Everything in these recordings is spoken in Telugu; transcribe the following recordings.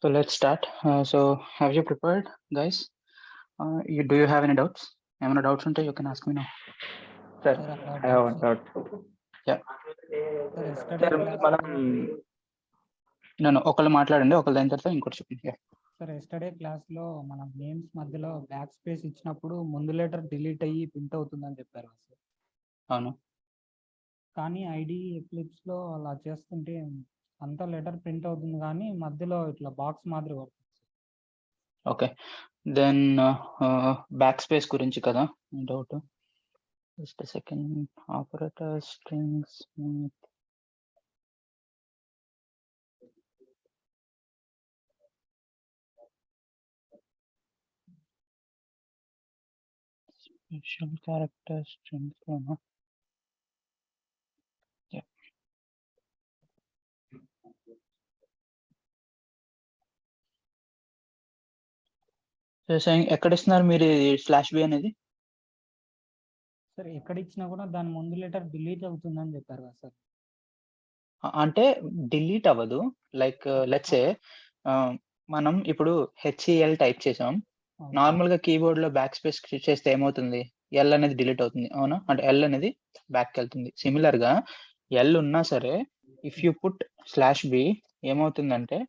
So let's start. So have you prepared, guys? Do you have any doubts? Any doubts unte you can ask me now. Sir, Sir, I have I have doubt, one sir. doubt. Yeah. Sir, yesterday Sir, class మనం No, ఒకళ్ళు మాట్లాడండి, ఒకళ్ళు అయిన తర్వాత ఇంకోటి చెప్పండి. Yeah. సార్ ఎస్టర్డే క్లాస్ లో మన నేమ్స్ మధ్యలో బ్యాక్ స్పేస్ ఇచ్చినప్పుడు ముందు లెటర్ డిలీట్ అయ్యి ప్రింట్ అవుతుందని చెప్పారు కదా సార్. అవును. కానీ ఐడి ఎక్లిప్స్ లో అలా చేస్తుంటే అంత లెటర్ ప్రింట్ అవుతుంది కానీ మధ్యలో ఇట్లా బాక్స్ మాదిరి పడుతుంది. ఓకే, దెన్ బ్యాక్ స్పేస్ గురించి కదా doubt. Just second. Operator strings special character strings లోనా? ఎక్కడ ఇస్తున్నారు మీరు స్లాష్ బి అనేది? సార్ ఎక్కడ ఇచ్చినా కూడా దాని ముందు లెటర్ డిలీట్ అవుతుందని చెప్పారు కదా సార్. అంటే డిలీట్ అవ్వదు. లైక్ లెట్స్ సే మనం ఇప్పుడు హెచ్ఈఎల్ టైప్ చేసాం. నార్మల్ గా కీబోర్డ్ లో బ్యాక్ స్పేస్ చేస్తే ఏమవుతుంది? ఎల్ అనేది డిలీట్ అవుతుంది, అవునా? అంటే ఎల్ అనేది బ్యాక్ వెళ్తుంది. సిమిలర్ గా ఎల్ ఉన్నా సరే if you put slash B ఏమవుతుందంటే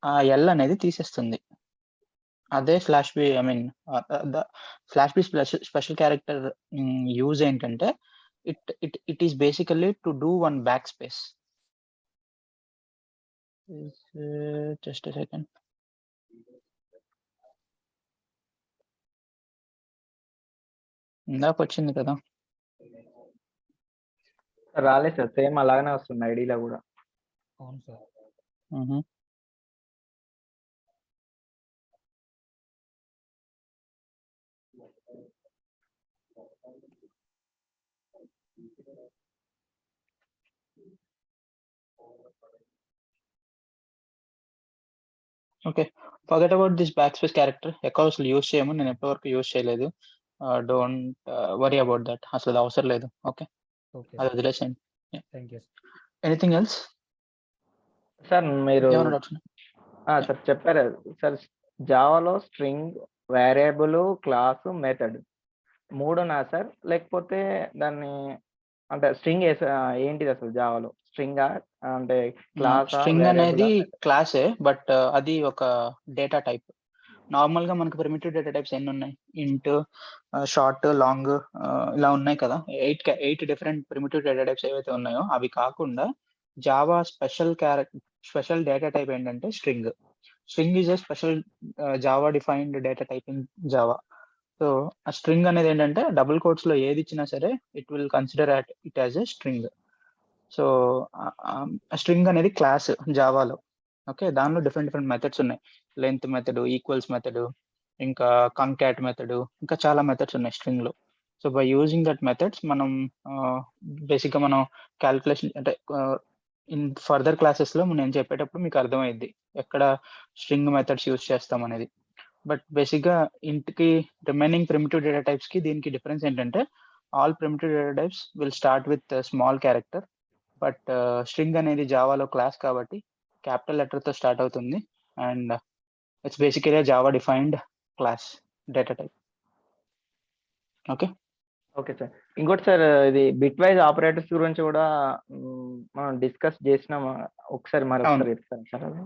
ఆ ఎల్ అనేది తీసేస్తుంది. అదే slash B, I mean slash B special character use ఏంటంటే it is basically to do one back space. Just second. ఇందాక వచ్చింది కదా. రాలేదు సార్, సేమ్ అలాగనే వస్తుంది ఐడిలో కూడా. అవును sir. Okay, forget about this back space character. ఎక్కువ అసలు యూజ్ చేయము, నేను ఎప్పటివరకు యూజ్ చేయలేదు. డోంట్ వరీ అబౌట్ దట్, అసలు అవసరం లేదు. ఓకే, అది వదిలేసేయండి. Thank you. Anything else? Sir మీరు ఏమైనా డౌట్స్? సార్ చెప్పారు సార్, జావాలో స్ట్రింగ్, వేరియబుల్, క్లాసు, మెథడ్ మూడునా సార్? లేకపోతే దాన్ని అంటే స్ట్రింగ్ ఏంటిది అసలు జావాలో? స్ట్రింగ్ అంటే క్లాస్? స్ట్రింగ్ అనేది క్లాసే, బట్ అది ఒక డేటా టైప్. నార్మల్ గా మనకు ప్రిమిటివ్ డేటా టైప్స్ ఎన్ని ఉన్నాయి? ఇంట్, షార్ట్, లాంగ్, ఇలా ఉన్నాయి కదా. 8 డిఫరెంట్ ప్రిమిటివ్ డేటా టైప్స్ ఏవైతే ఉన్నాయో అవి కాకుండా జావా స్పెషల్ డేటా టైప్ ఏంటంటే string. String is a special Java defined data type in Java. So ఆ స్ట్రింగ్ అనేది ఏంటంటే డబుల్ కోట్స్ లో ఏది ఇచ్చినా సరే it will consider it as a string. So string అనేది క్లాస్ జావాలో. ఓకే, దానిలో డిఫరెంట్ మెథడ్స్ ఉన్నాయి. లెంత్ మెథడ్, ఈక్వల్స్ మెథడ్, ఇంకా కంకాట్ మెథడ్, ఇంకా చాలా మెథడ్స్ ఉన్నాయి స్ట్రింగ్ లో. So by using that methods మనం బేసిక్ గా మనం క్యాల్కులేషన్ అంటే ఇన్ ఫర్దర్ క్లాసెస్ లో నేను చెప్పేటప్పుడు మీకు అర్థమైంది ఎక్కడ స్ట్రింగ్ మెథడ్స్ యూజ్ చేస్తాం అనేది. బట్ బేసిక్ గా ఇంటికి రిమైనింగ్ ప్రిమిటివ్ డేటా టైప్స్ కి దీనికి డిఫరెన్స్ ఏంటంటే all primitive data types will start with small character. But string అనేది జావాలో క్లాస్ కాబట్టి క్యాపిటల్ లెటర్ తో స్టార్ట్ అవుతుంది. And it's basically Java defined class data type. Okay okay sir. ఇంకోటి సార్, ఇది బిట్ వైజ్ ఆపరేటర్స్ గురించి కూడా మనం డిస్కస్ చేసినాం. ఒకసారి మరొకసారి చెప్తాను సార్ అది.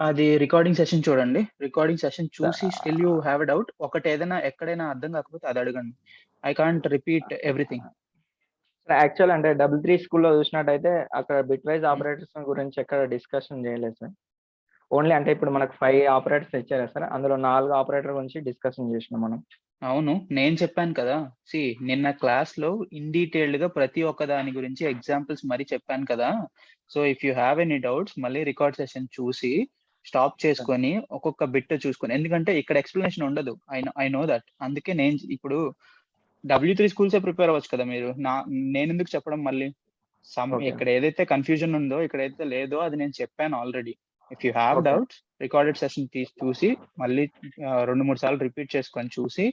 అది రికార్డింగ్ సెషన్ చూడండి. రికార్డింగ్ సెషన్ చూసి still you have a doubt, ఒకటి ఏదైనా ఎక్కడైనా అర్థం కాకపోతే అది అడగండి. I can't repeat everything. Actual అంటే 3 స్కూల్లో చూసినట్టయితే అక్కడ బిట్ వైజ్ ఆపరేటర్స్ గురించి ఎక్కడ డిస్కషన్ చేయలేదు సార్. ఓన్లీ అంటే ఇప్పుడు మనకు 5 ఆపరేటర్స్ ఇచ్చారు సార్, అందులో 4 ఆపరేటర్ గురించి డిస్కషన్ చేసినాం మనం. అవును, నేను చెప్పాను కదా. నిన్న క్లాస్ లో ఇన్ డీటెయిల్డ్ గా ప్రతి ఒక్క దాని గురించి ఎగ్జాంపుల్స్ మరీ చెప్పాను కదా. So if you have any doubts మళ్ళీ రికార్డ్ సెషన్ చూసి స్టాప్ చేసుకొని ఒక్కొక్క బిట్ చూసుకొని, ఎందుకంటే ఇక్కడ ఎక్స్ప్లెనేషన్ ఉండదు. I know that. అందుకే నేను ఇప్పుడు W3 స్కూల్సే ప్రిపేర్ అవ్వచ్చు కదా మీరు. నేను ఎందుకు చెప్పడం మళ్ళీ? ఇక్కడ ఏదైతే కన్ఫ్యూజన్ ఉందో, ఇక్కడ ఏదైతే లేదో అది నేను చెప్పాను already. If you have doubts recorded session చూసి మళ్ళీ 2-3 సార్లు రిపీట్ చేసుకొని చూసి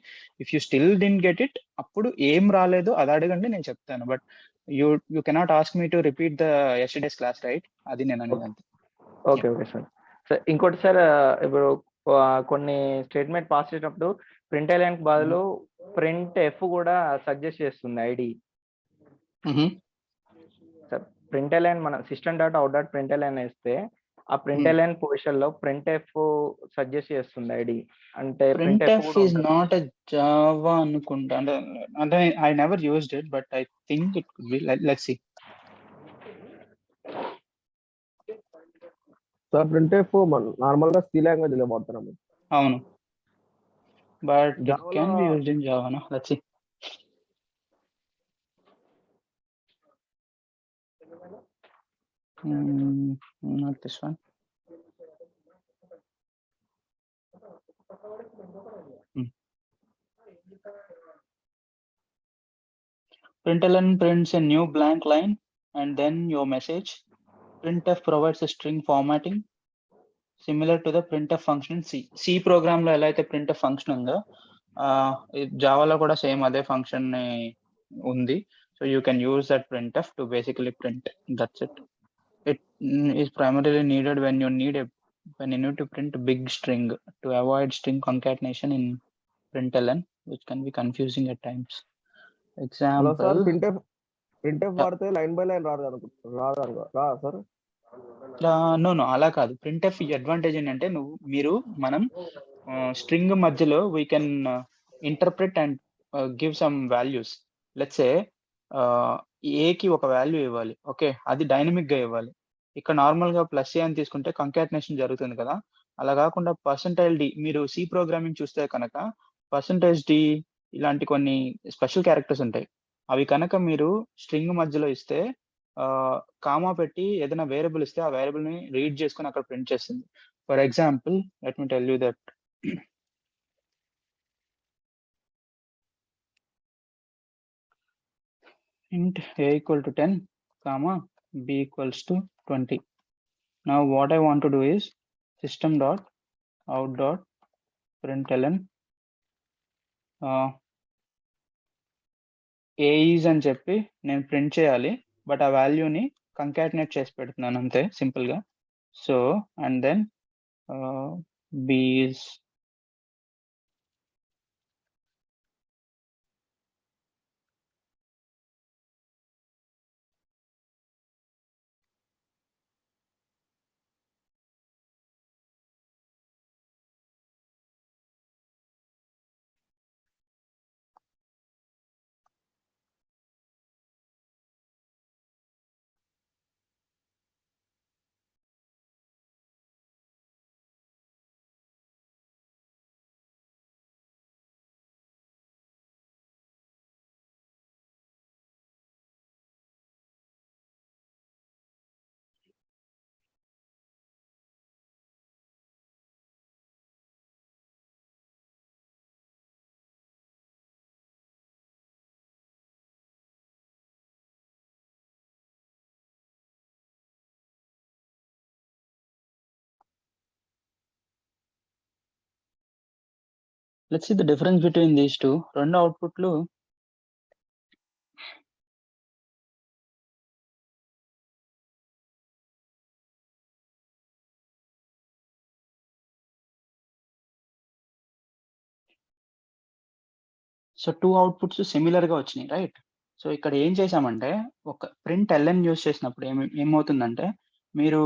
if you still didn't get it, అప్పుడు ఏం రాలేదో అది అడగండి, నేను చెప్తాను. But you cannot ask me to repeat the yesterday's class, right? అది నేను అనేది అంతే. Okay sir. సార్ ఇంకోటి సార్, ఇప్పుడు కొన్ని స్టేట్మెంట్ పాస్ చేసినప్పుడు ప్రింట్ లైన్ బదులు ప్రింట్ ఎఫ్ కూడా సజెస్ట్ చేస్తుంది ఐడి. సార్ ప్రింట్ లైన్ మన system dot out dot print line వేస్తే ఆ ప్రింట్ లైన్ పొజిషన్ లో ప్రింట్ ఎఫ్ సజెస్ట్ చేస్తుంది ఐడి. అంటే print F is not a Java అనుకుంటా, అంటే I never used it but I think it could be. Let's see. Sir print F normal గా సి లాంగ్వేజ్ లో వాడుతున్నాము. అవును, but it Java can be లో- used in Java. Let's see. Not this one. Println prints a new blank line and then your message. Printf provides a string formatting similar to the printf function in C. C program లో ఎలా అయితే printf function ఉందో జావాలో కూడా సేమ్ అదే ఫంక్షన్ ఉంది. So you can use that printf to basically print. That's it. It is primarily needed when you need to print big string to avoid string concatenation in println, which can be confusing at times. Hello sir, Example. Print F వాడితే లైన్ బై లైన్ రా సార్? నో అలా కాదు. printf అడ్వాంటేజ్ ఏంటంటే మనం స్ట్రింగ్ మధ్యలో we can interpret and give some values. Let's A ఏకి ఒక వాల్యూ ఇవ్వాలి, ఓకే, అది డైనమిక్ గా ఇవ్వాలి. ఇక్కడ నార్మల్ గా ప్లస్ ఏ అని తీసుకుంటే కంకాటినేషన్ జరుగుతుంది కదా, అలా కాకుండా %d, మీరు సి ప్రోగ్రామింగ్ చూస్తే కనుక %d ఇలాంటి కొన్ని స్పెషల్ క్యారెక్టర్స్ ఉంటాయి. అవి కనుక మీరు స్ట్రింగ్ మధ్యలో ఇస్తే కామా పెట్టి ఏదైనా వేరియబుల్ ఇస్తే ఆ వేరియబుల్ ని రీడ్ చేసుకుని అక్కడ ప్రింట్ చేస్తుంది. For example, let me tell you that int a equal to 10 comma b equals to 20. Now what I want to do is system dot out dot println a is అని చెప్పి నేను ప్రింట్ చేయాలి, బట్ ఆ వాల్యూని కంకాటినేట్ చేసి పెడుతున్నాను అంతే సింపుల్ గా. So and then b is let's see the difference between these two. రెండు అవుట్పుట్లు సో 2 అవుట్పుట్స్ సిమిలర్ గా వచ్చినాయి, రైట్? సో ఇక్కడ ఏం చేసామంటే ఒక ప్రింట్ ఎల్ఎన్ యూజ్ చేసినప్పుడు ఏమవుతుందంటే మీరు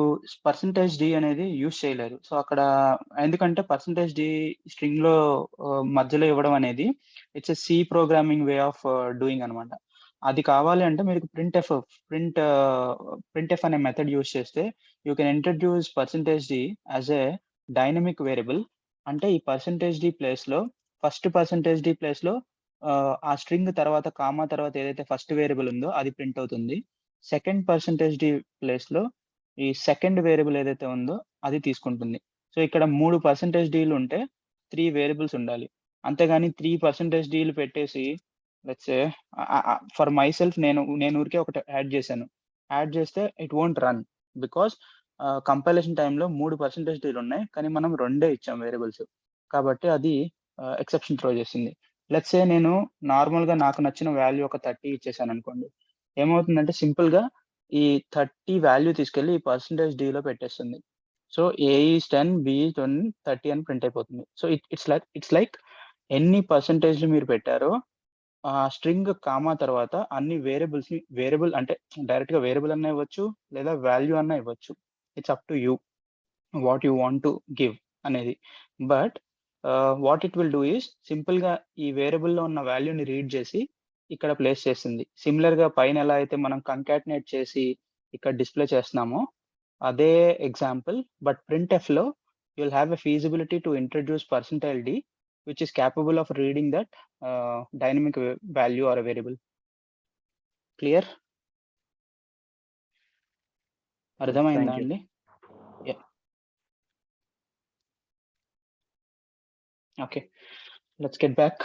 %d అనేది యూజ్ చేయలేరు. సో అక్కడ ఎందుకంటే %d స్ట్రింగ్ లో మధ్యలో ఇవ్వడం అనేది it's a C programming way of doing అనమాట. అది కావాలి అంటే మీరు printf అనే మెథడ్ యూజ్ చేస్తే you can introduce %d as a dynamic variable. అంటే ఈ %d ప్లేస్ లో ఫస్ట్ %d ప్లేస్ లో ఆ స్ట్రింగ్ తర్వాత కామా తర్వాత ఏదైతే ఫస్ట్ వేరియబుల్ ఉందో అది ప్రింట్ అవుతుంది. సెకండ్ %d ప్లేస్ లో ఈ సెకండ్ వేరియబుల్ ఏదైతే ఉందో అది తీసుకుంటుంది. సో ఇక్కడ 3 %dలు ఉంటే 3 వేరియబుల్స్ ఉండాలి. అంతేగాని 3 %dలు పెట్టేసి let's say for my self నేను ఊరికే ఒకటి యాడ్ చేశాను. యాడ్ చేస్తే it won't run because compilation టైంలో 3 %dలు ఉన్నాయి, కానీ మనం 2 ఇచ్చాం వేరియబుల్స్, కాబట్టి అది ఎక్సెప్షన్ త్రో చేసింది. లెట్స్ సే నేను నార్మల్ గా నాకు నచ్చిన వాల్యూ ఒక 30 ఇచ్చేసాను అనుకోండి. ఏమవుతుందంటే సింపుల్ గా ఈ 30 వాల్యూ తీసుకెళ్లి ఈ %d లో పెట్టేస్తుంది. So a is 10, b is 30 అని ప్రింట్ అయిపోతుంది. సో ఇట్స్ లైక్ ఎన్ని పర్సెంటేజ్లు మీరు పెట్టారో ఆ స్ట్రింగ్ కామా తర్వాత అన్ని వేరియబుల్ అంటే డైరెక్ట్గా వేరియబుల్ అన్న ఇవ్వచ్చు లేదా వాల్యూ అన్న ఇవ్వచ్చు. It's up to you what you want to give అనేది. But what it will do is సింపుల్గా ఈ వేరియబుల్లో ఉన్న వాల్యూని రీడ్ చేసి ఇక్కడ ప్లేస్ చేస్తుంది. సిమిలర్గా పైన ఎలా అయితే మనం కంకాటినేట్ చేసి ఇక్కడ డిస్ప్లే చేస్తున్నామో అదే ఎగ్జాంపుల్. బట్ printf లో you'll have a feasibility to introduce percentile d which is capable of reading that dynamic value or a variable. Clear? అర్థమైందా Thank you. అండి? Yeah. Okay. Let's get back.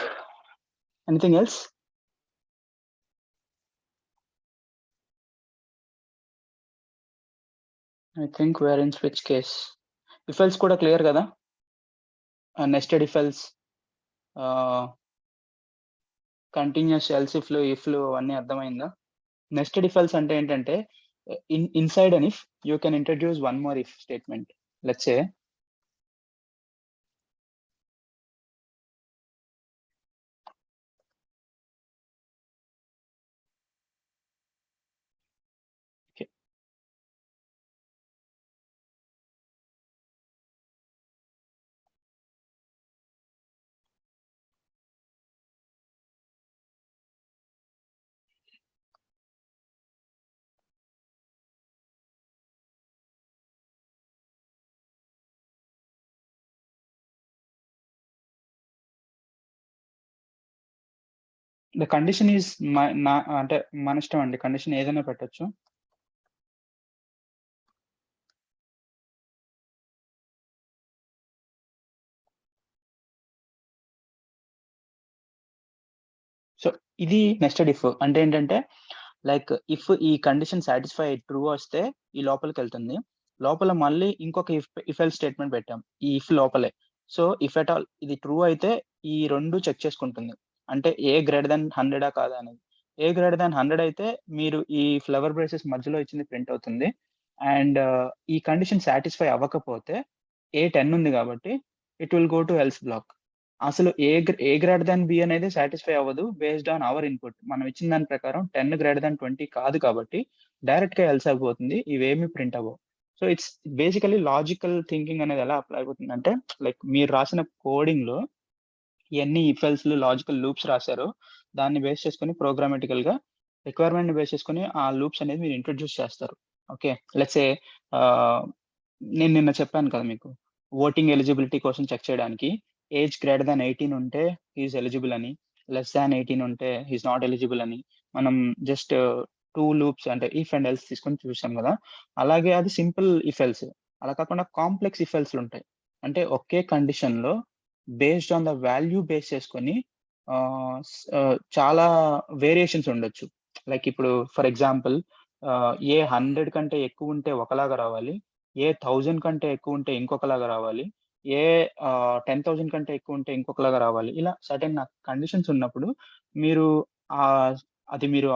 Anything else? I think we are in switch case. If else కూడా క్లియర్ కదా? Nested if else, continues else ఇఫ్లు అన్నీ అర్థమైందా? నెస్టెడ్ if else అంటే ఏంటంటే inside an if you can introduce one more if statement. Let's say okay. The condition is అంటే మన ఇష్టం అండి. కండిషన్ ఏదైనా పెట్టొచ్చు. సో ఇది నెస్టెడ్ ఇఫ్ అంటే ఏంటంటే లైక్ ఇఫ్ ఈ కండిషన్ సాటిస్ఫై ట్రూ వస్తే ఈ లోపలికి వెళ్తుంది. లోపల మళ్ళీ ఇంకొక ఇఫ్ ఎల్ స్టేట్మెంట్ పెట్టాం ఈ ఇఫ్ లోపలే. సో ఇఫ్ ఎట్ ఆల్ ఇది ట్రూ అయితే ఈ రెండు చెక్ చేసుకుంటుంది. అంటే ఏ గ్రేటర్ దాన్ 100 కాదా అనేది. ఏ గ్రేటర్ దాన్ 100 అయితే మీరు ఈ ఫ్లవర్ బ్రేసెస్ మధ్యలో ఇచ్చింది ప్రింట్ అవుతుంది. అండ్ ఈ కండిషన్ సాటిస్ఫై అవ్వకపోతే ఏ 10 ఉంది కాబట్టి it will go to else black. అసలు ఏ గ్రేటర్ దాన్ బి అనేది సాటిస్ఫై అవ్వదు బేస్డ్ ఆన్ అవర్ ఇన్పుట్. మనం ఇచ్చిన దాని ప్రకారం 10 గ్రేటర్ దాన్ 20 కాదు కాబట్టి డైరెక్ట్ గా ఎల్స్ అయిపోతుంది. ఇవేమి ప్రింట్ అవ్వవు. So it's basically logical thinking అనేది ఎలా అప్లై అవుతుంది అంటే లైక్ మీరు రాసిన కోడింగ్ లో ఎన్ని ఇఫెల్స్ లాజికల్ లూప్స్ రాశారో దాన్ని బేస్ చేసుకుని ప్రోగ్రామటికల్ గా రిక్వైర్మెంట్ బేస్ చేసుకుని ఆ లూప్స్ అనేది మీరు ఇంట్రొడ్యూస్ చేస్తారు. ఓకే, లెట్స్ సే నేను నిన్న చెప్పాను కదా మీకు ఓటింగ్ ఎలిజిబిలిటీ కోసం చెక్ చేయడానికి ఏజ్ గ్రేటర్ దాన్ 18 ఉంటే ఈజ్ ఎలిజిబుల్ అని, లెస్ దాన్ 18 ఉంటే ఈజ్ నాట్ ఎలిజిబుల్ అని మనం జస్ట్ 2 లూప్స్ అంటే ఇఫ్ అండ్ ఎల్స్ తీసుకొని చూసాం కదా. అలాగే అది సింపుల్ ఇఫ్ ఎల్స్. అలా కాకుండా కాంప్లెక్స్ ఇఫ్ ఎల్స్ ఉంటాయి. అంటే ఒకే కండిషన్ లో based on the value base చేసుకొని చాలా వేరియేషన్స్ ఉండొచ్చు. లైక్ ఇప్పుడు ఫర్ ఎగ్జాంపుల్ ఏ 100 కంటే ఎక్కువ ఉంటే ఒకలాగా రావాలి, ఏ 1000 కంటే ఎక్కువ ఉంటే ఇంకొకలాగా రావాలి, ఏ 10,000 కంటే ఎక్కువ ఉంటే ఇంకొకలాగా రావాలి. ఇలా సర్టెన్ కండిషన్స్ ఉన్నప్పుడు మీరు అది మీరు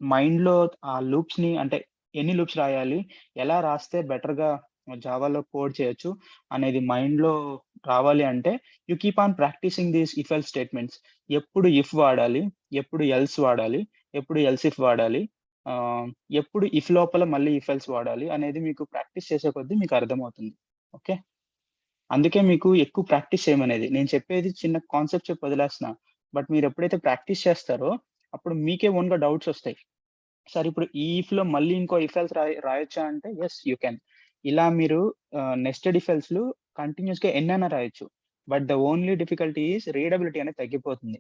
మైండ్లో ఆ లూప్స్ ని అంటే ఎన్ని లూప్స్ రాయాలి, ఎలా రాస్తే బెటర్ గా జావాలో కోడ్ చేయొచ్చు అనేది మైండ్లో రావాలి అంటే you keep on practising these if else statements. ఎప్పుడు ఇఫ్ వాడాలి, ఎప్పుడు ఎల్స్ వాడాలి, ఎప్పుడు ఎల్స్ ఇఫ్ వాడాలి, ఎప్పుడు ఇఫ్ లోపల మళ్ళీ ఇఫ్ ఎల్స్ వాడాలి అనేది మీకు ప్రాక్టీస్ చేసే కొద్దీ మీకు అర్థమవుతుంది. ఓకే, అందుకే మీకు ఎక్కువ ప్రాక్టీస్ చేయమనేది. నేను చెప్పేది చిన్న కాన్సెప్ట్ చెప్పి వదిలేస్తున్నా. బట్ మీరు ఎప్పుడైతే ప్రాక్టీస్ చేస్తారో అప్పుడు మీకే ఓన్గా డౌట్స్ వస్తాయి. సార్ ఇప్పుడు ఈ ఇఫ్ లో మళ్ళీ ఇంకో ఇఫ్ ఎల్స్ రాయొచ్చా అంటే ఎస్ యూ కెన్. ఇలా మీరు నెస్టెడ్ ఇఫ్ ఎల్స్ కంటిన్యూస్ గా ఎన్నైనా రాయొచ్చు. But the only difficulty is readability అనేది తగ్గిపోతుంది.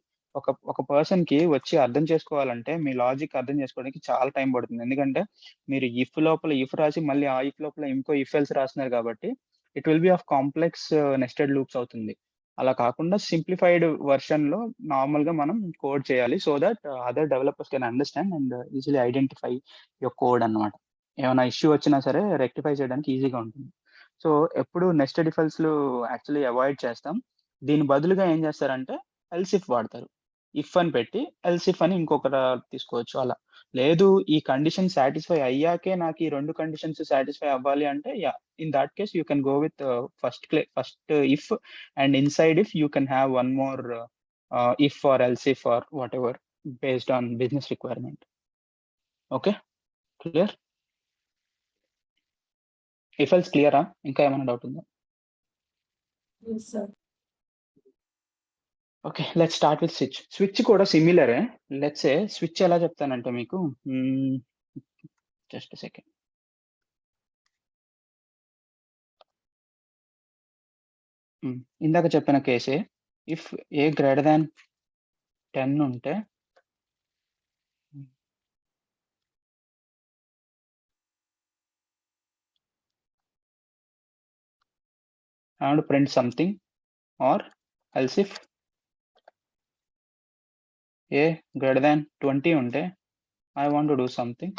ఒక పర్సన్ కి వచ్చి అర్థం చేసుకోవాలంటే మీ లాజిక్ అర్థం చేసుకోవడానికి చాలా టైం పడుతుంది. ఎందుకంటే మీరు ఇఫ్ లోపల ఇఫ్ రాసి మళ్ళీ ఆ ఇఫ్ లోపల ఇంకో ఇఫ్ ఎల్స్ రాస్తున్నారు కాబట్టి it will B of complex nested loops అవుతుంది. అలా కాకుండా సింప్లిఫైడ్ వర్షన్ లో నార్మల్ గా మనం కోడ్ చేయాలి so that other developers can understand and easily identify your code అన్నమాట. ఏమైనా ఇష్యూ వచ్చినా సరే రెక్టిఫై చేయడానికి ఈజీగా ఉంటుంది. సో ఎప్పుడు nested if else actually avoid చేస్తాం. దీని బదులుగా ఏం చేస్తారంటే ఎల్స్ ఇఫ్ వాడతారు. ఇఫ్ అని పెట్టి ఎల్స్ ఇఫ్ అని ఇంకొక తీసుకోవచ్చు. అలా లేదు ఈ కండిషన్ సాటిస్ఫై అయ్యాకే నాకు ఈ 2 కండిషన్స్ సాటిస్ఫై అవ్వాలి అంటే in that case you can go with first if and inside if you can have one more if or else if or whatever based on business requirement. Okay, clear? If else క్లియరా? ఇంకా ఏమైనా డౌట్ ఉందా? Okay, let's start with switch. Switch కూడా సిమిలరే. లెట్స్ సే స్విచ్ ఎలా చెప్తానంటే మీకు జస్ట్ సెకండ్. ఇందాక చెప్పిన కేసే, ఇఫ్ ఏ గ్రేటర్ దాన్ 10 ఉంటే I want to print something, or else if a greater than 20 unte I want to do something,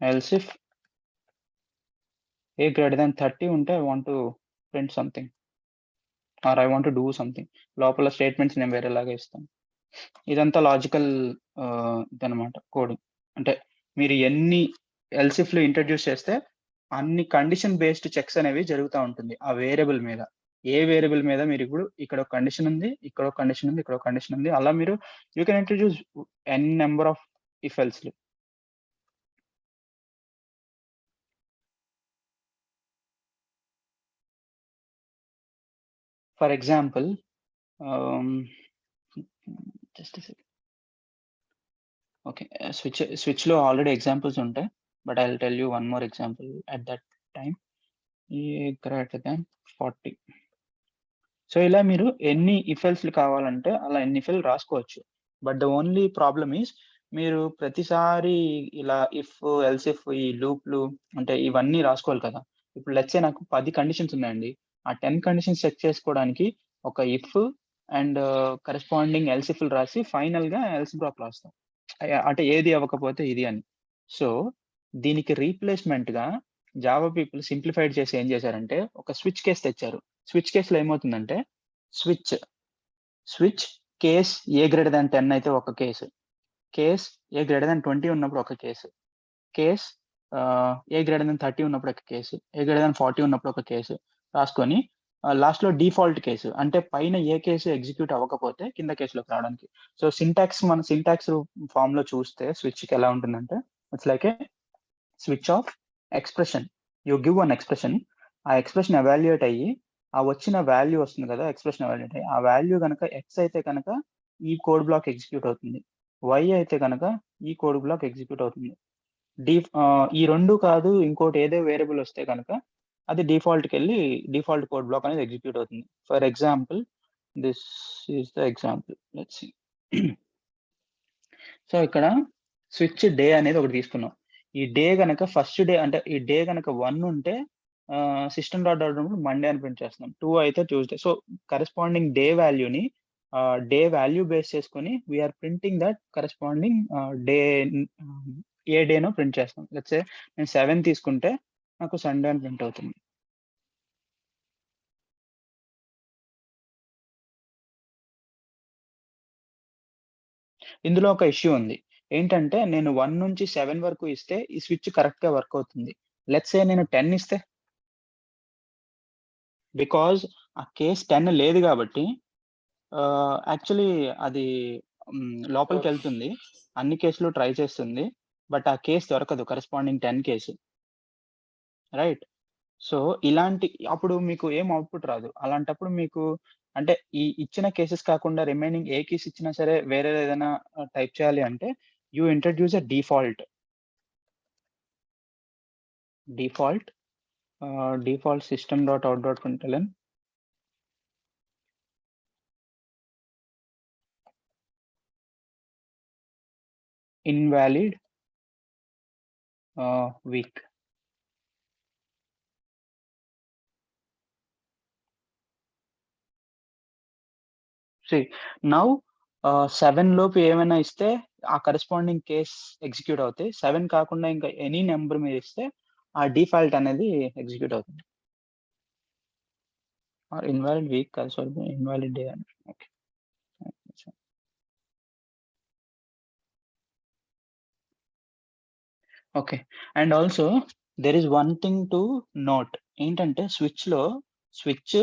else if a greater than 30 unte I want to print something or I want to do something. లోపల స్టేట్మెంట్స్ నేను వేరేలాగా ఇస్తాను. ఇదంతా లాజికల్ ఇదనమాట కోడింగ్. అంటే మీరు ఎన్ని ఎల్స్ ఇఫ్ లు ఇంట్రడ్యూస్ చేస్తే అన్ని కండిషన్ బేస్డ్ చెక్స్ అనేవి జరుగుతూ ఉంటుంది ఆ వేరియబుల్ మీద. ఏ వేరియబుల్ మీద మీరు ఇప్పుడు ఇక్కడ ఒక కండిషన్ ఉంది, ఇక్కడ ఒక కండిషన్ ఉంది, ఇక్కడ ఒక కండిషన్ ఉంది, అలా మీరు you can introduce N number of if else లు. For example just okay, switch లో ఆల్రెడీ ఎగ్జాంపుల్స్ ఉంటాయి, but I will tell you one more example at that time. A greater than 40. So ఇలా మీరు ఎన్ని ఇఫెల్స్లు కావాలంటే అలా ఎన్ని ఇఫెల్ రాసుకోవచ్చు. But the only problem is మీరు ప్రతిసారి ఇలా ఇఫ్ ఎల్స్ ఇఫ్ ఈ లూప్లు అంటే ఇవన్నీ రాసుకోవాలి కదా. ఇప్పుడు లెట్స్ సే నాకు 10 కండిషన్స్ ఉన్నాయండి. ఆ 10 కండిషన్స్ చెక్ చేసుకోవడానికి ఒక ఇఫ్ అండ్ కరెస్పాండింగ్ ఎల్స్ ఇఫ్లు రాసి ఫైనల్ గా ఎల్స్ బ్లాక్ రాస్తాం. అంటే ఏది అవ్వకపోతే ఇది అని. సో దీనికి రీప్లేస్మెంట్ గా జావా పీపుల్ సింప్లిఫైడ్ చేసి ఏం చేశారంటే ఒక స్విచ్ కేస్ తెచ్చారు. స్విచ్ కేసులో ఏమవుతుందంటే స్విచ్ కేస్ ఏ గ్రేటర్ దాన్ 10 అయితే ఒక కేసు, కేస్ ఏ గ్రేటర్ దాన్ 20 ఉన్నప్పుడు ఒక కేసు, కేస్ ఏ గ్రేటర్ దాన్ 30 ఉన్నప్పుడు ఒక కేసు, ఏ గ్రేటర్ దాన్ 40 ఉన్నప్పుడు ఒక కేసు రాసుకొని లాస్ట్ లో డిఫాల్ట్ కేసు అంటే పైన ఏ కేసు ఎగ్జిక్యూట్ అవ్వకపోతే కింద కేసులోకి రావడానికి. సో మన సింటాక్స్ ఫామ్ లో చూస్తే స్విచ్ కి ఎలా ఉంటుందంటే it's like A switch off expression. You give one expression, ఆ ఎక్స్ప్రెషన్ ఎవాల్యుయేట్ అయ్యి ఆ వచ్చిన వాల్యూ వస్తుంది కదా, ఎక్స్ప్రెషన్ ఎవాల్యుయేట్ అయ్యి ఆ వాల్యూ కనుక ఎక్స్ అయితే కనుక ఈ కోడ్ బ్లాక్ ఎగ్జిక్యూట్ అవుతుంది, వై అయితే కనుక ఈ కోడ్ బ్లాక్ ఎగ్జిక్యూట్ అవుతుంది. ఈ రెండు కాదు ఇంకోటి ఏదో వేరియబుల్ వస్తే కనుక అది డిఫాల్ట్కి వెళ్ళి డిఫాల్ట్ కోడ్ బ్లాక్ అనేది ఎగ్జిక్యూట్ అవుతుంది. For example this is the example, let's see. So ఇక్కడ స్విచ్ డే అనేది ఒకటి తీసుకున్నాం. ఈ డే కనుక ఫస్ట్ డే అంటే ఈ డే కనుక 1 ఉంటే సిస్టమ్ డాట్ అవుట్ మండే అని ప్రింట్ చేస్తున్నాం, 2 అయితే ట్యూస్డే. సో కరెస్పాండింగ్ డే వాల్యూని డే వాల్యూ బేస్ చేసుకొని we're printing that corresponding day ఏ డేనో ప్రింట్ చేస్తాం. లెట్స్ సే నేను 7 తీసుకుంటే నాకు సండే అని ప్రింట్ అవుతుంది. ఇందులో ఒక ఇష్యూ ఉంది ఏంటంటే నేను 1 నుంచి 7 వరకు ఇస్తే ఈ స్విచ్ కరెక్ట్ గా వర్క్ అవుతుంది. లెట్స్ సే నేను 10 ఇస్తే, బికాజ్ ఆ కేస్ 10 లేదు కాబట్టి యాక్చువల్లీ అది లోపలికి వెళ్తుంది, అన్ని కేసులు ట్రై చేస్తుంది, బట్ ఆ కేసు దొరకదు కరెస్పాండింగ్ 10 కేసు, రైట్? సో ఇలాంటి అప్పుడు మీకు ఏం అవుట్పుట్ రాదు. అలాంటప్పుడు మీకు అంటే ఈ ఇచ్చిన కేసెస్ కాకుండా రిమైనింగ్ ఏ కేసు ఇచ్చినా సరే వేరే ఏదైనా టైప్ చేయాలి అంటే you introduce a default system dot out dot println invalid week. See now 7 లోపు ఏమైనా ఇస్తే ఆ కరెస్పాండింగ్ కేస్ ఎగ్జిక్యూట్ అవుతాయి. 7 కాకుండా ఇంకా ఎనీ నెంబర్ మీరు ఇస్తే ఆ డిఫాల్ట్ అనేది ఎగ్జిక్యూట్ అవుతుంది. ఇన్వాలిడ్ వీక్ కాదు, సారీ ఇన్వాలిడ్ డే అని. Okay, okay. And also there is one thing to note. ఏంటంటే స్విచ్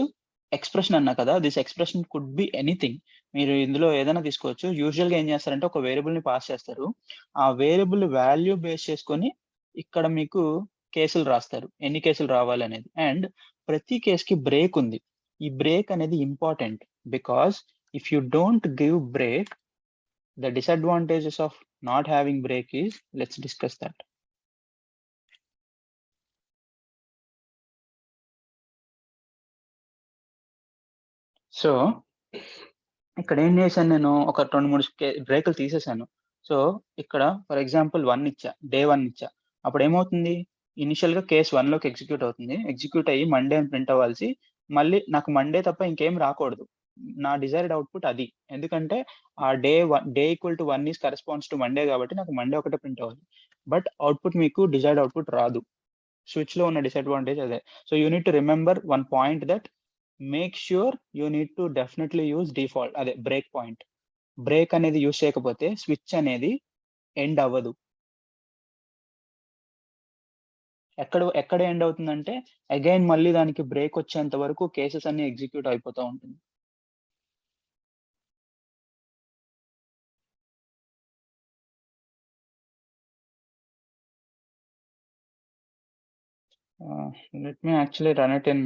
ఎక్స్‌ప్రెషన్ అన్నా కదా! This expression could be anything. మీరు ఇందులో ఏదైనా తీసుకోవచ్చు. యూజువల్‌గా ఏం చేస్తారంటే ఒక వేరియబుల్‌ని పాస్ చేస్తారు. ఆ వేరియబుల్ వాల్యూ బేస్ చేసుకొని ఇక్కడ మీకు కేసులు రాస్తారు. ఎన్ని కేసులు రావాలనేది. అండ్ ప్రతి కేస్‌కి బ్రేక్ ఉంది. ఈ బ్రేక్ అనేది important. Because if you don't give break, the disadvantages of not having break is let's discuss that. So, ఇక్కడ ఏం చేశాను నేను ఒక 2, 3 బ్రేకులు తీసేసాను. సో, ఇక్కడ ఫర్ ఎగ్జాంపుల్ 1 ఇచ్చా. డే 1 ఇచ్చా. అప్పుడేమవుతుంది? ఇనిషియల్‌గా కేస్ 1లోకి ఎగ్జిక్యూట్ అవుతుంది. ఎగ్జిక్యూట్ అయ్యి మండే అని ప్రింట్ అవ్వాల్సి, మళ్ళీ నాకు మండే తప్ప ఇంకేం రాకూడదు. నా డిజైర్డ్ అవుట్‌పుట్ అది. ఎందుకంటే ఆ day equal to 1 is corresponds to Monday కాబట్టి నాకు మండే ఒకటే ప్రింట్ అవ్వాలి. బట్ అవుట్‌పుట్ మీకు డిజైర్డ్ అవుట్‌పుట్ రాదు. స్విచ్‌లో ఉన్న డిసడ్వాంటేజ్ అదే. So, you need to remember one point that make sure you need to definitely use default అదే బ్రేక్ పాయింట్. బ్రేక్ అనేది యూజ్ చేయకపోతే స్విచ్ అనేది ఎండ్ అవ్వదు. ఎక్కడ ఎండ్ అవుతుందంటే అగైన్ మళ్ళీ దానికి బ్రేక్ వచ్చేంత వరకు కేసెస్ అన్నీ ఎగ్జిక్యూట్ అయిపోతా ఉంటుంది. Let me actually run it in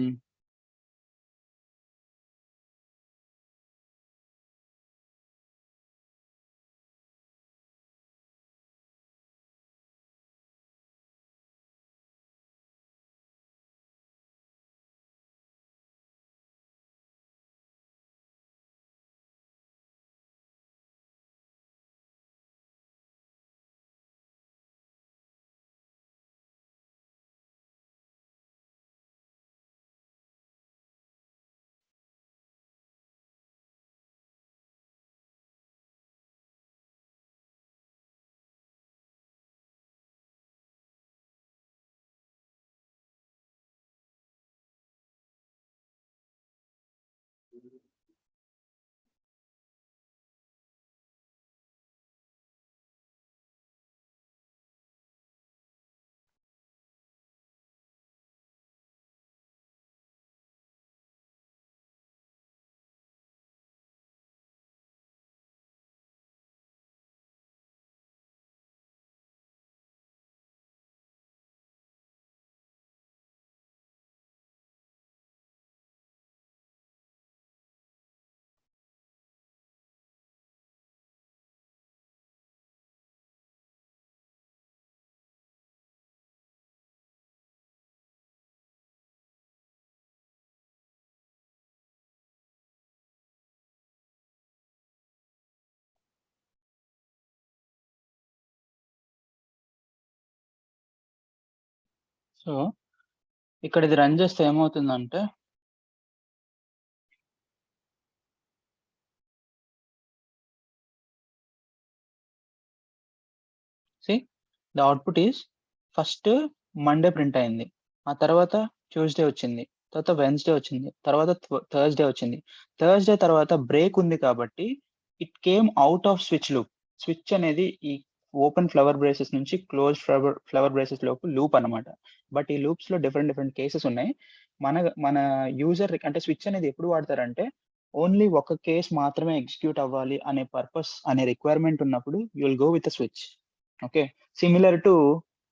so, ఇక్కడ ఇది రన్ చేస్తే ఏమవుతుందంటే see the output is first Monday print అయింది. ఆ తర్వాత ట్యూస్‌డే వచ్చింది. తర్వాత వెడ్నెస్‌డే వచ్చింది. తర్వాత థర్స్‌డే వచ్చింది. థర్స్‌డే తర్వాత బ్రేక్ ఉంది కాబట్టి it came out off switch loop. Switch అనేది ఈ ఓపెన్ ఫ్లవర్ బ్రేసెస్ నుంచి క్లోజ్డ్ ఫ్లవర్ బ్రేసెస్ లోపు లూప్ అన్నమాట. బట్ ఈ లూప్స్‌లో డిఫరెంట్ కేసెస్ ఉన్నాయి. మన మన యూజర్ అంటే స్విచ్ అనేది ఎప్పుడు వాడతారంటే ఓన్లీ ఒక కేస్ మాత్రమే ఎగ్జిక్యూట్ అవ్వాలి అనే పర్పస్ అనే రిక్వైర్మెంట్ ఉన్నప్పుడు you will go with a switch. Okay. Similar to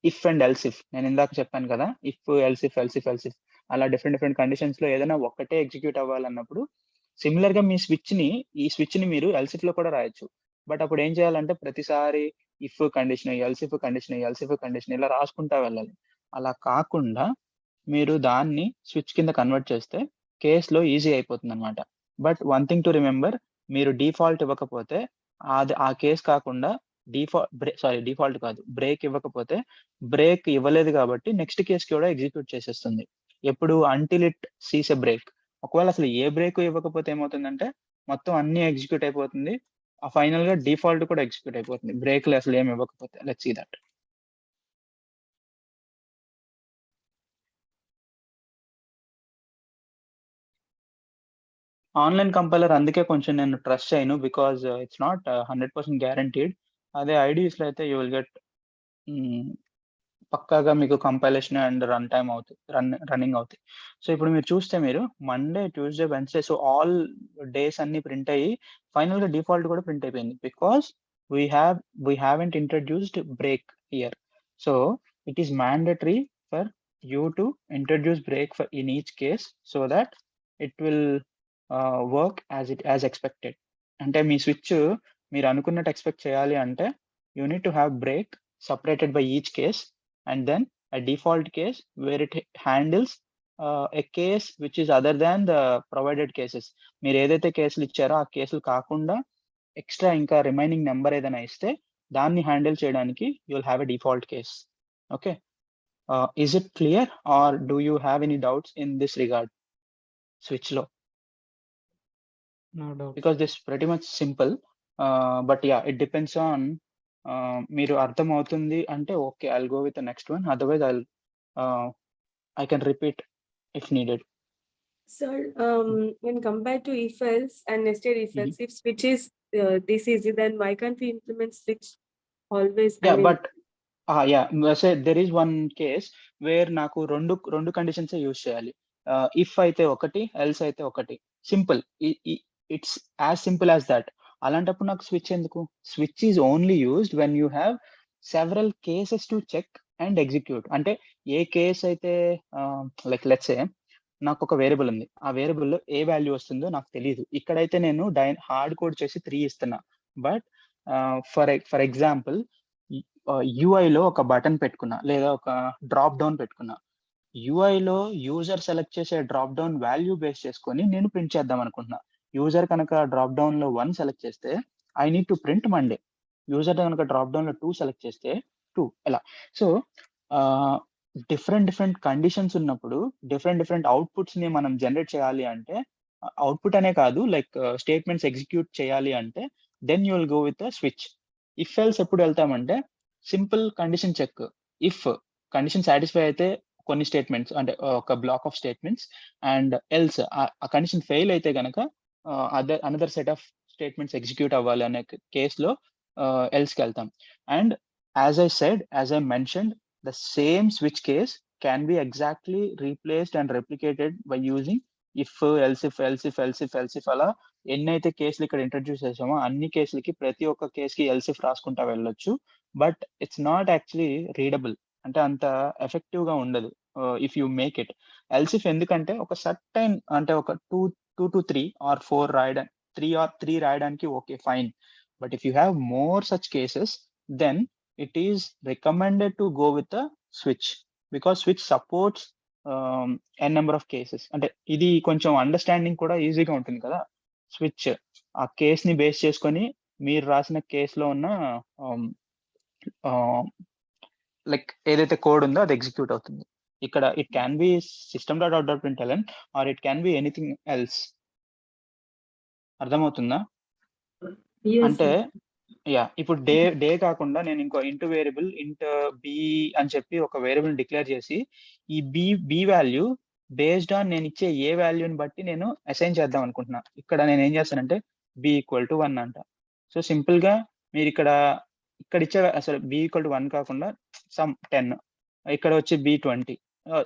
if and else if. నేను ఇందాక చెప్పాను కదా! ఇఫ్, ఎల్స్ ఇఫ్ అలా డిఫరెంట్ కండిషన్స్‌లో ఏదైనా ఒక్కటే ఎగ్జిక్యూట్ అవ్వాలన్నప్పుడు సిమిలర్‌గా ఈ స్విచ్‌ని మీరు ఎల్స్ ఇఫ్‌లో కూడా రాయొచ్చు. బట్ అప్పుడు ఏం చేయాలంటే ప్రతిసారి if condition, else if condition ఇలా రాసుకుంటా వెళ్ళాలి. అలా కాకుండా మీరు దాన్ని స్విచ్ కింద కన్వర్ట్ చేస్తే కేస్‌లో ఈజీ అయిపోతుందన్నమాట. But one thing to remember, మీరు డిఫాల్ట్ ఇవ్వకపోతే ఆ కేస్ కాకుండా డిఫాల్ట్ కాదు. బ్రేక్ ఇవ్వకపోతే బ్రేక్ ఇవ్వలేదు కాబట్టి నెక్స్ట్ కేస్‌కి కూడా ఎగ్జిక్యూట్ చేసేస్తుంది. ఎప్పుడు until it Cs a break. ఒకవేళ అసలు ఏ బ్రేక్ ఇవ్వకపోతే ఏమవుతుందంటే మొత్తం అన్నీ ఎగ్జిక్యూట్ అయిపోతుంది. ఫైనల్‌గా డిఫాల్ట్ కూడా ఎగ్జిక్యూట్ అయిపోతుంది. బ్రేక్‌లు అసలు ఏమి ఇవ్వకపోతే. Let's see that. Online compiler అందుకే కొంచెం నేను ట్రస్ట్ చేయను. Because it's not 100% guaranteed. అదే ఐడీస్‌లో అయితే యూ విల్ గెట్ హ్మ్. పక్కాగా మీకు కంపైలేషన్ అండ్ రన్ టైమ్ అవుతాయి, రన్నింగ్ అవుతాయి. సో ఇప్పుడు మీరు చూస్తే మీరు Monday, Tuesday, Wednesday, so all days అన్ని ప్రింట్ అయ్యి ఫైనల్ గా డిఫాల్ట్ కూడా ప్రింట్ అయిపోయింది. Because we haven't introduced break here. So it is mandatory for you to introduce break for in each case so that it will work as expected. అంటే మీ స్విచ్ మీరు అనుకున్నట్టు ఎక్స్పెక్ట్ చేయాలి అంటే you need to have break separated by each case and then a default case where it handles a case which is other than the provided cases. మీరు ఏదైతే కేసులు ఇచ్చారో ఆ కేసులు కాకుండా ఎక్స్ట్రా ఇంకా రిమైనింగ్ నెంబర్ ఏదైనా ఇస్తే దాన్ని హ్యాండిల్ చేయడానికి you will have a default case. Okay, is it clear or do you have any doubts in this regard switch లో? No doubt. Because this pretty much simple, but yeah it depends on మీరు అర్థం అవుతుంది అంటే okay, I'll go with the next one, otherwise I can repeat if needed. Sir, when compared to if else and nested if else, if switch is this easy, then why can't we implement switch always? Yeah, but say there is one case where నాకు రెండు కండిషన్స్ యూజ్ చేయాలి. ఇఫ్ అయితే ఒకటి, ఎల్స్ అయితే ఒకటి. Simple, it's as simple as that. అలాంటప్పుడు నాకు స్విచ్ ఎందుకు? Switch is only used when you have several cases to check and execute. అంటే ఏ కేస్ అయితే లైక్ లెట్స్ సే నాకు ఒక వేరియబుల్ ఉంది, ఆ వేరియబుల్లో ఏ వాల్యూ వస్తుందో నాకు తెలియదు. ఇక్కడైతే నేను హార్డ్ కోడ్ చేసి 3 ఇస్తున్నా. బట్ ఫర్ ఎగ్జాంపుల్ యూఐలో ఒక బటన్ పెట్టుకున్నా లేదా ఒక డ్రాప్ డౌన్ పెట్టుకున్నా. యూఐలో యూజర్ సెలెక్ట్ చేసే డ్రాప్ డౌన్ వాల్యూ బేస్ చేసుకొని నేను ప్రింట్ చేద్దాం అనుకుంటున్నా. యూజర్ కనుక డ్రాప్ డౌన్ లో 1 సెలెక్ట్ చేస్తే I need to print Monday. User కనుక డ్రాప్ డౌన్ లో 2 సెలెక్ట్ చేస్తే 2 ఎలా. సో డిఫరెంట్ కండిషన్స్ ఉన్నప్పుడు డిఫరెంట్ అవుట్పుట్స్ ని మనం జనరేట్ చేయాలి అంటే, అవుట్పుట్ అనే కాదు లైక్ స్టేట్మెంట్స్ ఎగ్జిక్యూట్ చేయాలి అంటే then you will go with switch. If else ఎప్పుడు వెళ్తామంటే simple condition check. If condition satisfy అయితే కొన్ని స్టేట్మెంట్స్ అంటే ఒక block of statements, and else ఆ కండిషన్ ఫెయిల్ అయితే కనుక another set of statements execute అవ్వాలి అనే కేసులో ఎల్స్కి వెళ్తాం. And as I mentioned, the same switch case can be exactly replaced and replicated by using if, else if అలా ఎన్నైతే కేసులు ఇక్కడ ఇంట్రడ్యూస్ చేసామో అన్ని కేసులకి ప్రతి ఒక్క కేసుకి ఎల్సిఫ్ రాసుకుంటా వెళ్ళొచ్చు. But it's not actually readable, అంటే అంత ఎఫెక్టివ్ గా ఉండదు if you make it elif. ఎందుకంటే ఒక సర్టైన్ అంటే ఒక 2 to 3 or 4 రాయడానికి 3 రాయడానికి okay fine. But if you have more such cases then it is recommended to go with a switch because switch supports n number of cases. అంటే ఇది కొంచెం అండర్స్టాండింగ్ కూడా ఈజీగా ఉంటుంది కదా. స్విచ్ ఆ కేస్ ని బేస్ చేసుకొని మీరు రాసిన కేసులో ఉన్న లైక్ ఏదైతే కోడ్ ఉందో అది ఎగ్జిక్యూట్ అవుతుంది. ఇక్కడ it can be system.out.println or it can be anything else. అర్థమవుతుందా? అంటే యా, ఇప్పుడు డే కాకుండా నేను ఇంకో ఇంటూ వేరియబుల్ ఇంట్ బి అని చెప్పి ఒక వేరియబుల్ డిక్లేర్ చేసి ఈ బి వాల్యూ బేస్డ్ ఆన్ నేను ఇచ్చే ఏ వాల్యూని బట్టి నేను అసైన్ చేద్దాం అనుకుంటున్నా. ఇక్కడ నేను ఏం చేస్తానంటే బి ఈక్వల్ టు 1 అంట. సో సింపుల్ గా మీరు ఇక్కడ ఇచ్చే అసలు బి ఈక్వల్ టు 1 కాకుండా సమ్ 10, ఇక్కడ వచ్చి b 20.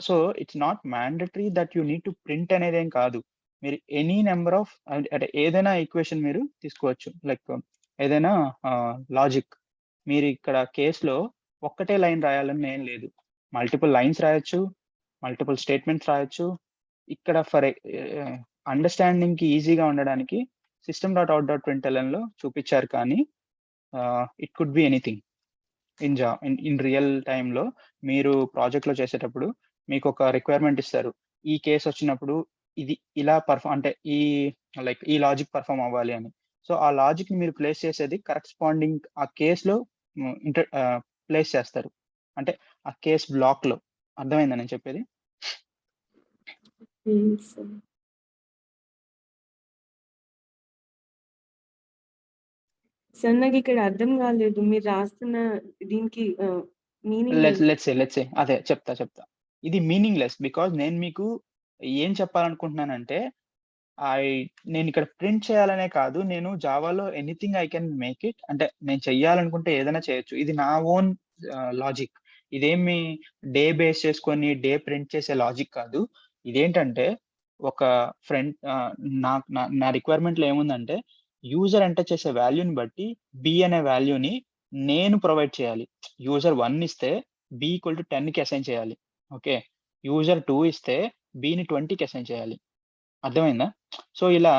So it's not mandatory that you need to print అనేది ఏం కాదు. మీరు ఎనీ నెంబర్ ఆఫ్ అంటే ఏదైనా ఈక్వేషన్ మీరు తీసుకోవచ్చు, లైక్ ఏదైనా లాజిక్. మీరు ఇక్కడ కేసులో ఒక్కటే లైన్ రాయాలని ఏం లేదు, మల్టిపుల్ లైన్స్ రాయొచ్చు, మల్టిపుల్ స్టేట్మెంట్స్ రాయొచ్చు. ఇక్కడ ఫర్ అండర్స్టాండింగ్ కి ఈజీగా ఉండడానికి system.out.println లో చూపించారు, కానీ it could be anything in real టైంలో. మీరు ప్రాజెక్ట్ లో చేసేటప్పుడు మీకు ఒక రిక్వైర్మెంట్ ఇస్తారు, ఈ కేసు వచ్చినప్పుడు ఇది ఇలా అంటే ఈ లాజిక్ పర్ఫామ్ అవ్వాలి అని. సో ఆ లాజిక్ ని మీరు ప్లేస్ చేసేది కరెస్పాండింగ్ ఆ కేసులో ప్లేస్ చేస్తారు, అంటే ఆ కేస్ బ్లాక్ లో. అర్థమైందా నేను చెప్పేది? సార్ నాకు ఇక్కడ అర్థం కాలేదు మీరు రాస్తున్న దీనికి మీనింగ్. లెట్స్ సే అదే చెప్తా. ఇది మీనింగ్ లెస్ బికాజ్ నేను మీకు ఏం చెప్పాలనుకుంటున్నానంటే నేను ఇక్కడ ప్రింట్ చేయాలనే కాదు, నేను జావాలో anything I can make it. అంటే నేను చెయ్యాలనుకుంటే ఏదైనా చేయొచ్చు. ఇది నా ఓన్ లాజిక్. ఇదేమి డే బేస్ చేసుకొని డే ప్రింట్ చేసే లాజిక్ కాదు. ఇదేంటంటే ఒక ఫ్రెండ్ నా రిక్వైర్మెంట్ లో ఏముందంటే యూజర్ ఎంటర్ చేసే వాల్యూని బట్టి బి అనే వాల్యూని నేను ప్రొవైడ్ చేయాలి. యూజర్ 1 ఇస్తే బి ఈక్వల్ టు 10 కి అసైన్ చేయాలి. ఓకే, యూజర్ 2 ఇస్తే బిని 20కి అసైన్ చేయాలి. అర్థమైందా? సో ఇలా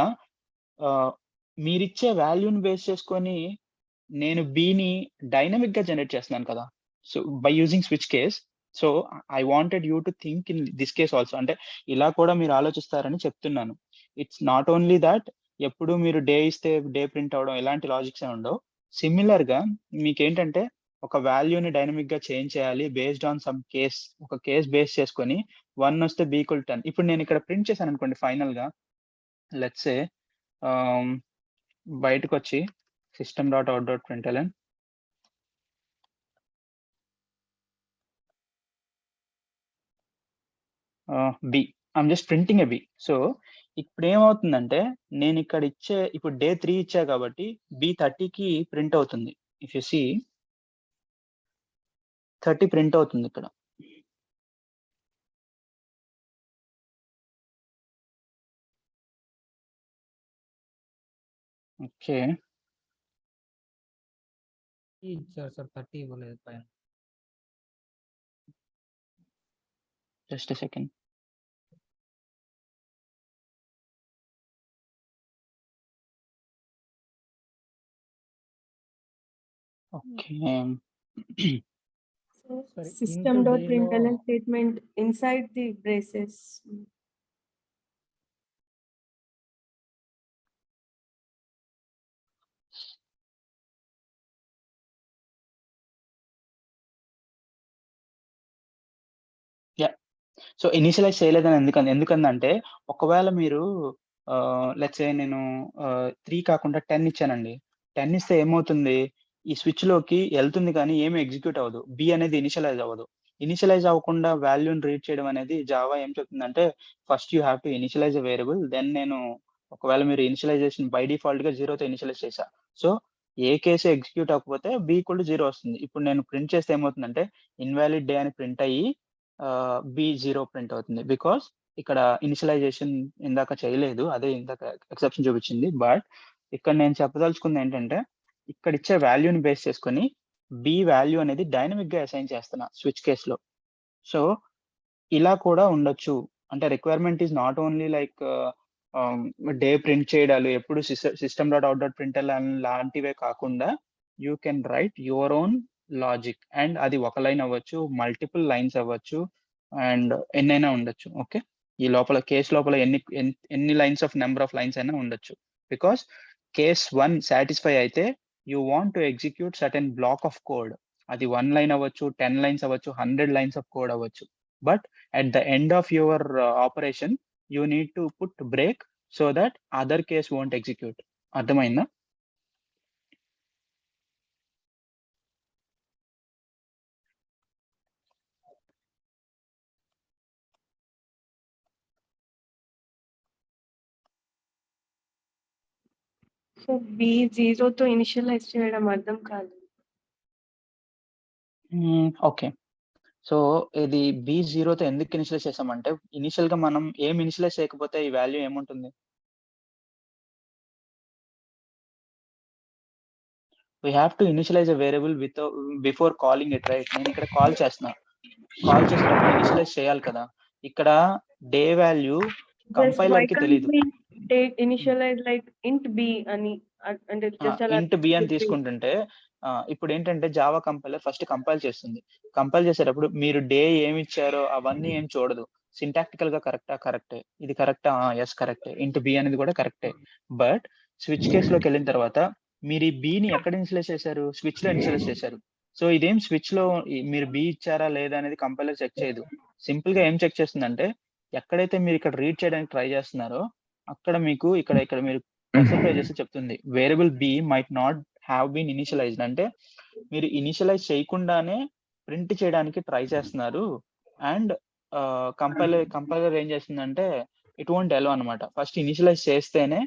మీరిచ్చే వాల్యూని బేస్ చేసుకొని నేను బిని డైనమిక్ గా జనరేట్ చేస్తున్నాను కదా. So by using switch case. So I wanted you to think in this case also. అంటే ఇలా కూడా మీరు ఆలోచిస్తారని చెప్తున్నాను. ఇట్స్ నాట్ ఓన్లీ దాట్ ఎప్పుడు మీరు డే ఇస్తే డే ప్రింట్ అవడం ఇలాంటి లాజిక్స్ ఉండవు. సిమిలర్ గా మీకేంటంటే ఒక వాల్యూని డైనమిక్ గా చేంజ్ చేయాలి బేస్డ్ ఆన్ సమ్ కేస్. ఒక కేస్ బేస్ చేసుకొని 1 వస్తే బి ఈక్వల్ 10. ఇప్పుడు నేను ఇక్కడ ప్రింట్ చేశాను అనుకోండి, ఫైనల్ గా లెట్స్ సే బయటకు వచ్చి system.out.println B. I'm just printing a B. So ఇప్పుడు ఏమవుతుందంటే నేను ఇక్కడ ఇప్పుడు డే 3 ఇచ్చా కాబట్టి B30కి ప్రింట్ అవుతుంది. ఇఫ్ యు సీ 30 ప్రింట్ అవుతుంది ఇక్కడ. ఓకే, ఇచ్చారు సార్, 30 ఇవ్వలేదు పైన. Just second. Okay, So Sorry, system.println into B statement inside the braces. So initialise చేయలేదని ఎందుకంటే ఒకవేళ మీరు లెట్స్ సే నేను 3 కాకుండా 10 ఇచ్చానండి. 10 ఇస్తే ఏమవుతుంది, ఈ స్విచ్ లోకి వెళ్తుంది కానీ ఏమి ఎగ్జిక్యూట్ అవ్వదు. బి అనేది ఇనిషియలైజ్ అవ్వదు. ఇనిషియలైజ్ అవ్వకుండా వాల్యూని రీడ్ చేయడం అనేది జావా ఏం చెప్తుందంటే first you have to initialize a variable. Then నేను ఒకవేళ మీరు ఇనిషియలైజేషన్ బై డిఫాల్ట్ గా 0తో ఇనిషియలైజ్ చేశా. సో ఏ కేసు ఎగ్జిక్యూట్ అవ్వకపోతే బి ఈక్వల్ టు 0 వస్తుంది. ఇప్పుడు నేను ప్రింట్ చేస్తే ఏమవుతుందంటే ఇన్వాలిడ్ డే అని ప్రింట్ అయ్యి B0 ప్రింట్ అవుతుంది. బికాస్ ఇక్కడ ఇనిషియలైజేషన్ ఇందాక చేయలేదు, అదే ఇందాక ఎక్సెప్షన్ చూపించింది. బట్ ఇక్కడ నేను చెప్పదలుచుకుంది ఏంటంటే ఇక్కడ ఇచ్చే వాల్యూని బేస్ చేసుకొని బి వాల్యూ అనేది డైనమిక్ గా అసైన్ చేస్తున్నా స్విచ్ కేస్ లో. సో ఇలా కూడా ఉండొచ్చు. అంటే requirement is not only like day print చేయడాలు ఎప్పుడు system.out.println లాంటివే కాకుండా you can write your own logic. And అది ఒక లైన్ అవ్వచ్చు, మల్టిపుల్ లైన్స్ అవ్వచ్చు, అండ్ ఎన్నైనా ఉండొచ్చు. ఓకే, ఈ లోపల కేస్ లోపల ఎన్ని lines of number of lines అయినా ఉండొచ్చు. బికాస్ కేస్ 1 సాటిస్ఫై అయితే you want to execute certain black of code. అది 1 లైన్ అవ్వచ్చు, 10 లైన్స్ అవ్వచ్చు, 100 లైన్స్ ఆఫ్ కోడ్ అవ్వచ్చు. But at the end of your operation you need to put break so that other case won't execute. అర్థమైందా? So B0 తో ఇనిషియలైజ్ చేయడం అర్థం కాదు. ఓకే, సో ఇది B0తో ఎందుకు ఇనిషియలైజ్ చేసామంటే ఇనిషియల్ గా మనం ఏం ఇనిషియలైజ్ చేయకపోతే ఈ వాల్యూ ఏముంటుంది? we have to initialize a variable before calling it, right? నేను ఇక్కడ కాల్ చేస్తున్నా, కాల్ చేసేటప్పుడు ఇనిషియలైజ్ చేయాలి కదా. ఇక్కడ డే వాల్యూ కంపైలర్ కి తెలియదు. ఇనిషియలైజ్ లైక్ int b అని అంటే జస్ట్ అలా ఇంట్ బి అని తీసుకుంటుంటే ఇప్పుడు ఏంటంటే జావా కంపైలర్ ఫస్ట్ కంపైల్ చేస్తుంది. కంపైల్ చేసేటప్పుడు మీరు డే ఏమి ఇచ్చారో అవన్నీ ఏం చూడదు. సింటాక్టికల్ గా కరెక్టే, ఇది కరెక్టా, ఎస్ కరెక్టే, ఇంట్ బి అనేది కూడా కరెక్టే. బట్ స్విచ్ కేస్ లోకి వెళ్ళిన తర్వాత మీరు ఈ బిని ఎక్కడ ఇనిషియలైజ్ చేశారు? స్విచ్ లో ఇనిషియలైజ్ చేశారు. సో ఇదేం స్విచ్ లో మీరు బి ఇచ్చారా లేదా అనేది కంపైలర్ చెక్ చేయదు. సింపుల్ గా ఏం చెక్ చేస్తుందంటే ఎక్కడైతే మీరు ఇక్కడ రీడ్ చేయడానికి ట్రై చేస్తున్నారో అక్కడ మీకు ఇక్కడ మీరు చేస్తే చెప్తుంది variable b might not have been initialized. అంటే మీరు ఇనిషియలైజ్ చేయకుండానే ప్రింట్ చేయడానికి ట్రై చేస్తున్నారు. అండ్ కంపైలర్ ఏం చేస్తుందంటే ఇట్ వోంట్ అలౌ అనమాట. ఫస్ట్ ఇనిషియలైజ్ చేస్తేనే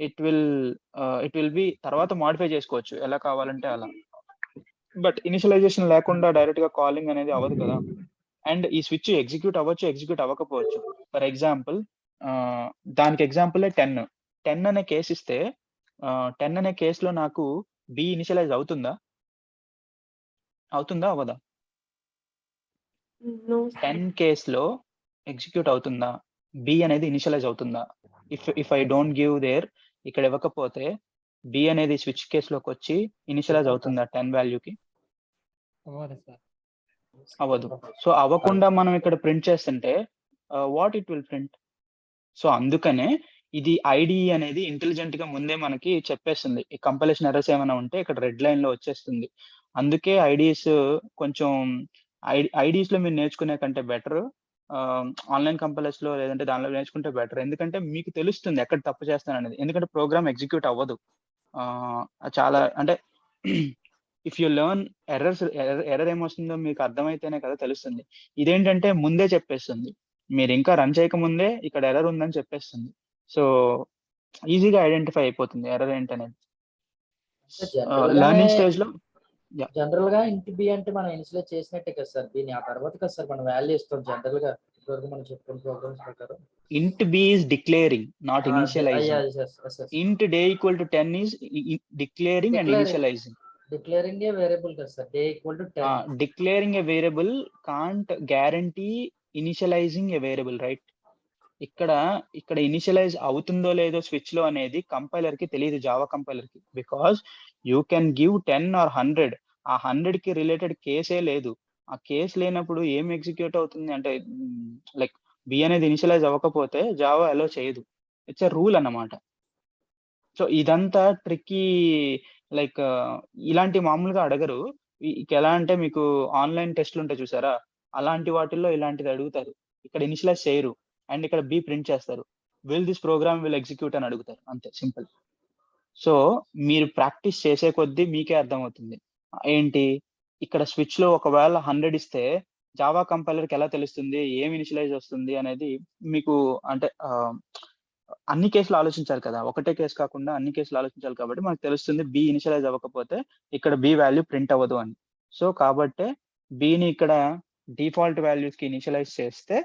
ఇట్ విల్ బి తర్వాత మాడిఫై చేసుకోవచ్చు ఎలా కావాలంటే అలా. బట్ ఇనిషియలైజేషన్ లేకుండా డైరెక్ట్ గా కాలింగ్ అనేది అవ్వదు కదా. అండ్ ఈ స్విచ్ ఎగ్జిక్యూట్ అవ్వచ్చు, ఎగ్జిక్యూట్ అవ్వకపోవచ్చు. ఫర్ ఎగ్జాంపుల్ దానికి ఎగ్జాంపుల్ 10 అనే కేసు ఇస్తే 10 అనే కేసులో నాకు బి ఇనిషియలైజ్ అవుతుందా అవ్వదా? No. 10 కేసులో ఎగ్జిక్యూట్ అవుతుందా, బి అనేది ఇనిషియలైజ్ అవుతుందా? If I don't give there, ఇక్కడ ఇవ్వకపోతే బి అనేది స్విచ్ కేసులోకి వచ్చి ఇనిషియలైజ్ అవుతుందా 10 వాల్యూకి? అవ్వదు సార్. అవ్వదు. సో అవ్వకుండా మనం ఇక్కడ ప్రింట్ చేస్తుంటే what it will print? So అందుకనే ఇది ఐడిఈ అనేది ఇంటెలిజెంట్ గా ముందే మనకి చెప్పేస్తుంది. ఈ కంపైలేషన్ ఎర్రర్స్ ఏమైనా ఉంటే ఇక్కడ రెడ్ లైన్ లో వచ్చేస్తుంది. అందుకే ఐడిఈస్ కొంచెం ఐడిఈస్ లో మీరు నేర్చుకునే కంటే బెటర్ ఆన్లైన్ కంపైలర్స్ లో లేదంటే దానిలో నేర్చుకుంటే బెటర్. ఎందుకంటే మీకు తెలుస్తుంది ఎక్కడ తప్పు చేస్తాననేది. ఎందుకంటే ప్రోగ్రామ్ ఎగ్జిక్యూట్ అవ్వదు. చాలా అంటే ఇఫ్ యూ లెర్న్ ఎర్రర్ ఏమొస్తుందో మీకు అర్థమైతేనే కదా తెలుస్తుంది. ఇదేంటంటే ముందే చెప్పేస్తుంది. మీరు ఇంకా రన్ చేయకముందే ఇక్కడ ఎర్రర్ ఉందని చెప్పేస్తుంది. సో ఈజీగా ఐడెంటిఫై అయిపోతుంది ఎర్రర్ ఏంటనేది. లెర్నింగ్ స్టేజ్ లో జనరల్ గా ఇంటి బి అంటే మనం ఇనిషియలైజ్ చేసినట్టే కదా సార్. దీని ఆ తర్వాత కదా సార్ మనం వాల్యూ ఇస్తాం జనరల్ గా ఇప్పటివరకు మనం చెప్పుకున్న ప్రోగ్రామ్స్ ప్రకారం. int b is declaring, not initializing. int day equal to 10 is declaring and initializing. Declaring a variable కదా sir, day equal to 10. Declaring a variable can't guarantee initializing a variable, right? ఇక్కడ ఇనిషియలైజ్ అవుతుందో లేదో స్విచ్ లో అనేది కంపైలర్ కి తెలియదు, జావా కంపైలర్ కి. Because you can give 10 or 100, ఆ 100 కి రిలేటెడ్ కేసే లేదు. ఆ కేసు లేనప్పుడు ఏం ఎగ్జిక్యూట్ అవుతుంది అంటే లైక్ బి అనేది ఇనిషియలైజ్ అవ్వకపోతే జావా అలో చేయదు. ఇట్స్ ఎ రూల్ అన్నమాట. సో ఇదంతా ట్రిక్కీ. లైక్ ఇలాంటి మామూలుగా అడగరు. ఎలా అంటే మీకు ఆన్లైన్ టెస్ట్లు ఉంటాయి చూసారా, అలాంటి వాటిల్లో ఇలాంటిది అడుగుతారు. ఇక్కడ ఇనిషియలైజ్ చేయరు అండ్ ఇక్కడ బి ప్రింట్ చేస్తారు. Will this program will execute అని అడుగుతారు, అంతే, సింపుల్. సో మీరు ప్రాక్టీస్ చేసే కొద్దీ మీకే అర్థమవుతుంది ఏంటి ఇక్కడ స్విచ్ లో ఒకవేళ 100 ఇస్తే జావా కంపైలర్ కి ఎలా తెలుస్తుంది ఏం ఇనిషియలైజ్ వస్తుంది అనేది. మీకు అంటే అన్ని కేసులు ఆలోచించాలి కదా, ఒకటే కేసు కాకుండా అన్ని కేసులు ఆలోచించాలి. కాబట్టి మనకు తెలుస్తుంది బి ఇనిషియలైజ్ అవ్వకపోతే ఇక్కడ బి వాల్యూ ప్రింట్ అవ్వదు అని. సో కాబట్టే బిని ఇక్కడ డిఫాల్ట్ వాల్యూస్ కి ఇనిషియలైజ్ చేస్తే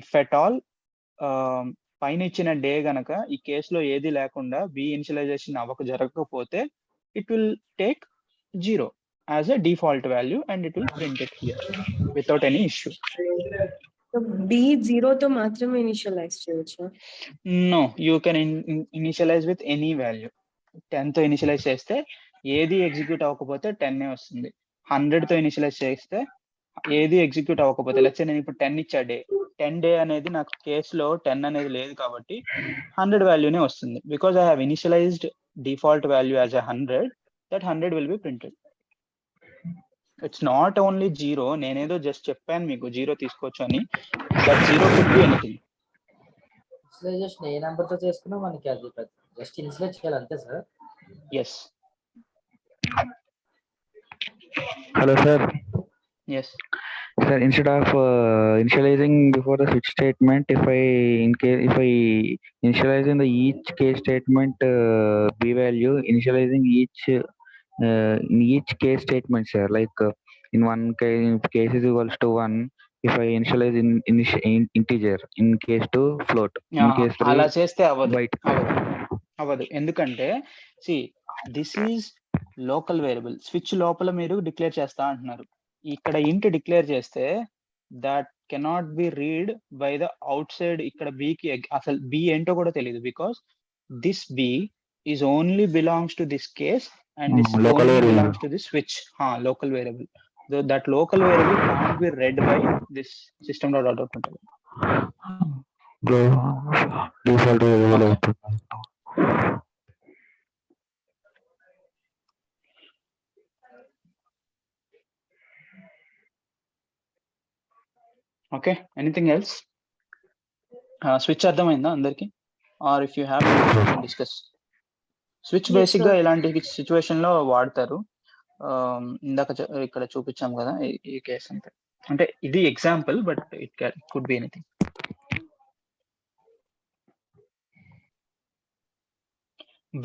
ఇఫ్ ఎట్ ఆల్ పైన ఇచ్చిన డే గనక ఈ కేసులో ఏది లేకుండా బి ఇనిషియలైజేషన్ జరగకపోతే it will take 0 as a default value and it will print it here without any issue. So B 0 తో మాత్రమే ఇనిషియలైజ్ చేయొచ్చు? No, you can initialize with any value. 10 తో ఇనిషియలైజ్ చేస్తే ఏది ఎగ్జిక్యూట్ అవ్వకపోతే 10 వస్తుంది. 100 తో ఇనిషియలైజ్ చేస్తే ఏది ఎగ్జిక్యూట్ అవ్వకపోతే, లెట్స్ సే నేను ఇప్పుడు 10 ఇచ్చా డే, 10 డే అనేది నాకు కేసులో 10 అనేది లేదు కాబట్టి 100 వాల్యూనే వస్తుంది. Because I have initialized default value as 100, that 100 will be printed. It's not only 0. నేనేదో జస్ట్ చెప్పాను మీకు 0 తీసుకోవచ్చు అని, but 0 could be anything. Initialization ఏ నెంబర్ తో చేసుకున్నా మనకి అది జస్ట్ ఇనిషియలైజ్ చేయాలి అంతే sir. Yes. Hello sir. Yes. Sir, instead of initializing before the switch statement, if I initialize in the each case statement b value, initializing in each case statement, sir, like in one case is equals to 1, if I initialize in integer, in case 2 float, in case 3 అలా చేస్తే byte. అవ్వదు. ఎందుకంటే this is local variable. Switch లోపల మీరు డిక్లేర్ చేస్తా అంటున్నారు. ఇక్కడ ఇంట్ డిక్లేర్ చేస్తే that cannot be read by the out side. ఇక్కడ బికి అసలు బి ఏంటో కూడా తెలియదు. Because this be is only belongs to this case and this local only variable belongs to this switch. Local variable. So that local variable can't be read by this system.out. Default variable output. Okay, anything else? Switch అర్థమైందా అందరికి? Or if you have anything to discuss. Switch basic గా ఇలాంటి సిచ్యువేషన్ లో వాడతారు. ఇందాక ఇక్కడ చూపించాం కదా ఈ కేసు అంతే. అంటే ఇది example, but it could be anything.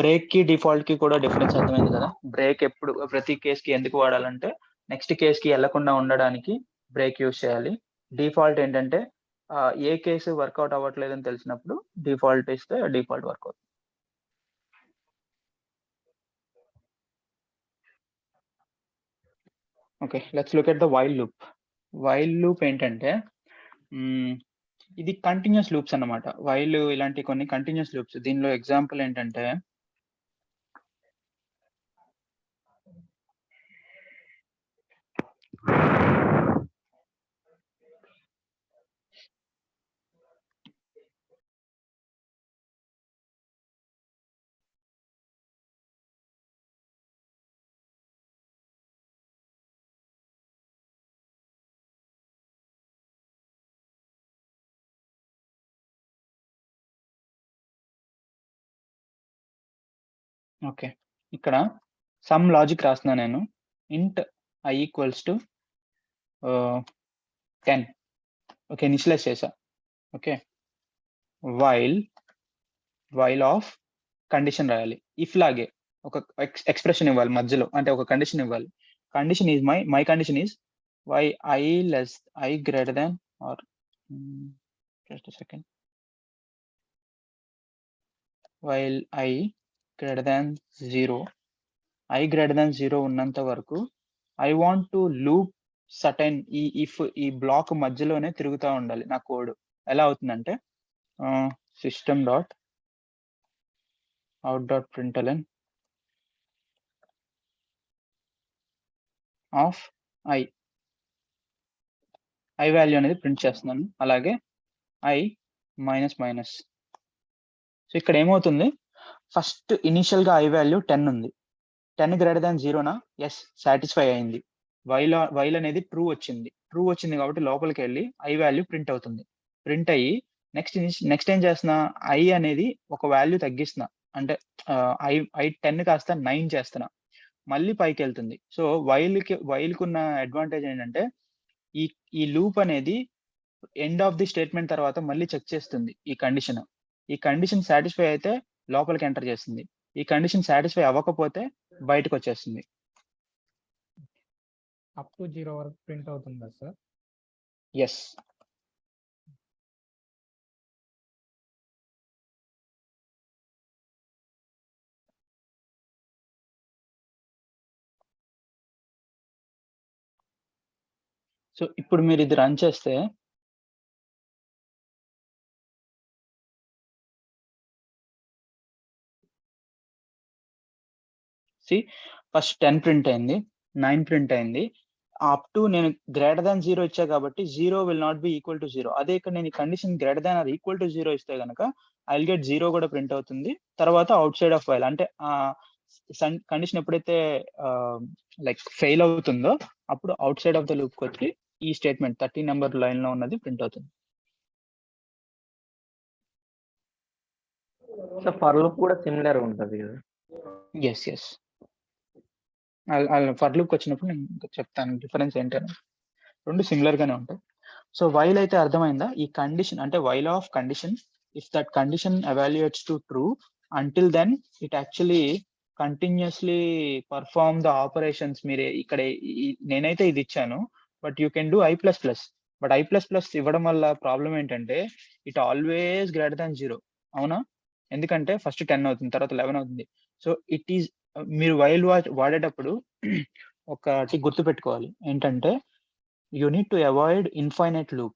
Break కి డిఫాల్ట్ కి కూడా డిఫరెన్స్ అర్థమైంది కదా. బ్రేక్ ఎప్పుడు ప్రతి కేస్ కి ఎందుకు వాడాలంటే నెక్స్ట్ కేస్ కి వెళ్లకుండా ఉండడానికి బ్రేక్ యూజ్ చేయాలి. డిఫాల్ట్ ఏంటంటే ఏ కేసు వర్కౌట్ అవ్వట్లేదని తెలిసినప్పుడు డిఫాల్ట్ ఇస్తే default work out. Okay, let's look at the while loop. While loop ఏంటంటే ఇది కంటిన్యూస్ లూప్స్ అన్నమాట. వైల్ ఇలాంటి కొన్ని కంటిన్యూస్ లూప్స్. దీనిలో ఎగ్జాంపుల్ ఏంటంటే ఓకే, ఇక్కడ సమ్ లాజిక్ రాస్తున్నా నేను. Int I equals to 10. Okay, initialize చేసా. ఓకే, వైల్ ఆఫ్ కండిషన్ రాయాలి. ఇఫ్ లాగే ఒక ఎక్స్ప్రెషన్ ఇవ్వాలి మధ్యలో, అంటే ఒక కండిషన్ ఇవ్వాలి. Condition is my condition is why I greater than or just second, while I greater than 0. I greater than 0 ఉన్నంత వరకు I want to loop certain ఈ బ్లాక్ మధ్యలోనే తిరుగుతూ ఉండాలి నా కోడ్. ఎలా అవుతుందంటే system dot out dot println of I value అనేది ప్రింట్ చేస్తున్నాను. అలాగే I మైనస్ మైనస్. సో ఇక్కడ ఏమవుతుంది, ఫస్ట్ ఇనిషియల్ గా I వాల్యూ 10 ఉంది. 10 గ్రేటర్ దాన్ 0నా? ఎస్, సాటిస్ఫై అయింది. వైల్ అనేది ట్రూ వచ్చింది కాబట్టి లోపలికి వెళ్ళి I వాల్యూ ప్రింట్ అవుతుంది. ప్రింట్ అయ్యి నెక్స్ట్ ఏం చేస్తున్నా, I అనేది ఒక వాల్యూ తగ్గిస్తున్నా, అంటే I 10 కాస్త 9 చేస్తున్నా, మళ్ళీ పైకి వెళ్తుంది. సో వైల్కి ఉన్న అడ్వాంటేజ్ ఏంటంటే ఈ లూప్ అనేది ఎండ్ ఆఫ్ ది స్టేట్మెంట్ తర్వాత మళ్ళీ చెక్ చేస్తుంది ఈ కండిషన్ సాటిస్ఫై అయితే లోపలికి ఎంటర్ చేస్తుంది, ఈ కండిషన్ సాటిస్ఫై అవ్వకపోతే బయటకు వచ్చేస్తుంది. అప్ టు 0 వరకు ప్రింట్ అవుతుందా సార్? ఎస్. సో ఇప్పుడు మీరు ఇది రన్ చేస్తే ఫస్ట్ 10 ప్రింట్ అయింది, 9 ప్రింట్ అయింది. అప్ టు నేను గ్రేటర్ దాన్ 0 ఇచ్చా కాబట్టి 0 will not be equal to 0. అదే ఇక్కడ నేను condition greater than are equal to 0 ఇస్తే కనుక ఐ విల్ గెట్ 0 కూడా ప్రింట్ అవుతుంది. తర్వాత అవుట్ సైడ్ ఆఫ్ వైల్, అంటే కండిషన్ ఎప్పుడైతే లైక్ ఫెయిల్ అవుతుందో అప్పుడు out side of the loop వచ్చి ఈ స్టేట్మెంట్ 13 నెంబర్ లైన్ లో ఉన్నది ప్రింట్ అవుతుంది. సో ఫర్ లూప్ కూడా సిమిలర్ ఉంటుంది కదా? ఎస్. ఫర్ లూప్ వచ్చినప్పుడు నేను చెప్తాను డిఫరెన్స్ ఏంటని. రెండు సిమిలర్ గానే ఉంటాయి. సో వైల్ అయితే అర్థమైందా? ఈ కండిషన్ అంటే while of condition, if that condition evaluates to true until then it actually continuously perform the operations. మీరే ఇక్కడ నేనైతే ఇది ఇచ్చాను, but you can do I++. But I++ ఇవ్వడం వల్ల ప్రాబ్లం ఏంటంటే ఇట్ ఆల్వేస్ గ్రేటర్ దాన్ 0. అవునా? ఎందుకంటే ఫస్ట్ 10 అవుతుంది, తర్వాత 11 అవుతుంది. సో ఇట్ ఈస్, మీరు వైల్ వాడేటప్పుడు ఒకటి గుర్తు పెట్టుకోవాలి ఏంటంటే you need to avoid infinite loop.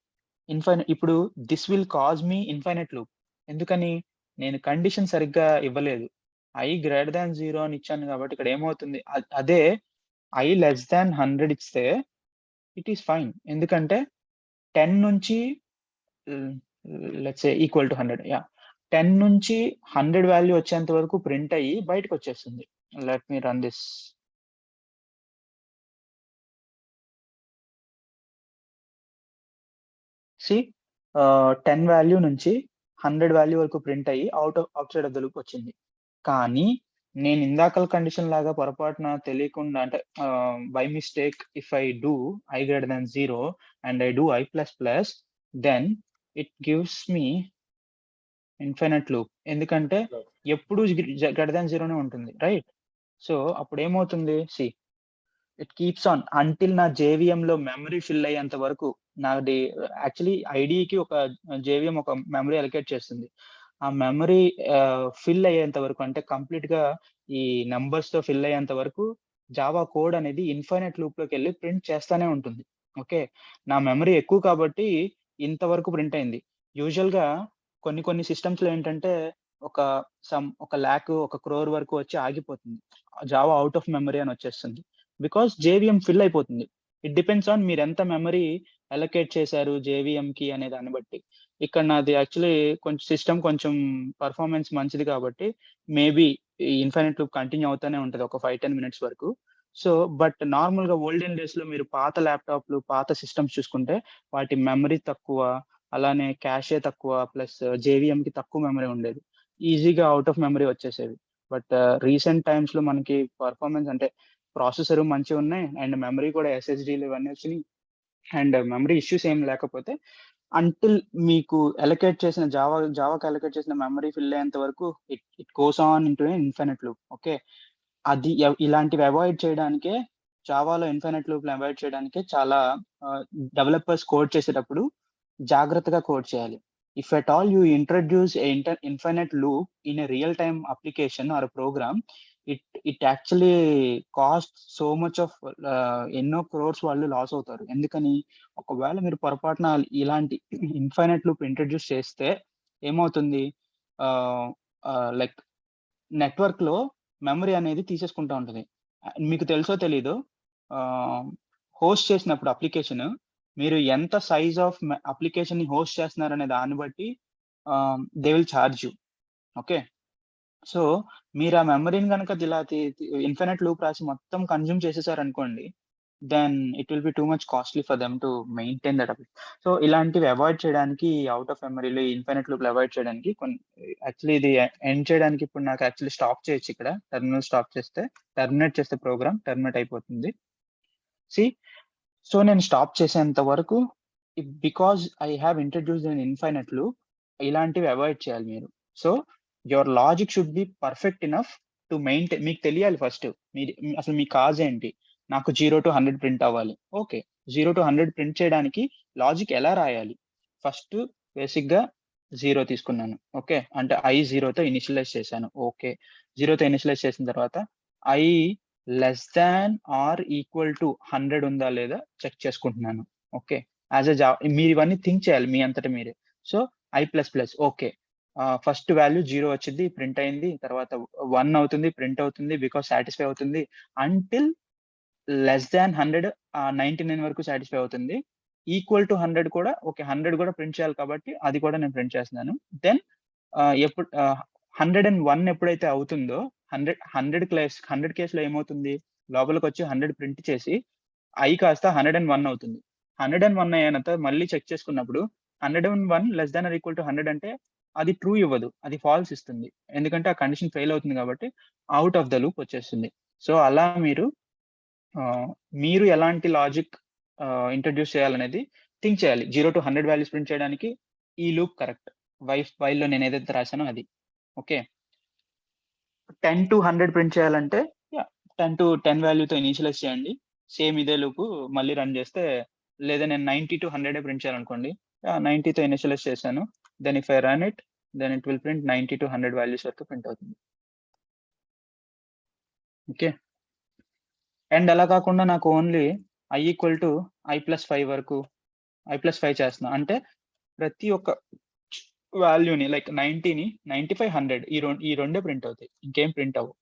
ఇప్పుడు this will cause me infinite loop. ఎందుకని? నేను కండిషన్ సరిగ్గా ఇవ్వలేదు, I గ్రేటర్ దాన్ 0 అని ఇచ్చాను కాబట్టి ఇక్కడ ఏమవుతుంది, అదే I లెస్ దాన్ 100 ఇస్తే ఇట్ ఈస్ ఫైన్. ఎందుకంటే 10 నుంచి లెట్స్ సే ఈక్వల్ టు 100, 10 నుంచి 100 వాల్యూ వచ్చేంత వరకు ప్రింట్ అయ్యి బయటకు వచ్చేస్తుంది. Let me run this. See 10 value నుంచి 100 వాల్యూ వరకు ప్రింట్ అయ్యి outside of the loop వచ్చింది. కానీ నేను ఇందాకల కండిషన్ లాగా పొరపాటున తెలియకుండా, అంటే by mistake if I do I greater than 0 and I do I++, then it gives me infinite loop. ఎందుకంటే ఎప్పుడు గ్రేటర్ దాన్ 0నే ఉంటుంది, రైట్? సో అప్పుడు ఏమవుతుంది, see it keeps on until నా JVM లో మెమరీ ఫిల్ అయ్యేంత వరకు. నాది యాక్చువల్లీ ఐడికి ఒక JVM ఒక మెమరీ అలొకేట్ చేస్తుంది. ఆ మెమరీ ఫిల్ అయ్యేంత వరకు, అంటే కంప్లీట్ గా ఈ నంబర్స్ తో ఫిల్ అయ్యేంత వరకు జావా కోడ్ అనేది ఇన్ఫైనైట్ లూప్ లోకి వెళ్ళి ప్రింట్ చేస్తానే ఉంటుంది. ఓకే, నా మెమరీ ఎక్కువ కాబట్టి ఇంతవరకు ప్రింట్ అయింది. యూజువల్ గా కొన్ని సిస్టమ్స్ లో ఏంటంటే ఒక 1,00,000 1 crore వరకు వచ్చి ఆగిపోతుంది, జావా అవుట్ ఆఫ్ మెమరీ అని వచ్చేస్తుంది. బికాస్ JVM ఫిల్ అయిపోతుంది. ఇట్ డిపెండ్స్ ఆన్ మీరు ఎంత మెమరీ అలొకేట్ చేశారు JVM కి అనే దాన్ని బట్టి. ఇక్కడ నాది యాక్చువల్లీ కొంచెం సిస్టమ్ కొంచెం పర్ఫార్మెన్స్ మంచిది కాబట్టి మేబీ ఈ ఇన్ఫైనైట్ లూప్ కంటిన్యూ అవుతానే ఉంటుంది ఒక 5-10 minutes వరకు. సో బట్ నార్మల్ గా ఓల్డెన్ డేస్ లో మీరు పాత ల్యాప్టాప్లు పాత సిస్టమ్స్ చూసుకుంటే వాటి మెమరీ తక్కువ, అలానే క్యాషే తక్కువ, ప్లస్ JVM కి తక్కువ మెమరీ ఉండేది, ఈజీగా అవుట్ ఆఫ్ మెమరీ వచ్చేసేవి. బట్ రీసెంట్ టైమ్స్ లో మనకి పర్ఫార్మెన్స్ అంటే ప్రాసెసర్ మంచిగా ఉన్నాయి అండ్ మెమరీ కూడా SSDలు ఇవన్నీ వచ్చినాయి అండ్ మెమరీ ఇష్యూస్ ఏం లేకపోతే అంటిల్ మీకు అలొకేట్ చేసిన జావాకి అలొకేట్ చేసిన మెమరీ ఫిల్ అయ్యేంత వరకు it goes on into infinite loop. Okay, అది ఇలాంటివి అవాయిడ్ చేయడానికే జావాలో ఇన్ఫైనైట్ లూప్ అవాయిడ్ చేయడానికే చాలా డెవలపర్స్ కోడ్ చేసేటప్పుడు జాగ్రత్తగా కోడ్ చేయాలి. If at all you introduce infinite loop in a real-time application or a program, it actually costs so much of ఎన్నో crores వాళ్ళు లాస్ అవుతారు. ఎందుకని, ఒకవేళ మీరు పొరపాటున ఇలాంటి ఇన్ఫైనైట్ లూప్ ఇంట్రడ్యూస్ చేస్తే ఏమవుతుంది, లైక్ నెట్వర్క్ లో మెమరీ అనేది తీసేసుకుంటా ఉంటుంది. మీకు తెలుసో తెలీదో, హోస్ట్ చేసినప్పుడు అప్లికేషన్ మీరు ఎంత సైజ్ ఆఫ్ అప్లికేషన్ ని హోస్ట్ చేస్తున్నారనే దాన్ని బట్టి they will charge you. Okay, so మీరు ఆ మెమరీని కనుక ఇలా ఇన్ఫినైట్ లూప్ రాసి మొత్తం కన్జ్యూమ్ చేసేసారు అనుకోండి, then it will be too much costly for them to maintain that application. So ఇలాంటివి అవాయిడ్ చేయడానికి, అవుట్ ఆఫ్ మెమరీలో ఇన్ఫినైట్ లూప్ అవాయిడ్ చేయడానికి యాక్చువల్లీ ఇది ఎండ్ చేయడానికి ఇప్పుడు నాకు యాక్చువల్లీ స్టాప్ చేయొచ్చు. ఇక్కడ టెర్మినల్ స్టాప్ చేస్తే, టెర్మినేట్ చేస్తే ప్రోగ్రామ్ టెర్మినేట్ అయిపోతుంది. సి, సో నేను స్టాప్ చేసేంత వరకు, because I have introduced in infinite loop, ఇలాంటివి అవాయిడ్ చేయాలి మీరు. So your logic should be perfect enough to maintain. మీకు తెలియాలి ఫస్ట్ అసలు మీ కాజ్ ఏంటి. నాకు 0 to 100 ప్రింట్ అవ్వాలి. ఓకే, 0 to 100 ప్రింట్ చేయడానికి లాజిక్ ఎలా రాయాలి? ఫస్ట్ బేసిక్ గా 0 తీసుకున్నాను. ఓకే, అంటే I 0తో ఇనిషియలైజ్ చేశాను. ఓకే, 0తో ఇనిషియలైజ్ చేసిన తర్వాత I less than or equal to 100 ఉందా లేదా చెక్ చేసుకుంటున్నాను. ఓకే, యాజ్ ఎ మీరు ఇవన్నీ థింక్ చేయాలి మీ అంతటా మీరే. So I++, okay, first value 0 వచ్చింది, ప్రింట్ అయింది, తర్వాత 1 అవుతుంది, ప్రింట్ అవుతుంది, బికాస్ సాటిస్ఫై అవుతుంది, అంటిల్ లెస్ దాన్ 100 99 వరకు సాటిస్ఫై అవుతుంది. ఈక్వల్ టు 100 కూడా, ఓకే 100 కూడా ప్రింట్ చేయాలి కాబట్టి అది కూడా నేను ప్రింట్ చేస్తున్నాను. దెన్ ఎప్పుడు 101 ఎప్పుడైతే అవుతుందో, 100 కేసులో ఏమవుతుంది, లోపలికి వచ్చి 100 ప్రింట్ చేసి I కాస్త 101 అవుతుంది. 101 అయ్యానంత మళ్ళీ చెక్ చేసుకున్నప్పుడు 101 less than are equal to 100 అంటే అది ట్రూ ఇవ్వదు, అది ఫాల్స్ ఇస్తుంది. ఎందుకంటే ఆ కండిషన్ ఫెయిల్ అవుతుంది కాబట్టి అవుట్ ఆఫ్ ద లూప్ వచ్చేస్తుంది. సో అలా మీరు ఎలాంటి లాజిక్ ఇంట్రడ్యూస్ చేయాలనేది థింక్ చేయాలి. 0 to 100 వాల్యూస్ ప్రింట్ చేయడానికి ఈ లూప్ కరెక్ట్. వైల్లో నేను ఏదైతే రాశానో అది. ఓకే, 10 to 100 ప్రింట్ చేయాలంటే 10 to 10 వాల్యూతో ఇనిషియలైజ్ చేయండి. సేమ్ ఇదే లూప్ మళ్ళీ రన్ చేస్తే, లేదా నేను 90 to 100 ప్రింట్ చేయాలనుకోండి, 90తో ఇనిషియలైజ్ చేశాను. Then if I run it, then it will print 90 to 100 values వరకు ప్రింట్ అవుతుంది. ఓకే, అండ్ అలా కాకుండా నాకు only I equal to I+5 వరకు, I+5 చేస్తున్నా అంటే ప్రతి ఒక్క వాల్యూని లైక్ 90ని 95 100 ఈ రెండే ప్రింట్ అవుతాయి, ఇంకేం ప్రింట్ అవ్వవు.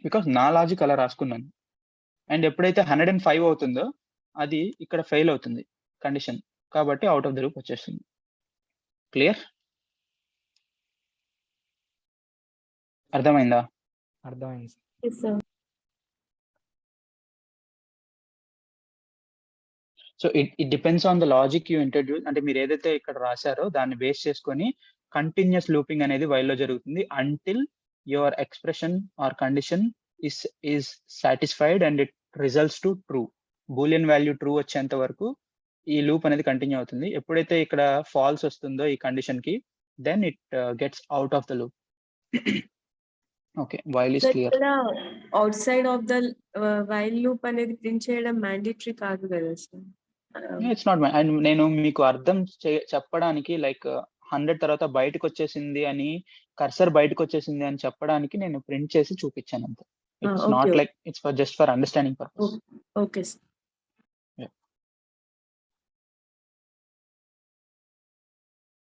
బికాస్ నా లాజిక్ అలా రాసుకున్నాను. అండ్ ఎప్పుడైతే 105 అవుతుందో అది ఇక్కడ ఫెయిల్ అవుతుంది కండిషన్, కాబట్టి అవుట్ ఆఫ్ ద లూప్ వచ్చేస్తుంది. క్లియర్? అర్థమైందా? అర్థమైంది. Yes, sir. So it depends on the logic you introduce. అంటే మీరు ఏదైతే ఇక్కడ రాశారో దాన్ని బేస్ చేసుకొని కంటిన్యూస్ లూపింగ్ అనేది వైల్లో జరుగుతుంది until your expression are condition is satisfied and it results to true. Boolean value true వచ్చేంత వరకు ఈ లూప్ అనేది కంటిన్యూ అవుతుంది. ఎప్పుడైతే ఇక్కడ ఫాల్స్ వస్తుందో ఈ కండిషన్ కి, then it gets out of the loop. Okay, while is clear. Outside of the while loop అనేది ప్రింట్ చేయడం మ్యాండేటరీ కాదు కదా సార్. ఇట్స్ నాట్ అండ్ నేను మీకు అర్థం చెప్పడానికి లైక్ 100 తర్వాత బయటకు వచ్చేసింది అని కర్సర్ బయటకు వచ్చేసింది అని చెప్పడానికి నేను ప్రింట్ చేసి చూపించాను అంతే. It's not like it's for just for understanding purpose. Okay sir.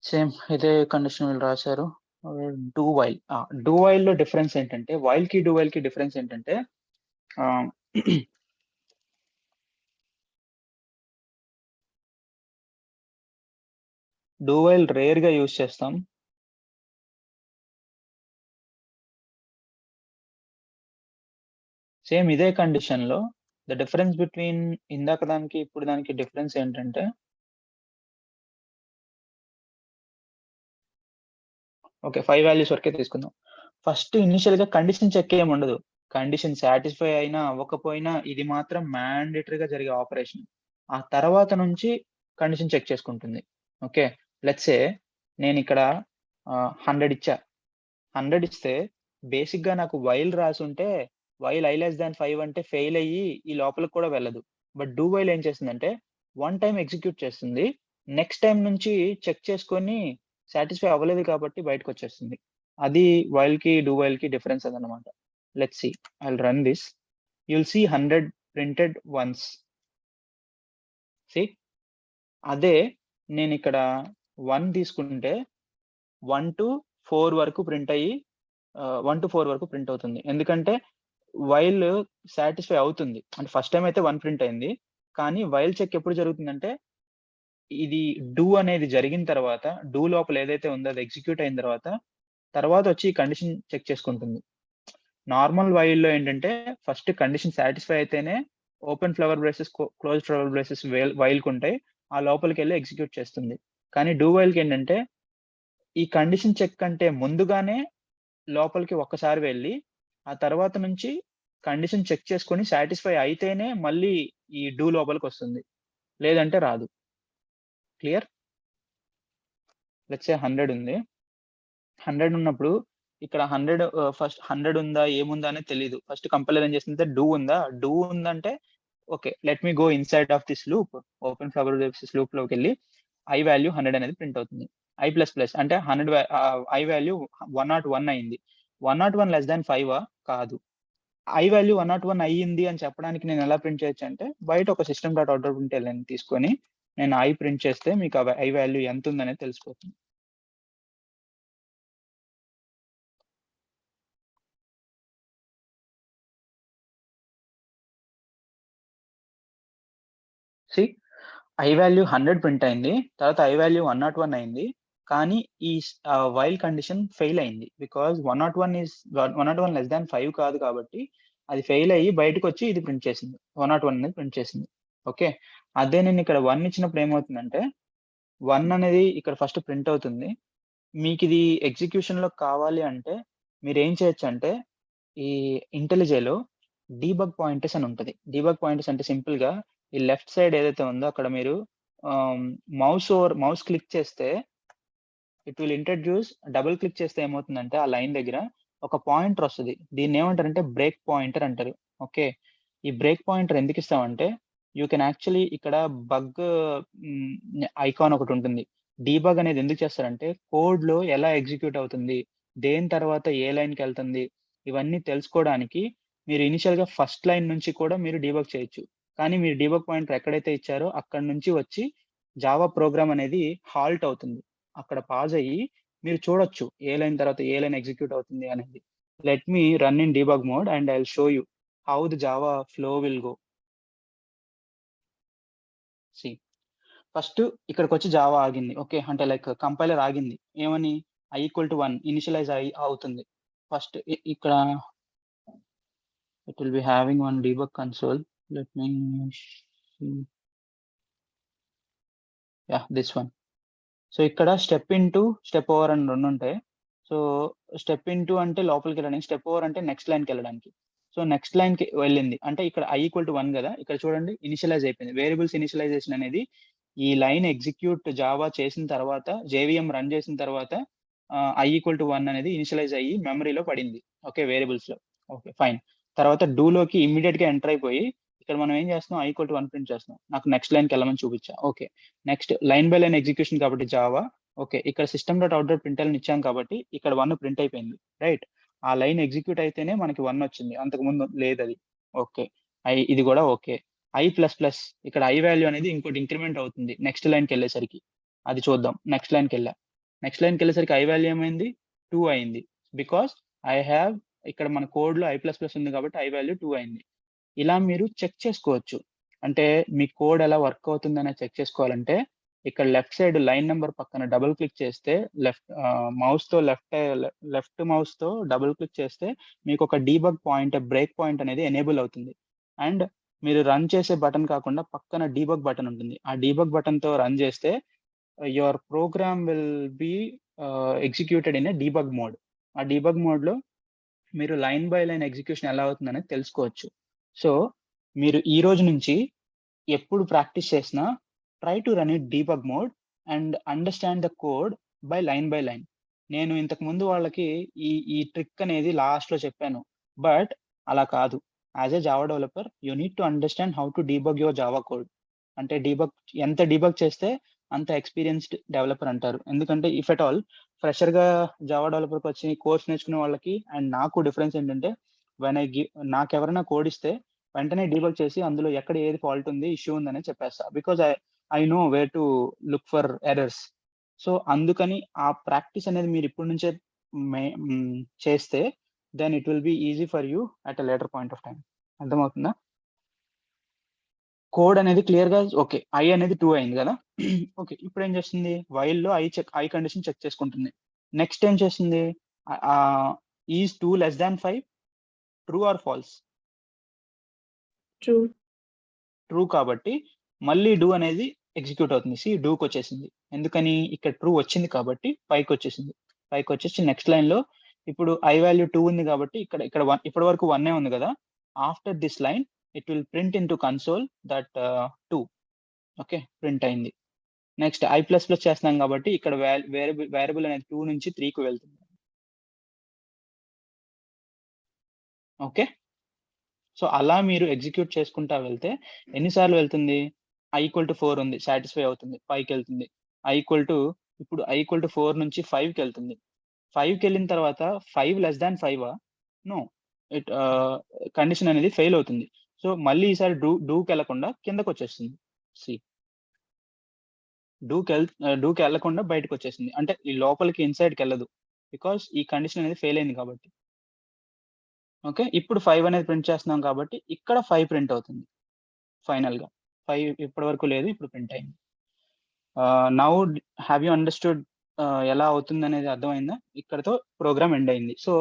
Same ఇదే కండిషన్ రాశారు. డూ వైల్ లో డిఫరెన్స్ ఏంటంటే వైల్ కి డూ వైల్ కి డిఫరెన్స్ ఏంటంటే డూ వైల్ రేర్ గా యూజ్ చేస్తాం. సేమ్ ఇదే కండిషన్ లో ద డిఫరెన్స్ బిట్వీన్ ఇందాక దానికి ఇప్పుడు దానికి డిఫరెన్స్ ఏంటంటే ఓకే 5 వాల్యూస్ వరకే తీసుకుందాం. ఫస్ట్ ఇనిషియల్ గా కండిషన్ చెక్ ఏమి ఉండదు. కండిషన్ సాటిస్ఫై అయినా అవ్వకపోయినా ఇది మాత్రం మ్యాండేటరీగా జరిగే ఆపరేషన్. ఆ తర్వాత నుంచి కండిషన్ చెక్ చేసుకుంటుంది. ఓకే, లెట్స్ సే నేను ఇక్కడ 100 ఇచ్చా. 100 ఇస్తే బేసిక్ గా నాకు వైల్ రాసి ఉంటే వైల్ i less than 5 అంటే ఫెయిల్ అయ్యి ఈ లోపలికి కూడా వెళ్ళదు. బట్ డూ వైల్ ఏం చేస్తుందంటే 1 టైం ఎగ్జిక్యూట్ చేస్తుంది. నెక్స్ట్ టైం నుంచి చెక్ చేసుకొని సాటిస్ఫై అవ్వలేదు కాబట్టి బయటకు వచ్చేస్తుంది. అది వైల్ కి డూ వైల్ కి డిఫరెన్స్ అదనమాట. Let's see, I will run this. You'll see 100 printed once. See అదే నేను ఇక్కడ 1 తీసుకుంటే 1 to 4 వరకు ప్రింట్ అయ్యి 1 to 4 వరకు ప్రింట్ అవుతుంది. ఎందుకంటే వైల్ సాటిస్ఫై అవుతుంది. అంటే ఫస్ట్ టైం అయితే 1 ప్రింట్ అయింది. కానీ వైల్ చెక్ ఎప్పుడు జరుగుతుందంటే ఇది డూ అనేది జరిగిన తర్వాత డూ లోపల ఏదైతే ఉందో అది ఎగ్జిక్యూట్ అయిన తర్వాత వచ్చి కండిషన్ చెక్ చేసుకుంటుంది. నార్మల్ వైల్ లో ఏంటంటే ఫస్ట్ కండిషన్ సాటిస్ఫై అయితేనే open flower braces close flower braces while కు ఉంటాయి. ఆ లోపలికి వెళ్ళి ఎగ్జిక్యూట్ చేస్తుంది. కానీ డూ వైల్ కి ఏంటంటే ఈ కండిషన్ చెక్ అంటే ముందుగానే లోపలికి ఒక్కసారి వెళ్ళి ఆ తర్వాత నుంచి కండిషన్ చెక్ చేసుకొని సాటిస్ఫై అయితేనే మళ్ళీ ఈ డూ లోపలికి వస్తుంది, లేదంటే రాదు. క్లియర్? లెట్స్ సే 100 ఉంది. 100 ఉన్నప్పుడు ఇక్కడ 100 ఫస్ట్ 100 ఉందా ఏముందా అనేది తెలియదు. ఫస్ట్ కంపైలర్ ఏం చేస్తుందంటే డూ ఉందా, డూ ఉందంటే okay let me go inside of this loop, open flower braces loop లోకి వెళ్ళి i వాల్యూ 100 అనేది ప్రింట్ అవుతుంది. i ప్లస్ ప్లస్ అంటే 100 i వాల్యూ 101 అయింది. 101 లెస్ దాన్ 5 కాదు. i వాల్యూ 101 అయ్యింది అని చెప్పడానికి నేను ఎలా ప్రింట్ చేయొచ్చు అంటే బయట ఒక system dot out print LN తీసుకొని నేను i ప్రింట్ చేస్తే మీకు i వాల్యూ ఎంత ఉందనేది తెలిసిపోతుంది. సి i వాల్యూ 100 ప్రింట్ అయింది, తర్వాత i వాల్యూ 101 అయింది. కానీ ఈ వైల్ కండిషన్ ఫెయిల్ అయింది బికాజ్ 101 లెస్ దాన్ 5 కాదు కాబట్టి అది ఫెయిల్ అయ్యి బయటకు వచ్చి ఇది ప్రింట్ చేసింది, 101 అనేది ప్రింట్ చేసింది. ఓకే, అదే నేను ఇక్కడ 1 ఇచ్చినప్పుడు ఏమవుతుందంటే 1 అనేది ఇక్కడ ఫస్ట్ ప్రింట్ అవుతుంది. మీకు ఇది ఎగ్జిక్యూషన్ లో కావాలి అంటే మీరు ఏం చేయొచ్చు అంటే ఈ ఇంటెలిజేలో డీబగ్ పాయింటర్స్ అని ఉంటుంది. డీబగ్ పాయింటర్స్ అంటే సింపుల్ గా ఈ లెఫ్ట్ సైడ్ ఏదైతే ఉందో అక్కడ మీరు మౌస్ క్లిక్ చేస్తే it will introduce, double click చేస్తే ఏమవుతుందంటే ఆ లైన్ దగ్గర ఒక పాయింటర్ వస్తుంది. దీన్ని ఏమంటారంటే బ్రేక్ పాయింటర్ అంటారు. ఓకే, ఈ బ్రేక్ పాయింటర్ ఎందుకు ఇస్తామంటే యూ కెన్ యాక్చువల్లీ ఇక్కడ బగ్ ఐకాన్ ఒకటి ఉంటుంది. డీబగ్ అనేది ఎందుకు చేస్తారంటే కోడ్ లో ఎలా ఎగ్జిక్యూట్ అవుతుంది, దేని తర్వాత ఏ లైన్ కి వెళ్తుంది ఇవన్నీ తెలుసుకోవడానికి మీరు ఇనిషియల్ గా ఫస్ట్ లైన్ నుంచి కూడా మీరు డీబగ్ చేయొచ్చు. కానీ మీరు డీబగ్ పాయింటర్ ఎక్కడైతే ఇచ్చారో అక్కడ నుంచి వచ్చి జావా ప్రోగ్రామ్ అనేది హాల్ట్ అవుతుంది. అక్కడ పాజ్ అయ్యి మీరు చూడొచ్చు ఏ లైన్ తర్వాత ఏ లైన్ ఎగ్జిక్యూట్ అవుతుంది అనేది. Let me run in debug mode and I will show you how the Java flow will go. See first ఇక్కడికి వచ్చి జావా ఆగింది. ఓకే, అంటే లైక్ కంపైలర్ ఆగింది. ఏమని i ఈక్వల్ టు 1 ఇనిషియలైజ్ అవుతుంది. ఫస్ట్ ఇక్కడ it will be having one debug console. Let me see. Yeah, this one. So ఇక్కడ స్టెప్ ఇంటూ స్టెప్ ఓవర్ అని రెండు ఉంటాయి. సో స్టెప్ ఇంటూ అంటే లోపలికి వెళ్ళడానికి, స్టెప్ ఓవర్ అంటే నెక్స్ట్ లైన్కి వెళ్ళడానికి. సో నెక్స్ట్ లైన్కి వెళ్ళింది అంటే ఇక్కడ i ఈక్వల్ టు 1 కదా, ఇక్కడ చూడండి ఇనిషియలైజ్ అయిపోయింది. వేరియబుల్స్ ఇనిషియలైజేషన్ అనేది ఈ లైన్ ఎగ్జిక్యూట్ జావా చేసిన తర్వాత JVM రన్ చేసిన తర్వాత i ఈక్వల్ టు 1 అనేది ఇనిషియలైజ్ అయ్యి మెమరీలో పడింది. ఓకే, వేరియబుల్స్ లో. Okay fine. తర్వాత డూ లోకి ఇమ్మీడియట్ గా ఎంటర్ అయిపోయి ఇక్కడ మనం ఏం చేస్తున్నాం, i ఈక్వల్ టు 1 ప్రింట్ చేస్తున్నాం. నాకు నెక్స్ట్ లైన్కి వెళ్ళమని చూపించా. Okay, next line by line execution కాబట్టి జావా. ఓకే, ఇక్కడ system dot out dot print ఇచ్చాం కాబట్టి ఇక్కడ 1 ప్రింట్ అయిపోయింది. రైట్, ఆ లైన్ ఎగ్జిక్యూట్ అయితేనే మనకి 1 వచ్చింది, అంతకు ముందు లేదు అది. ఓకే, ఇది కూడా ఓకే. i ప్లస్ ప్లస్ ఇక్కడ i వాల్యూ అనేది ఇంకోటి ఇంక్రిమెంట్ అవుతుంది నెక్స్ట్ లైన్కి వెళ్ళేసరికి. అది చూద్దాం. నెక్స్ట్ లైన్కి వెళ్ళేసరికి i వాల్యూ ఏమైంది, 2 అయింది. బికాస్ ఐ హ్యావ్ ఇక్కడ మన కోడ్ లో i ప్లస్ ప్లస్ ఉంది కాబట్టి i వాల్యూ 2 అయింది. ఇలా మీరు చెక్ చేసుకోవచ్చు. అంటే మీ కోడ్ ఎలా వర్క్ అవుతుందనే చెక్ చేసుకోవాలంటే ఇక్కడ లెఫ్ట్ సైడ్ లైన్ నెంబర్ పక్కన డబుల్ క్లిక్ చేస్తే లెఫ్ట్ మౌస్ తో డబుల్ క్లిక్ చేస్తే మీకు ఒక డీబగ్ పాయింట్, బ్రేక్ పాయింట్ అనేది ఎనేబుల్ అవుతుంది. అండ్ మీరు రన్ చేసే బటన్ కాకుండా పక్కన డీబగ్ బటన్ ఉంటుంది. ఆ డీబగ్ బటన్ తో రన్ చేస్తే your program will be executed in a debug mode. ఆ డీబగ్ మోడ్ లో మీరు లైన్ బై లైన్ ఎగ్జిక్యూషన్ ఎలా అవుతుందనేది తెలుసుకోవచ్చు. సో మీరు ఈ రోజు నుంచి ఎప్పుడు ప్రాక్టీస్ చేసినా try to run it debug mode and understand the code by line. నేను ఇంతకు ముందు వాళ్ళకి ఈ ట్రిక్ అనేది లాస్ట్ లో చెప్పాను, బట్ అలా కాదు. As a Java developer you need to understand how to debug your Java code. అంటే ఎంత డీబగ్ చేస్తే అంత ఎక్స్పీరియన్స్డ్ డెవలపర్ అంటారు. ఎందుకంటే ఇఫ్ ఎట్ ఆల్ ఫ్రెషర్ గా జావా డెవలపర్కి వచ్చి కోర్స్ నేర్చుకునే వాళ్ళకి అండ్ నాకు డిఫరెన్స్ ఏంటంటే, నాకు ఎవరైనా కోడ్ ఇస్తే వెంటనే డీబగ్ చేసి అందులో ఎక్కడ ఏది ఫాల్ట్ ఉంది, ఇష్యూ ఉందని చెప్పేస్తా. Because I know where to look for errors. So అందుకని ఆ ప్రాక్టీస్ అనేది మీరు ఇప్పటి నుంచే చేస్తే then it will be easy for you at a later point of time. అర్థమవుతుందా? కోడ్ అనేది క్లియర్ గా ఓకే, i అనేది 2 అయింది కదా. ఓకే, ఇప్పుడు ఏం చేస్తుంది, వైల్ లో i కండిషన్ చెక్ చేసుకుంటుంది. నెక్స్ట్ ఏం చేస్తుంది, is 2 less than 5 true or false? True. True కాబట్టి మళ్ళీ డూ అనేది ఎగ్జిక్యూట్ అవుతుంది. డూకి వచ్చేసింది. ఎందుకని, ఇక్కడ ట్రూ వచ్చింది కాబట్టి పైకి వచ్చేసింది. పైకి వచ్చేసి నెక్స్ట్ లైన్ లో ఇప్పుడు i వాల్యూ 2 ఉంది కాబట్టి ఇక్కడ ఇప్పటి వరకు 1 ఉంది కదా. After this line it will print in to console that 2. Okay, print అయింది. నెక్స్ట్ i ప్లస్ ప్లస్ చేస్తున్నాం కాబట్టి ఇక్కడ వేరియబుల్ అనేది 2 నుంచి 3కి వెళ్తుంది. ఓకే, సో అలా మీరు ఎగ్జిక్యూట్ చేసుకుంటా వెళ్తే ఎన్నిసార్లు వెళ్తుంది, i ఈక్వల్ టు 4 ఉంది, సాటిస్ఫై అవుతుంది, 5కి వెళ్తుంది. ఇప్పుడు i ఈక్వల్ టు 4 నుంచి 5కి వెళ్తుంది. 5కి వెళ్ళిన తర్వాత 5 less than 5 నో, కండిషన్ అనేది ఫెయిల్ అవుతుంది. సో మళ్ళీ ఈసారి డూకి వెళ్ళకుండా కిందకు వచ్చేస్తుంది. డూకి వెళ్ళకుండా బయటకు వచ్చేసింది. అంటే ఈ లోపలికి ఇన్సైడ్కి వెళ్ళదు, బికాస్ ఈ కండిషన్ అనేది ఫెయిల్ అయింది కాబట్టి. ఓకే, ఇప్పుడు 5 అనేది ప్రింట్ చేస్తున్నాం కాబట్టి ఇక్కడ 5 ప్రింట్ అవుతుంది. ఫైనల్ గా 5 ఇప్పటి వరకు లేదు, ఇప్పుడు ప్రింట్ అయింది. నౌ హ్యావ్ యూ అండర్స్టూడ్ ఎలా అవుతుంది అనేది అర్థమైందా? ఇక్కడతో ప్రోగ్రామ్ ఎండ్ అయింది. సో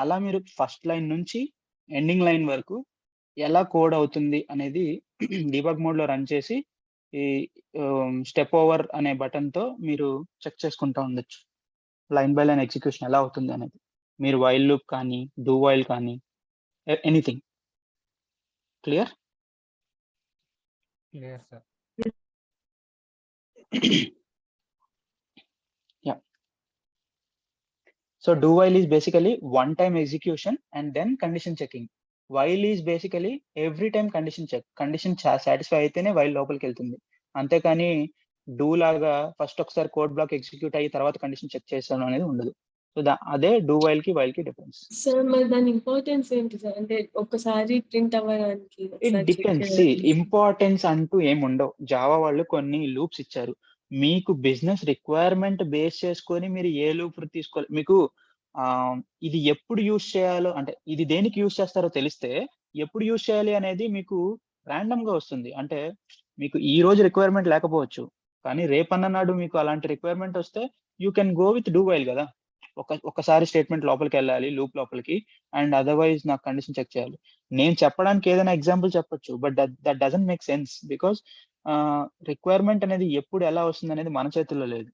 అలా మీరు ఫస్ట్ లైన్ నుంచి ఎండింగ్ లైన్ వరకు ఎలా కోడ్ అవుతుంది అనేది డీబగ్ మోడ్ లో రన్ చేసి ఈ స్టెప్ ఓవర్ అనే బటన్ తో మీరు చెక్ చేసుకుంటా ఉండొచ్చు లైన్ బై లైన్ ఎగ్జిక్యూషన్ ఎలా అవుతుంది అనేది. మీరు వైల్ లూప్ కానీ, డూ వైల్ కానీ, anything. Clear? Clear sir. Yeah. So do while is basically one time execution and then condition checking. While is basically every time condition check. Condition satisfy అయితేనే while లోపలికి వెళ్తుంది. అంతేకాని డూ లాగా ఫస్ట్ ఒకసారి కోడ్ బ్లాక్ ఎగ్జిక్యూట్ అయ్యి తర్వాత కండిషన్ చెక్ చేస్తాను అనేది ఉండదు. సో అదే డూ వైల్ కి డిఫరెన్స్. సార్ మరి దాని ఇంపార్టెన్స్ ఏంటి సార్? అంటే ఒక్కసారి ప్రింట్ అవ్వడానికి ఇట్ డిపెండ్స్. ఇంపార్టెన్స్ అంటూ ఏముండవు. జావా వాళ్ళు కొన్ని లూప్స్ ఇచ్చారు. మీకు బిజినెస్ రిక్వైర్మెంట్ బేస్ చేసుకొని మీరు ఏ లూప్ తీసుకోవాలి. మీకు ఇది ఎప్పుడు యూజ్ చేయాలో, అంటే ఇది దేనికి యూజ్ చేస్తారో తెలిస్తే ఎప్పుడు యూజ్ చేయాలి అనేది మీకు ర్యాండమ్ గా వస్తుంది. అంటే మీకు ఈ రోజు రిక్వైర్మెంట్ లేకపోవచ్చు, కానీ రేపన్న నాడు మీకు అలాంటి రిక్వైర్మెంట్ వస్తే you can go with do while కదా. ఒకసారి స్టేట్మెంట్ లోపలికి వెళ్ళాలి, లూప్ లోపలికి, అండ్ అదర్వైజ్ నాకు కండిషన్ చెక్ చేయాలి. నేను చెప్పడానికి ఏదైనా ఎగ్జాంపుల్ చెప్పొచ్చు, but that doesn't make sense. Because requirement అనేది ఎప్పుడు ఎలా వస్తుంది అనేది మన చేతుల్లో లేదు.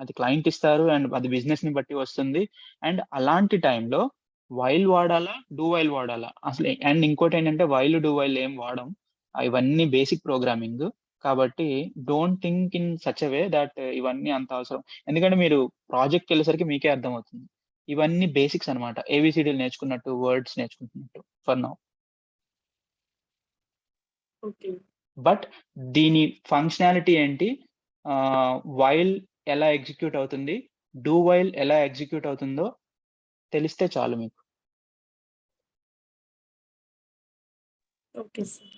అది క్లయింట్ ఇస్తారు అండ్ అది బిజినెస్ ని బట్టి వస్తుంది. అండ్ అలాంటి టైంలో వైల్ వాడాలా, డూ వైల్ వాడాలా అసలు. అండ్ ఇంకోటి ఏంటంటే వైల్ డూ వైల్ ఏం వాడం, ఇవన్నీ బేసిక్ ప్రోగ్రామింగ్. కాబట్టి don't think in such way that ఇవన్నీ అంత అవసరం. ఎందుకంటే మీరు ప్రాజెక్ట్కి వెళ్ళేసరికి మీకే అర్థమవుతుంది. ఇవన్నీ బేసిక్స్ అనమాట. ఏబిసిడీలు నేర్చుకున్నట్టు, వర్డ్స్ నేర్చుకుంటున్నట్టు ఫర్ నౌ. Okay. బట్ దీని ఫంక్షనాలిటీ ఏంటి, వైల్ ఎలా ఎగ్జిక్యూట్ అవుతుంది, డూ వైల్ ఎలా ఎగ్జిక్యూట్ అవుతుందో తెలిస్తే చాలు మీకు. Okay, sir.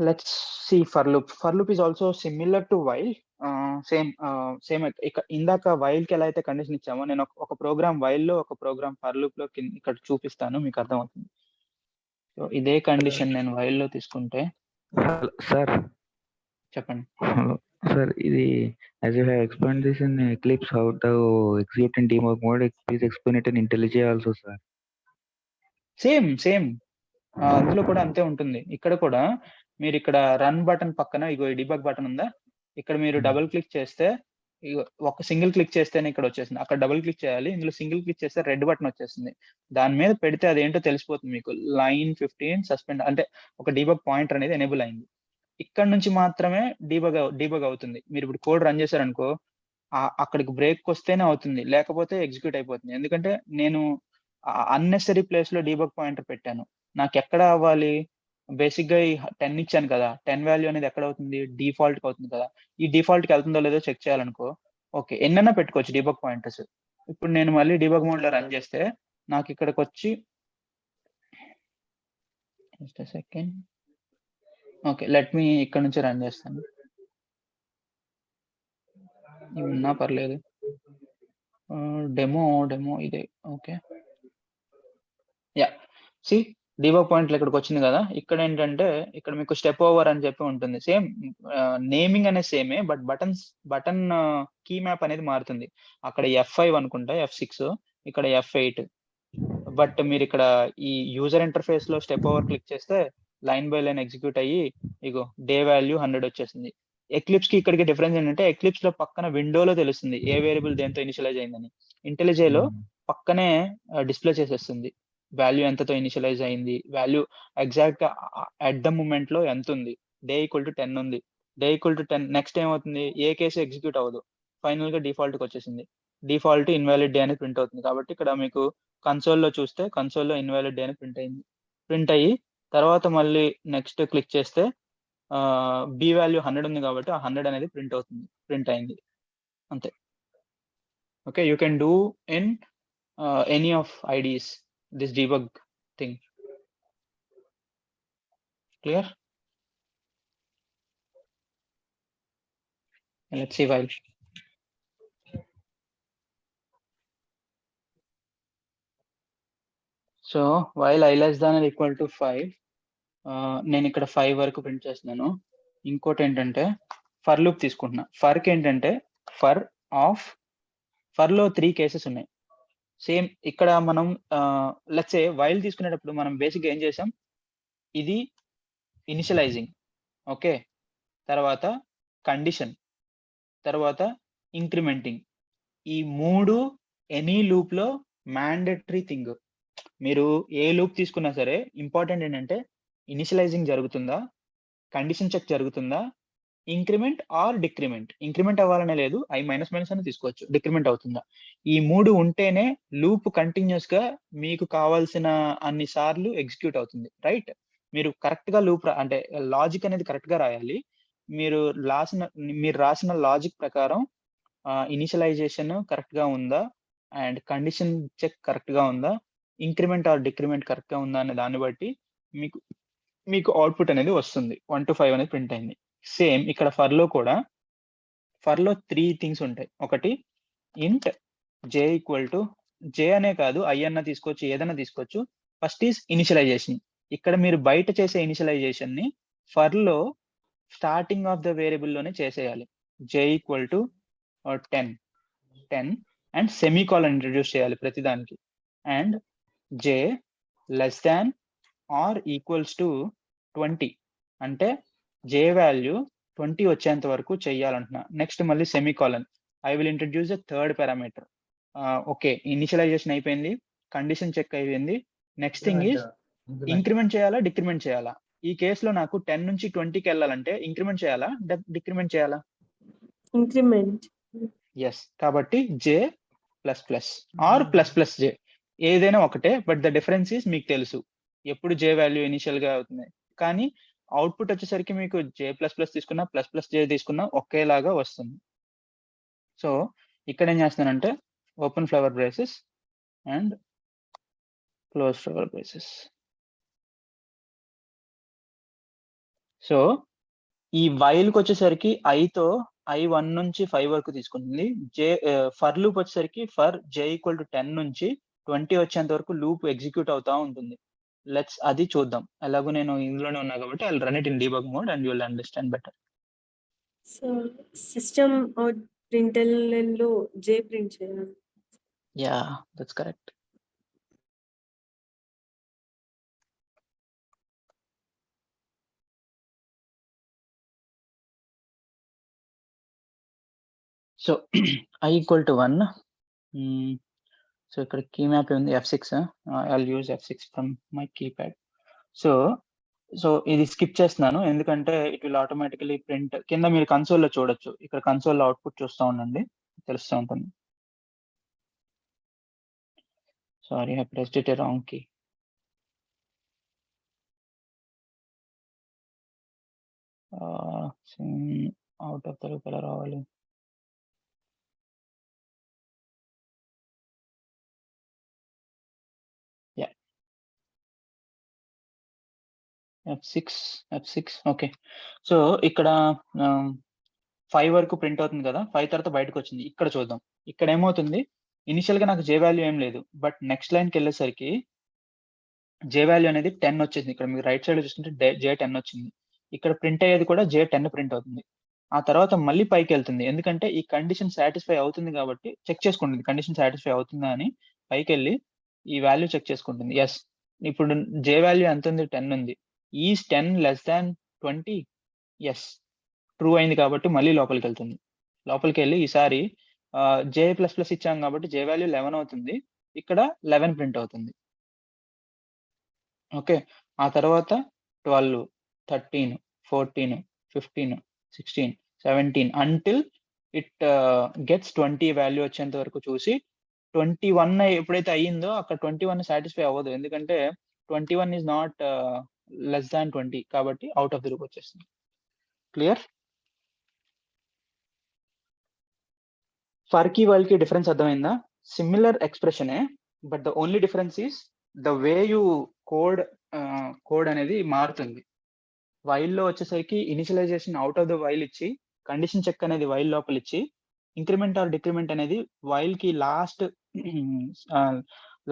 Let's see for loop. For loop is also similar to while. Same ఇందాక while కి ఎలా అయితే కండిషన్ ఇచ్చామో, నేను ఒక ప్రోగ్రామ్ while లో ఒక ప్రోగ్రామ్ for loop లో ఇక్కడ చూపిస్తాను, మీకు అర్థమవుతుంది. సో ఇదే కండిషన్ నేను while లో తీసుకుంటే, సార్ చెప్పండి. సార్ ఇది as you have explained this in Eclipse how to execute in debug mode, please explain it in IntelliJ also, sir. Same అందులో కూడా అంతే ఉంటుంది. ఇక్కడ కూడా మీరు ఇక్కడ రన్ బటన్ పక్కన ఇగో ఈ డిబగ్ బటన్ ఉందా, ఇక్కడ మీరు డబుల్ క్లిక్ చేస్తే ఒక సింగిల్ క్లిక్ చేస్తేనే ఇక్కడ వచ్చేసింది. అక్కడ డబుల్ క్లిక్ చేయాలి, ఇందులో సింగిల్ క్లిక్ చేస్తే రెడ్ బటన్ వచ్చేస్తుంది. దాని మీద పెడితే అదేంటో తెలిసిపోతుంది మీకు. లైన్ 15 సస్పెండ్ అంటే ఒక డీబగ్ పాయింటర్ అనేది ఎనేబుల్ అయింది. ఇక్కడ నుంచి మాత్రమే డీబగ్ అవుతుంది. మీరు ఇప్పుడు కోడ్ రన్ చేశారనుకో, అక్కడికి బ్రేక్ వస్తేనే అవుతుంది, లేకపోతే ఎగ్జిక్యూట్ అయిపోతుంది. ఎందుకంటే నేను అన్నెసరీ ప్లేస్ లో డీబగ్ పాయింటర్ పెట్టాను. నాకు ఎక్కడ అవ్వాలి, బేసిక్ గా ఈ 10 ఇచ్చాను కదా, 10 వాల్యూ అనేది ఎక్కడ అవుతుంది, డిఫాల్ట్ కి అవుతుంది కదా. ఈ డిఫాల్ట్ కి వెళ్తుందో లేదో చెక్ చేయాలనుకో, ఓకే ఎన్నైనా పెట్టుకోవచ్చు డీబగ్ పాయింటర్స్. ఇప్పుడు నేను మళ్ళీ డీబగ్ మోడ్ లో రన్ చేస్తే నాకు ఇక్కడికి వచ్చి, just second, okay let me ఇక్కడ నుంచి రన్ చేస్తాను, ఇవి ఉన్నా పర్లేదు. డెమో ఇదే. Okay yeah, see debug point ఇక్కడికి వచ్చింది కదా. ఇక్కడ ఏంటంటే ఇక్కడ మీకు స్టెప్ ఓవర్ అని చెప్పి ఉంటుంది. సేమ్ నేమింగ్ అనేది సేమే, బట్ బటన్ కీ మ్యాప్ అనేది మారుతుంది. అక్కడ F5 అనుకుంటా, F6, ఇక్కడ F8. బట్ మీరు ఇక్కడ ఈ యూజర్ ఇంటర్ఫేస్ లో స్టెప్ ఓవర్ క్లిక్ చేస్తే లైన్ బై లైన్ ఎగ్జిక్యూట్ అయ్యి ఇగో డే వాల్యూ 100 వచ్చేసింది. ఎక్లిప్స్ కి ఇక్కడికి డిఫరెన్స్ ఏంటంటే, ఎక్లిప్స్ లో పక్కన విండోలో తెలుస్తుంది ఏ వేరియబుల్ దేంతో ఇనిషియలైజ్ అయిందని. IntelliJ లో పక్కనే డిస్ప్లే చేసేస్తుంది వాల్యూ ఎంతతో ఇనిషియలైజ్ అయింది, వాల్యూ ఎగ్జాక్ట్ గా అట్ ద మూమెంట్ లో ఎంత ఉంది. డే ఈక్వల్ టు 10 ఉంది, డే ఈక్వల్ టు 10 నెక్స్ట్ ఏమవుతుంది, ఏ కేసు ఎగ్జిక్యూట్ అవ్వదు, ఫైనల్ గా డిఫాల్ట్ కి వచ్చేసింది. డిఫాల్ట్ ఇన్వాలిడ్ డే అని ప్రింట్ అవుతుంది. కాబట్టి ఇక్కడ మీకు కన్సోల్ లో చూస్తే కన్సోల్ లో ఇన్వాలిడ్ డే అని ప్రింట్ అయ్యి తర్వాత మళ్ళీ నెక్స్ట్ క్లిక్ చేస్తే బి వాల్యూ 100 ఉంది కాబట్టి ఆ 100 అనేది ప్రింట్ అయింది అంతే. Okay, you can do in any of IDs this debug thing. Clear? Let's see while. So while I less than or equal to 5, నేను ఇక్కడ 5 వరకు ప్రింట్ చేస్తున్నాను. ఇంకోటి ఏంటంటే ఫర్ లూప్ తీసుకుంటున్నా. ఫర్కి ఏంటంటే ఫర్ లో 3 కేసెస్ ఉన్నాయి. సేమ్ ఇక్కడ మనం లెట్స్ సే వైల్ తీసుకునేటప్పుడు మనం బేసిక్ ఏం చేసాం, ఇది ఇనిషియలైజింగ్, ఓకే, తర్వాత కండిషన్, తర్వాత ఇంక్రిమెంటింగ్. ఈ 3 ఎనీ లూప్ లో మ్యాండేటరీ థింగ్. మీరు ఏ లూప్ తీసుకున్నా సరే ఇంపార్టెంట్ ఏంటంటే ఇనిషియలైజింగ్ జరుగుతుందా, కండిషన్ చెక్ జరుగుతుందా, ఇంక్రిమెంట్ ఆర్ డిక్రిమెంట్. ఇంక్రిమెంట్ అవ్వాలనే లేదు, I-, అని తీసుకోవచ్చు, డిక్రిమెంట్ అవుతుందా. ఈ 3 ఉంటేనే లూప్ కంటిన్యూస్ గా మీకు కావాల్సిన అన్ని సార్లు ఎగ్జిక్యూట్ అవుతుంది, రైట్. మీరు కరెక్ట్ గా లూప్ అంటే లాజిక్ అనేది కరెక్ట్ గా రాయాలి. మీరు రాసిన లాజిక్ ప్రకారం ఇనిషియలైజేషన్ కరెక్ట్ గా ఉందా, అండ్ కండిషన్ చెక్ కరెక్ట్ గా ఉందా, ఇంక్రిమెంట్ ఆర్ డిక్రిమెంట్ కరెక్ట్ గా ఉందా అనే దాన్ని బట్టి మీకు అవుట్పుట్ అనేది వస్తుంది. 1 to 5 అనేది ప్రింట్ అయింది. సేమ్ ఇక్కడ ఫర్ లో కూడా, ఫర్ లో 3 థింగ్స్ ఉంటాయి. ఒకటి ఇంట్ j ఈక్వల్ టు, j అనే కాదు I అన్న తీసుకోవచ్చు, ఏదైనా తీసుకోవచ్చు. First is initialization. ఇక్కడ మీరు బయట చేసే ఇనిషియలైజేషన్ ని ఫర్ లో స్టార్టింగ్ ఆఫ్ ద వేరియబుల్ లోనే చేసేయాలి. j equal to 10 and semicolon introduce చేయాలి ప్రతిదానికి. And j less than or equals to 20 అంటే j వాల్యూ 20 వచ్చేంత వరకు చెయ్యాలంటున్నా. నెక్స్ట్ మళ్ళీ semicolon, I will introduce the third parameter. Okay, initialization అయిపోయింది, కండిషన్ చెక్ అయ్యింది. నెక్స్ట్ థింగ్ ఈజ్ ఇంక్రిమెంట్ చేయాలా, డిక్రిమెంట్ చేయాలా? ఈ కేసులో నాకు 10 నుంచి 20కి వెళ్ళాలంటే ఇంక్రిమెంట్ చేయాలా, డిక్రిమెంట్ చేయాలా? Increment. ఎస్. కాబట్టి J plus plus or plus plus J ఏదైనా ఒకటే, బట్ ద డిఫరెన్స్ ఈస్ మీకు తెలుసు ఎప్పుడు జే వాల్యూ ఇనిషియల్ గా అవుతుంది. కానీ అవుట్పుట్ వచ్చేసరికి మీకు జే ప్లస్ ప్లస్ తీసుకున్నా ప్లస్ ప్లస్ జే తీసుకున్నా ఒకేలాగా వస్తుంది. సో ఇక్కడ ఏం చేస్తున్నానంటే open flower braces and close flower braces. So ఈ వైల్కి వచ్చేసరికి ఐతో I1 నుంచి 5 వరకు తీసుకుంటుంది. ఫర్ లూప్ వచ్చేసరికి ఫర్ జే ఈక్వల్ టు 10 నుంచి 20 వచ్చేంత వరకు లూప్ ఎగ్జిక్యూట్ అవుతా ఉంటుంది. లెట్స్ అది చూద్దాం. ఎలాగో నేను ఇందులోనే ఉన్నా కాబట్టి I will run it in debug mode and you will understand better. So system out println లో J print చేయాలి. Yeah, that's correct. So I equal to 1. So ఇక్కడ కీ మ్యాప్ ఉంది F6. I use F6 from my keypad. So ఇది స్కిప్ చేస్తున్నాను ఎందుకంటే ఇట్ విల్ ఆటోమేటికలీ ప్రింట్. కింద మీరు కన్సోల్లో చూడొచ్చు, ఇక్కడ కన్సోల్లో అవుట్పుట్ చూస్తూ ఉండండి, తెలుస్తూ ఉంటుంది. Sorry, I pressed it a wrong key. Out of the loop ఎలా రావాలి? F6 okay. సో ఇక్కడ 5 వరకు ప్రింట్ అవుతుంది కదా, 5 తర్వాత బయటకు వచ్చింది. ఇక్కడ చూద్దాం, ఇక్కడ ఏమవుతుంది, ఇనిషియల్ గా నాకు జే వాల్యూ ఏం లేదు, బట్ నెక్స్ట్ లైన్కి వెళ్ళేసరికి జే వాల్యూ అనేది 10 వచ్చింది. ఇక్కడ మీరు రైట్ సైడ్ చూసుకుంటే జే 10 వచ్చింది. ఇక్కడ ప్రింట్ అయ్యేది కూడా జే 10 ప్రింట్ అవుతుంది. ఆ తర్వాత మళ్ళీ పైకి వెళ్తుంది, ఎందుకంటే ఈ కండిషన్ సాటిస్ఫై అవుతుంది కాబట్టి చెక్ చేసుకుంటుంది కండిషన్ సాటిస్ఫై అవుతుందా అని. పైకి వెళ్ళి ఈ వాల్యూ చెక్ చేసుకుంటుంది. ఎస్, ఇప్పుడు జే వాల్యూ ఎంత ఉంది? 10 ఉంది. Is 10 less than 20? Yes, true అయింది కాబట్టి మళ్ళీ లోపలికి వెళ్తుంది. లోపలికి వెళ్ళి ఈసారి జే ప్లస్ ప్లస్ ఇచ్చాం కాబట్టి జే వాల్యూ 11 అవుతుంది. ఇక్కడ 11 ప్రింట్ అవుతుంది. ఓకే, ఆ తర్వాత 12, 13, 14, 15, 16, 17 అంటిల్ ఇట్ గెట్స్ 20 వాల్యూ వచ్చేంత వరకు చూసి 21 ఎప్పుడైతే అయ్యిందో అక్కడ 21 సాటిస్ఫై అవ్వదు, ఎందుకంటే 21 ఈజ్ నాట్ లెస్ దాన్ 20 కాబట్టి అవుట్ ఆఫ్ ది లూప్ వచ్చేస్తుంది. క్లియర్? ఫర్ కి వైల్ కి డిఫరెన్స్ అర్థమైందా? సిమిలర్ ఎక్స్ప్రెషనే, but the only difference is the way you code అనేది మారుతుంది. వైల్లో వచ్చేసరికి initialization out of the while ఇచ్చి కండిషన్ చెక్ అనేది వైల్ లోపల ఇచ్చి ఇంక్రిమెంట్ ఆర్ డిక్రిమెంట్ అనేది వైల్ కి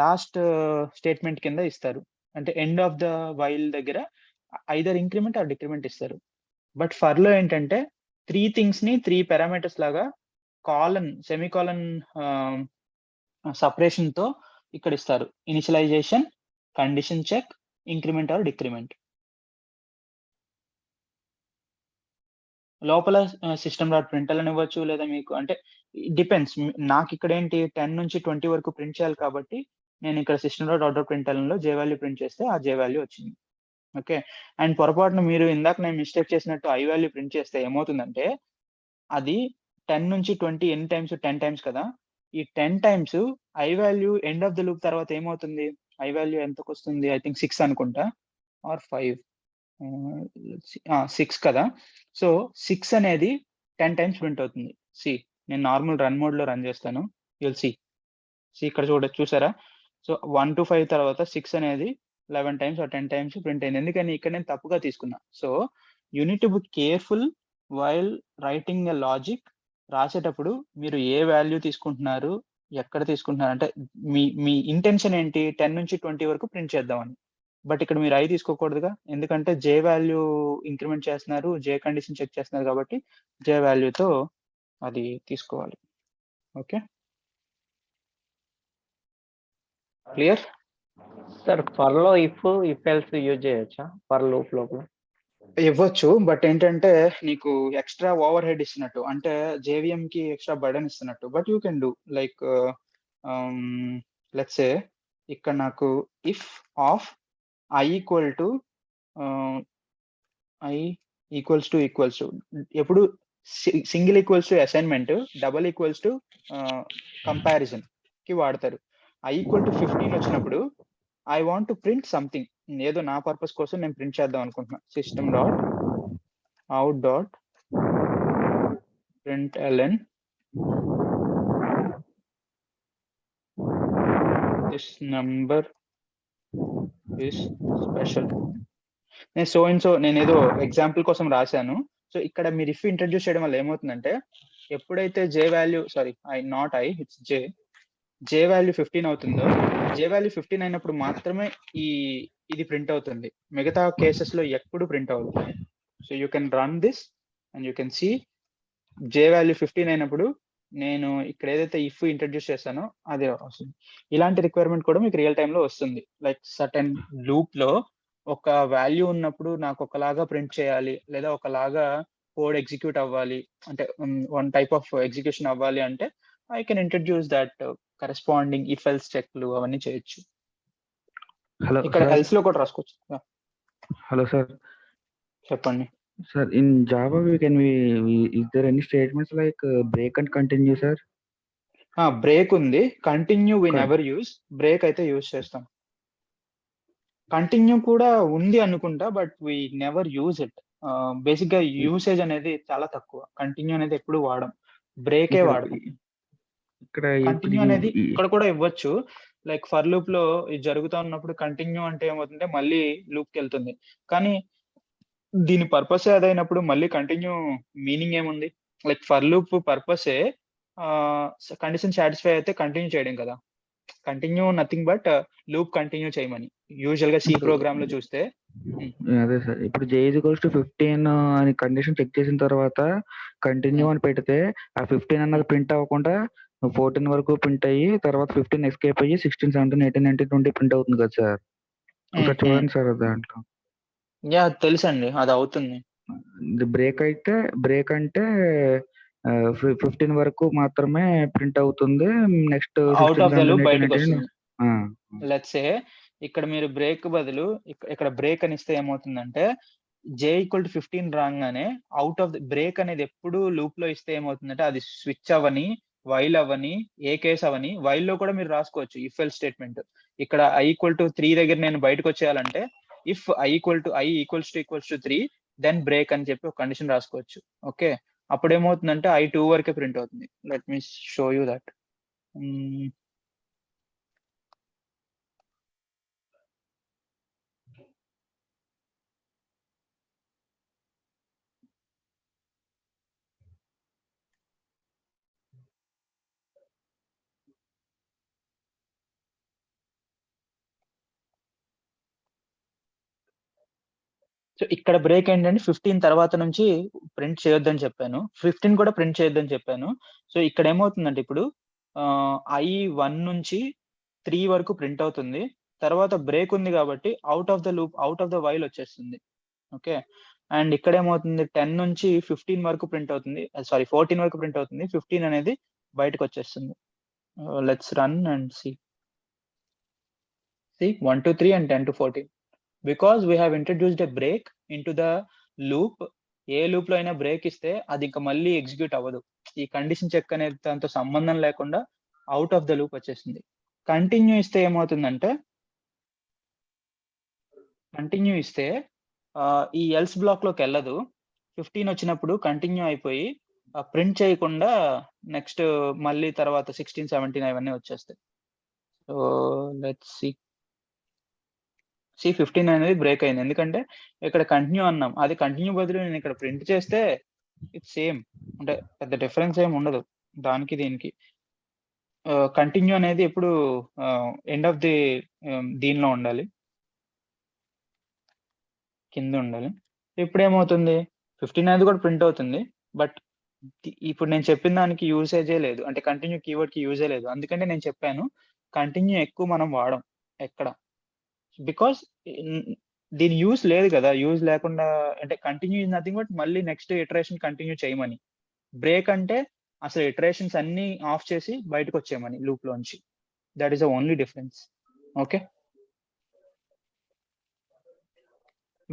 లాస్ట్ స్టేట్మెంట్ కింద ఇస్తారు. అంటే ఎండ్ ఆఫ్ ద వైల్ దగ్గర ఐదర్ ఇంక్రిమెంట్ ఆర్ డిక్రిమెంట్ ఇస్తారు. బట్ ఫర్ లో ఏంటంటే 3 థింగ్స్ ని 3 పారామీటర్స్ లాగా సెమీకాలన్ సపరేషన్ తో ఇక్కడ ఇస్తారు. Initialization, condition check, increment or decrement. లోపల సిస్టమ్ డాట్ ప్రింట్ఎల్ అని ఇవ్వచ్చు, లేదా మీకు అంటే డిపెండ్స్. నాకు ఇక్కడ ఏంటి 10 నుంచి 20 వరకు ప్రింట్ చేయాలి కాబట్టి నేను ఇక్కడ సిస్టమ్ డాట్ అవుట్ ప్రింట్ఎల్ లో జే వాల్యూ ప్రింట్ చేస్తే ఆ జే వాల్యూ వచ్చింది. ఓకే, అండ్ పొరపాటున మీరు ఇందాక నేను మిస్టేక్ చేసినట్టు ఐ వాల్యూ ప్రింట్ చేస్తే ఏమవుతుందంటే అది 10 నుంచి 20 ఎన్ని టైమ్స్? 10 టైమ్స్ కదా. ఈ 10 times I value end of the loop తర్వాత ఏమవుతుంది? ఐ వాల్యూ ఎంతకు వస్తుంది? ఐ థింక్ 6 అనుకుంటా, ఆర్ 5, 6 కదా. సో 6 అనేది 10 టైమ్స్ ప్రింట్ అవుతుంది. సి, నేను నార్మల్ రన్ మోడ్ లో రన్ చేస్తాను, యుల్ సి ఇక్కడ చూసారా? సో 1 to 5 తర్వాత 6 అనేది 11 టైమ్స్ ఆర్ 10 టైమ్స్ ప్రింట్ అయింది. ఎందుకని ఇక్కడ నేను తప్పుగా తీసుకున్నా. So you need to be careful while writing a logic. రాసేటప్పుడు మీరు ఏ వాల్యూ తీసుకుంటున్నారు, ఎక్కడ తీసుకుంటున్నారు, అంటే మీ ఇంటెన్షన్ ఏంటి? 10 నుంచి 20 వరకు ప్రింట్ చేద్దామని. బట్ ఇక్కడ మీరు ఐ తీసుకోకూడదుగా, ఎందుకంటే జే వాల్యూ ఇంక్రిమెంట్ చేస్తున్నారు, జే కండిషన్ చెక్ చేస్తున్నారు కాబట్టి జే వాల్యూతో అది తీసుకోవాలి. Okay, clear? సార్ ఫర్ లో ఇఫ్ ఎల్స్ యూజ్ చేయొచ్చా ఫర్ లూప్ లోపల? ఇవ్వచ్చు, బట్ ఏంటంటే నీకు ఎక్స్ట్రా ఓవర్ హెడ్ ఇస్తున్నట్టు, అంటే జేవిఎం కి ఎక్స్ట్రా బర్డన్ ఇస్తున్నట్టు. But you can do like let's say ఇక్కడ నాకు if of I equal to I equals to ఎప్పుడు single equals to assignment, double equals to comparison కి వాడతారు. ఐ ఈక్వల్ టు 15 వచ్చినప్పుడు I want to print something, ఏదో నా పర్పస్ కోసం నేను ప్రింట్ చేద్దాం అనుకుంటున్నా. System dot out dot print LN this number is special. నేను సో అండ్ సో నేను ఏదో ఎగ్జాంపుల్ కోసం రాశాను. సో ఇక్కడ మీరు ఇఫ్ ఇంట్రడ్యూస్ చేయడం వల్ల ఏమవుతుందంటే, ఎప్పుడైతే జే వాల్యూ 15 అవుతుందో, జే వాల్యూ 15 అయినప్పుడు మాత్రమే ఇది ప్రింట్ అవుతుంది. మిగతా కేసెస్ లో ఎప్పుడు ప్రింట్ అవుతుంది. So you can run this and you can see J value 15 అయినప్పుడు నేను ఇక్కడ ఏదైతే ఇఫ్ ఇంట్రడ్యూస్ చేశానో అదే వస్తుంది. ఇలాంటి రిక్వైర్మెంట్ కూడా మీకు రియల్ టైమ్ లో వస్తుంది. లైక్ సర్టెన్ లూప్ లో ఒక వాల్యూ ఉన్నప్పుడు నాకు ఒకలాగా ప్రింట్ చేయాలి, లేదా ఒకలాగా కోడ్ ఎగ్జిక్యూట్ అవ్వాలి, అంటే వన్ టైప్ ఆఫ్ ఎగ్జిక్యూషన్ అవ్వాలి అంటే I can introduce that corresponding if else చెక్లు అవన్నీ చేయొచ్చు. Hello, ఇక్కడ sir. ఎల్స్ లో కూడా రాసుకోవచ్చు. Hello, sir. చెప్పండి. Sir, in Java, is there any statements like break and continue, sir? Break ఉంది. Continue we Con- never use, break అయితే యూజ్ చేస్తాం. కంటిన్యూ కూడా ఉంది అనుకుంటా, but we never use it. Basic గా యూసేజ్ అనేది చాలా తక్కువ. కంటిన్యూ అనేది ఎప్పుడు వాడం, బ్రేకే ఇక్కడ వాడతాం. ఇక్కడ కంటిన్యూ అనేది ఇక్కడ కూడా ఇవ్వచ్చు. లైక్ ఫర్ లూప్ లో ఇది జరుగుతా ఉన్నప్పుడు కంటిన్యూ అంటే ఏమవుతుందంటే మళ్ళీ లూప్ కి వెళ్తుంది. కానీ దీని పర్పస్ అదైనప్పుడు మళ్ళీ కంటిన్యూ మీనింగ్ ఏముంది? లైక్ ఫర్ లూప్ పర్పసే కండిషన్ సాటిస్ఫై అయితే కంటిన్యూ చేయడం కదా. Continue nothing but loop continue చేయమని. యూజువల్ గా సి ప్రోగ్రామ్ లో చూస్తే అదే సార్, ఇప్పుడు j is equals to 15 అని కండిషన్ చెక్ చేసిన తర్వాత కంటిన్యూ అని పెడితే ఆ 15 అన్నది ప్రింట్ అవ్వకుండా 14 వరకు ప్రింట్ అయ్యి తర్వాత 15 ఎస్కేప్ అయ్యి 16, 17, 18, 19, 20 ప్రింట్ అవుతుంది కదా సార్. ఒకసారి చూడండి సార్ దాంట్లో. యా తెలుసండి, అది అవుతుంది. బ్రేక్ అంటే 15 వరకు మాత్రమే ప్రింట్ అవుతుంది. Next out of the loop బయటకు 18, వస్తుంది. లెట్స్ సే ఇక్కడ మీరు బ్రేక్ బదులు ఇక్కడ బ్రేక్ అని ఇస్తే ఏమవుతుందంటే జే ఈక్వల్ టు 15 రాగానే అవుట్ ఆఫ్ ద బ్రేక్ అనేది ఎప్పుడు లూప్ లో ఇస్తే ఏమవుతుందంటే అది స్విచ్ అవని, వైల్ అవని, ఏ కేస్ అవని, వైల్ లో కూడా మీరు రాసుకోవచ్చు ఇఫ్ ఎల్ స్టేట్మెంట్. ఇక్కడ ఐ ఈక్వల్ టు 3 దగ్గర నేను బయటకు వచ్చేయాలంటే if I equals to 3 then break అని చెప్పి ఒక కండిషన్ రాసుకోవచ్చు. ఓకే, అప్పుడు ఏమవుతుందంటే ఐ 2 వరకే ప్రింట్ అవుతుంది. Let me show you that. So ఇక్కడ బ్రేక్ ఏంటంటే 15 తర్వాత నుంచి ప్రింట్ చేయొద్దని చెప్పాను, 15 కూడా ప్రింట్ చేయొద్దని చెప్పాను. సో ఇక్కడ ఏమవుతుందంటే ఇప్పుడు ఐ 1 నుంచి 3 వరకు ప్రింట్ అవుతుంది. తర్వాత బ్రేక్ ఉంది కాబట్టి out of the loop, out of the while వచ్చేస్తుంది. ఓకే, అండ్ ఇక్కడ ఏమవుతుంది 10 నుంచి 15 వరకు ప్రింట్ అవుతుంది, 14 వరకు ప్రింట్ అవుతుంది. 15 అనేది బయటకు వచ్చేస్తుంది. Let's run and see 1 to 3 and 10 to 14. Because we have introduced a break into the loop. A loop లో అయినా బ్రేక్ ఇస్తే అది ఇంకా మళ్ళీ ఎగ్జిక్యూట్ అవ్వదు. ఈ కండిషన్ చెక్ అనేది దాంతో సంబంధం లేకుండా అవుట్ ఆఫ్ ద లూప్ వచ్చేసింది. కంటిన్యూ ఇస్తే ఏమవుతుందంటే ఈ ఎల్స్ బ్లాక్ లోకి వెళ్ళదు. 15 వచ్చినప్పుడు కంటిన్యూ అయిపోయి ప్రింట్ చేయకుండా నెక్స్ట్ మళ్ళీ తర్వాత 16, 17 అవన్నీ వచ్చేస్తాయి. సో లెట్స్ సి 15 అనేది బ్రేక్ అయింది, ఎందుకంటే ఇక్కడ కంటిన్యూ అన్నాం. అది కంటిన్యూ బదులు నేను ఇక్కడ ప్రింట్ చేస్తే ఇట్స్ సేమ్, అంటే పెద్ద డిఫరెన్స్ ఏమి ఉండదు దానికి దీనికి. కంటిన్యూ అనేది ఎప్పుడు ఎండ్ ఆఫ్ ది దీనిలో ఉండాలి, కింద ఉండాలి. ఇప్పుడు ఏమవుతుంది 15 అనేది కూడా ప్రింట్ అవుతుంది, బట్ ఇప్పుడు నేను చెప్పిన దానికి యూసేజే లేదు, అంటే కంటిన్యూ కీవర్డ్ కి యూజే లేదు. అందుకంటే నేను చెప్పాను కంటిన్యూ ఎక్కువ మనం వాడం ఎక్కడ, బికాస్ దీని యూస్ లేదు కదా. యూజ్ లేకుండా అంటే కంటిన్యూ ఇస్ నథింగ్ బట్ మళ్ళీ నెక్స్ట్ ఇటరేషన్ కంటిన్యూ చేయమని. బ్రేక్ అంటే అసలు ఇటరేషన్స్ అన్ని ఆఫ్ చేసి బయటకు వచ్చేయమని లూప్ లోంచి. That is the only difference. Okay,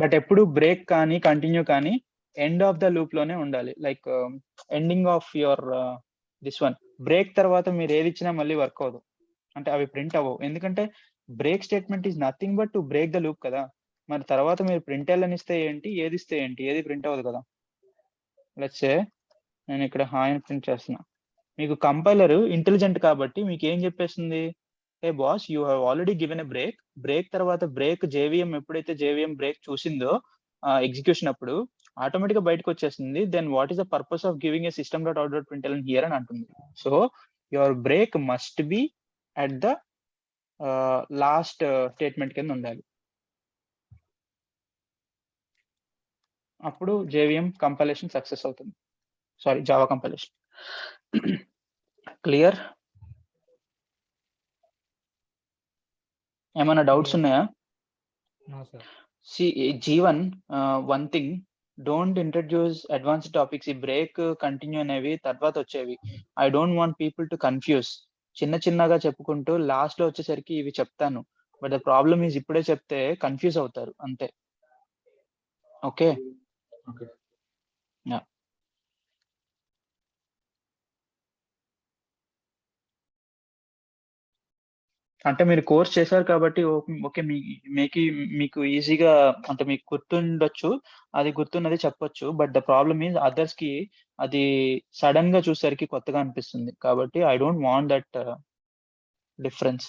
but ఎప్పుడు బ్రేక్ కానీ కంటిన్యూ కానీ ఎండ్ ఆఫ్ ద లూప్ లోనే ఉండాలి. Like ending of your this one. Break తర్వాత మీరు ఏది ఇచ్చినా మళ్ళీ వర్క్ అవ్వదు, అంటే అవి ప్రింట్ అవ్వవు. ఎందుకంటే break statement is nothing but to break the loop కదా. మరి తర్వాత మీరు ప్రింట్ ఎల్లని ఇస్తే ఏంటి, ఏది ఇస్తే ఏంటి, ఏది ప్రింట్ అవ్వదు కదా. లెట్స్ సే నేను ఇక్కడ హాయ్ అని ప్రింట్ చేస్తున్నా. మీకు కంపైలర్ ఇంటెలిజెంట్ కాబట్టి మీకు ఏం చెప్పేస్తుంది, a boss you have already given a break. Break తర్వాత బ్రేక్ జేవిఎం ఎప్పుడైతే జేవిఎం బ్రేక్ చూసిందో ఎగ్జిక్యూషన్ అప్పుడు ఆటోమేటిక్ గా బయటకు వచ్చేస్తుంది. Then what is the purpose of giving a system dot out dot print here అని అంటుంది. So your break must be at the last statement కింద ఉండాలి. అప్పుడు జేవిఎం కంపైలేషన్ సక్సెస్ అవుతుంది. Sorry, Java compilation. క్లియర్? ఏమైనా డౌట్స్ ఉన్నాయా? No sir. Jeevan, one thing, don't introduce advanced topics. ఈ బ్రేక్ కంటిన్యూ అనేవి తర్వాత వచ్చేవి. I don't want people to confuse. చిన్న చిన్నగా చెప్పుకుంటూ లాస్ట్ లో వచ్చేసరికి ఇవి చెప్తాను. బట్ ద ప్రాబ్లమ్ ఈజ్ ఇప్పుడే చెప్తే కన్ఫ్యూజ్ అవుతారు అంతే. Okay, okay. అంటే మీరు కోర్స్ చేశారు కాబట్టి ఓకే, మీకు ఈజీగా అంటే మీకు గుర్తుండొచ్చు, అది గుర్తున్నది చెప్పొచ్చు. But the problem is others కి అది సడన్ గా చూసేసరికి కొత్తగా అనిపిస్తుంది. కాబట్టి I don't want that difference.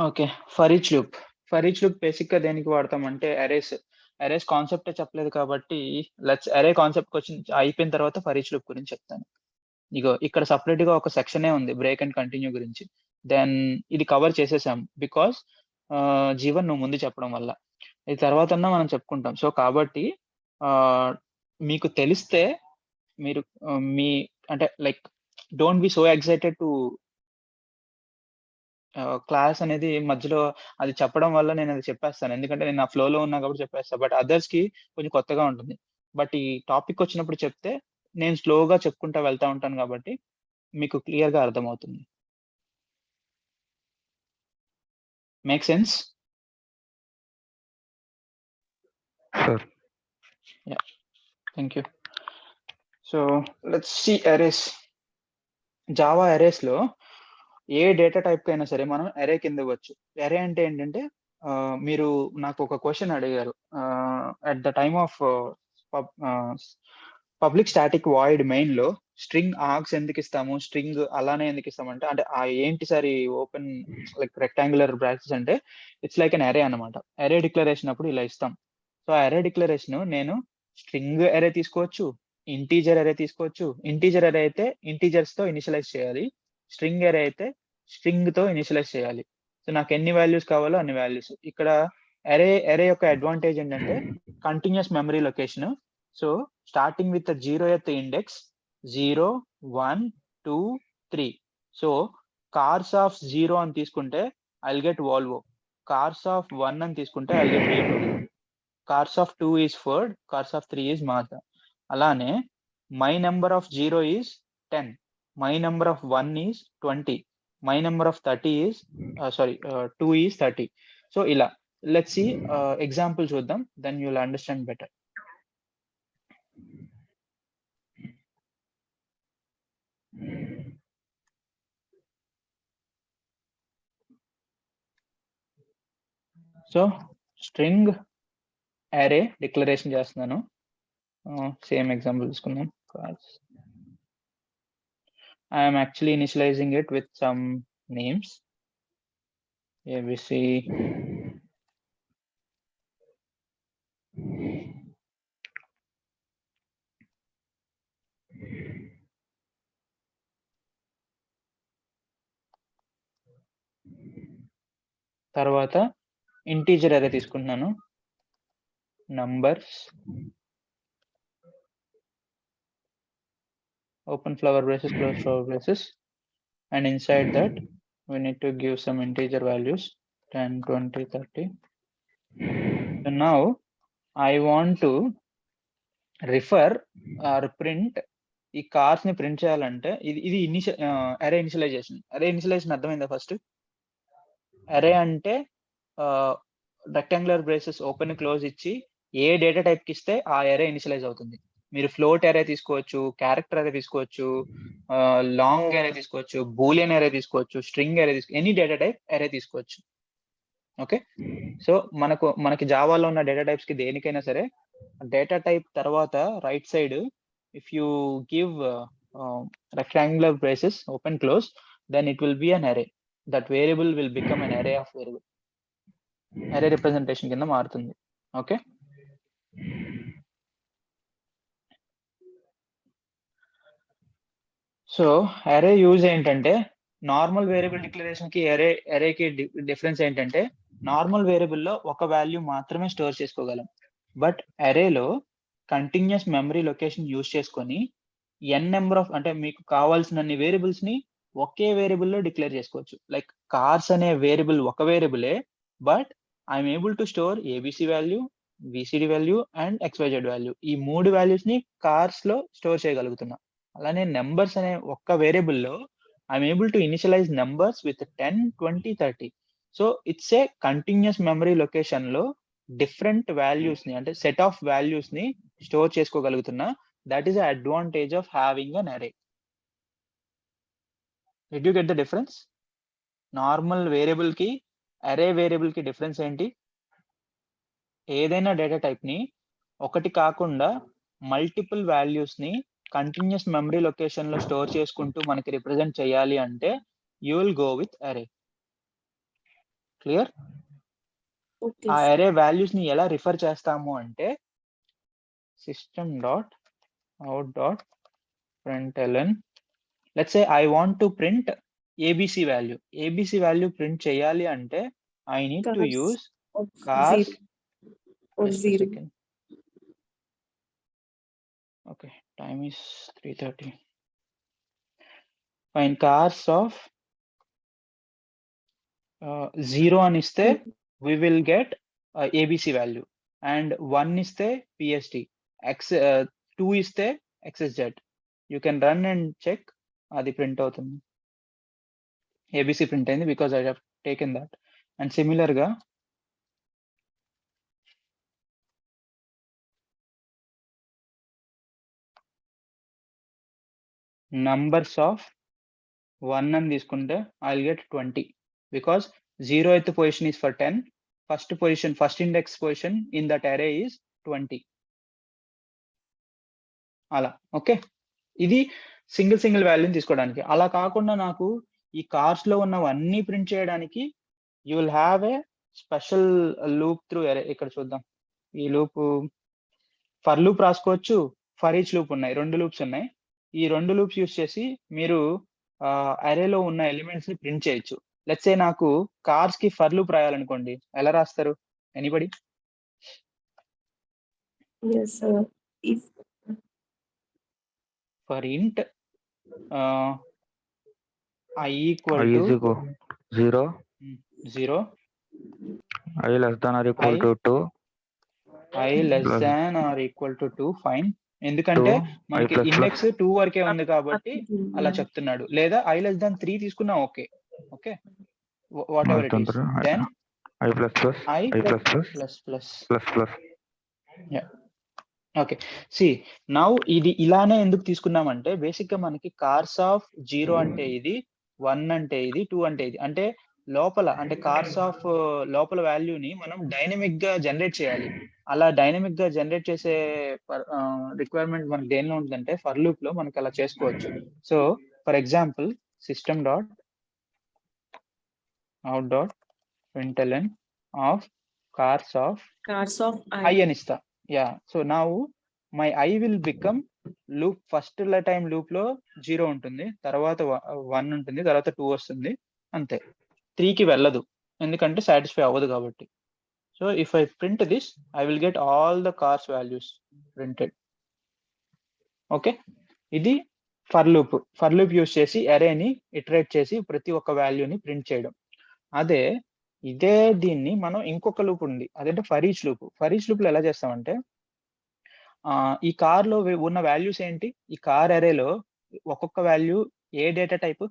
Okay, for each loop. For each loop basic గా దేనికి వాడతామంటే అరేస్ కాన్సెప్టే చెప్పలేదు కాబట్టి లెట్స్ అరే కాన్సెప్ట్ అయిపోయిన తర్వాత ఫర్ ఈచ్ లూప్ గురించి చెప్తాను. ఇగో ఇక్కడ సపరేట్ గా ఒక సెక్షనే ఉంది బ్రేక్ అండ్ కంటిన్యూ గురించి. దెన్ ఇది కవర్ చేసేసాం బికాస్ జీవన్ నువ్వు ముందు చెప్పడం వల్ల. ఇది తర్వాత మనం చెప్పుకుంటాం. సో కాబట్టి మీకు తెలిస్తే మీరు మీ అంటే like don't be so excited to class అనేది మధ్యలో అది చెప్పడం వల్ల నేను అది చెప్పేస్తాను. ఎందుకంటే నేను ఆ ఫ్లోలో ఉన్నా కాబట్టి చెప్పేస్తాను. బట్ అదర్స్ కి కొంచెం కొత్తగా ఉంటుంది. బట్ ఈ టాపిక్ వచ్చినప్పుడు చెప్తే నేను స్లోగా చెప్పుకుంటా వెళ్తా ఉంటాను కాబట్టి మీకు క్లియర్ గా అర్థమవుతుంది. Make sense? Sir. Yeah, thank you. So let's see arrays. Java arrays లో ఏ డేటా టైప్ కైనా సరే మనం అరే కింద ఇవ్వచ్చు. అరే అంటే ఏంటంటే మీరు నాకు ఒక క్వశ్చన్ అడిగారు at the time of public static void main లో స్ట్రింగ్ ఆర్గ్స్ ఎందుకు ఇస్తాము, స్ట్రింగ్ అలానే ఎందుకు ఇస్తామంటే అంటే ఆ ఏంటి సార్ ఈ ఓపెన్ లైక్ రెక్టాంగులర్ బ్రాకెట్స్ అంటే ఇట్స్ లైక్ అన్ అరే అనమాట. అరే డిక్లరేషన్ అప్పుడు ఇలా ఇస్తాం. సో అరే డిక్లరేషన్ నేను స్ట్రింగ్ అరే తీసుకోవచ్చు, ఇంటీజర్ అరే తీసుకోవచ్చు. ఇంటీజర్ అరే అయితే ఇంటీజర్స్ తో ఇనిషియలైజ్ చేయాలి, స్ట్రింగ్ అరే అయితే స్ట్రింగ్ తో ఇనిషియలైజ్ చేయాలి. సో నాకు ఎన్ని వాల్యూస్ కావాలో అన్ని వాల్యూస్. ఇక్కడ అరే యొక్క అడ్వాంటేజ్ ఏంటంటే continuous memory location. So starting with 0th index 0, 1, 2, 3. So cars of 0 అని తీసుకుంటే I'll get Volvo. Cars of 1 అని తీసుకుంటే I'll get BMW. Cars of 2 is Ford, cars of 3 is Mazda. అలానే my number of 0 is 10, my number of 1 is 20, my number of 30 is 2 is 30. So ఇలా లెట్స్ సీ ఎగ్జాంపుల్ చూద్దాం, then you will understand better. So string array declaration చేస్తున్నాను. సేమ్ ఎగ్జాంపుల్ తీసుకుందాం. I'm actually initializing it with some names ABC. తర్వాత ఇంటీజర్ అరే తీసుకుంటున్నాను, numbers, open flower braces, close flower braces, and inside that we need to give some integer values 10, 20, 30. So now I want to refer or print ఈ కార్స్ ని ప్రింట్ చేయాలంటే ఇది అరే ఇనిషియలైజేషన్. అరే ఇనిషియలైజేషన్ అర్థమైందా ఫస్ట్? అరే అంటే రెక్టాంగులర్ బ్రేసెస్ ఓపెన్ క్లోజ్ ఇచ్చి ఏ డేటా టైప్ కి ఇస్తే ఆ అరే ఇనిషియలైజ్ అవుతుంది. మీరు ఫ్లోట్ అరే తీసుకోవచ్చు, క్యారెక్టర్ అరే తీసుకోవచ్చు, లాంగ్ అరే తీసుకోవచ్చు, బూలియన్ అరే తీసుకోవచ్చు, స్ట్రింగ్ అరే ఎనీ డేటా టైప్ అరే తీసుకోవచ్చు. ఓకే, సో మనకి జావాలో ఉన్న డేటా టైప్స్ కి దేనికైనా సరే డేటా టైప్ తర్వాత right side if you give rectangular braces open close, then it will be an array. That variable will become an array of variable. Array representation కింద మారుతుంది. ఓకే, సో అరే యూజ్ ఏంటంటే నార్మల్ వేరియబుల్ డిక్లరేషన్ కి అరేకి డిఫరెన్స్ ఏంటంటే నార్మల్ వేరియబుల్ లో ఒక వాల్యూ మాత్రమే స్టోర్ చేసుకోగలం. బట్ అరేలో కంటిన్యూస్ మెమరీ లొకేషన్ యూజ్ చేసుకొని ఎన్ నెంబర్ ఆఫ్ అంటే మీకు కావాల్సినన్ని వేరియబుల్స్ ని ఒకే వేరియబుల్ లో డిక్లేర్ చేసుకోవచ్చు. లైక్ కార్స్ అనే వేరియబుల్ ఒక వేరియబులే, but I'm able to store ABC value, VCD value and XYZ value. ఈ 3 వాల్యూస్ ని కార్స్ లో స్టోర్ చేయగలుగుతున్నా. అలానే నెంబర్స్ అనే ఒక్క వేరియబుల్ లో I'm able to initialize numbers with 10, 20, 30. So it's a continuous memory location లో డిఫరెంట్ వాల్యూస్ ని అంటే సెట్ ఆఫ్ వాల్యూస్ ని స్టోర్ చేసుకోగలుగుతున్నా. That is advantage of having an array. Did you get the difference? Normal variable కి అరే వేరియబుల్ కి డిఫరెన్స్ ఏంటి? ఏదైనా డేటా టైప్ ని ఒకటి కాకుండా మల్టిపుల్ వాల్యూస్ ని కంటిన్యూస్ మెమరీ లొకేషన్ లో స్టోర్ చేసుకుంటూ మనకి రిప్రజెంట్ చేయాలి అంటే యూ విల్ గో విత్ అరే. క్లియర్? Okay, ఆ sir. అరే వాల్యూస్ ని ఎలా రిఫర్ చేస్తాము అంటే system.out.println. let's say I want to print ABC value. ABC value print చేయాలి అంటే I need to Cars use of cars. zero or Just a zero. second. Okay, time is 3:30. Fine, cars of 0 అని ఇస్తే we will get ABC value, and 1 ఇస్తే PST, 2 ఇస్తే XSZ. You can run and check అది ప్రింట్ అవుతుంది. ABC ప్రింట్ అయింది because I have taken that. And similar గా numbers of 1 అని తీసుకుంటే I'll get 20 because 0th position is for 10. First index position in that array is 20. అలా. ఓకే, ఇది సింగిల్ వాల్యూని తీసుకోవడానికి. అలా కాకుండా నాకు ఈ కార్స్ లో ఉన్నవన్నీ ప్రింట్ చేయడానికి you will have a special loop through అరే. ఇక్కడ చూద్దాం, ఈ లూప్ ఫర్ లూప్ రాసుకోవచ్చు, ఫర్ ఈచ్ లూప్ ఉన్నాయి, 2 లూప్స్ ఉన్నాయి. ఈ 2 లూప్స్ యూస్ చేసి మీరు అరేలో ఉన్న ఎలిమెంట్స్ ని ప్రింట్ చేయొచ్చు. లెట్స్ సే నాకు కార్స్ కి ఫర్ లూప్ రాయాలనుకోండి, ఎలా రాస్తారు? Anybody? Yes, sir. If for ఇంట్ I equal I to is equal 0, 0, I less than or equal I- to 2, I less plus than or equal to 2. Fine, ఎందుకంటే 2, I మనకి plus ఇండెక్స్ 2 వరకే ఉంది కాబట్టి అలా yeah. చెప్తున్నాడు. లేదా I less than 3 తీసుకున్నా okay. Okay, whatever it is. Then I plus plus, I I plus plus, plus plus. plus plus. Okay, see now ఇది ఇలానే ఎందుకు తీసుకున్నామంటే బేసిక్ గా మనకి కార్స్ ఆఫ్ 0 అంటే ఇది, 1 అంటే ఇది, 2 అంటే ఇది. అంటే లోపల అంటే కార్స్ ఆఫ్ లోపల వాల్యూని మనం డైనమిక్ గా జనరేట్ చేయాలి. అలా డైనమిక్ గా జనరేట్ చేసే రిక్వైర్మెంట్ మనకి దేనిలో ఉంటుందంటే ఫర్ లూప్ లో మనకి అలా చేసుకోవచ్చు. So for example system.out.println of cars of Cars of I అని ఇస్తా. So now my I will become loop. First time loop లో 0 ఉంటుంది, తర్వాత 1 ఉంటుంది, తర్వాత 2 వస్తుంది, అంతే. 3కి వెళ్ళదు ఎందుకంటే సాటిస్ఫై అవ్వదు కాబట్టి. So if I print this I will get all the cars values printed. Okay, ఇది ఫర్ లూప్ యూస్ చేసి అరేని ఇటరేట్ చేసి ప్రతి ఒక్క వాల్యూని ప్రింట్ చేయడం. అదే దీన్ని మనం ఇంకొక లూప్ ఉంది, అదేంటే for each loop. For each loop లో ఎలా చేస్తామంటే ఈ కార్లో ఉన్న వాల్యూస్ ఏంటి? ఈ కార్ అరేలో ఒక్కొక్క వాల్యూ ఏ data type?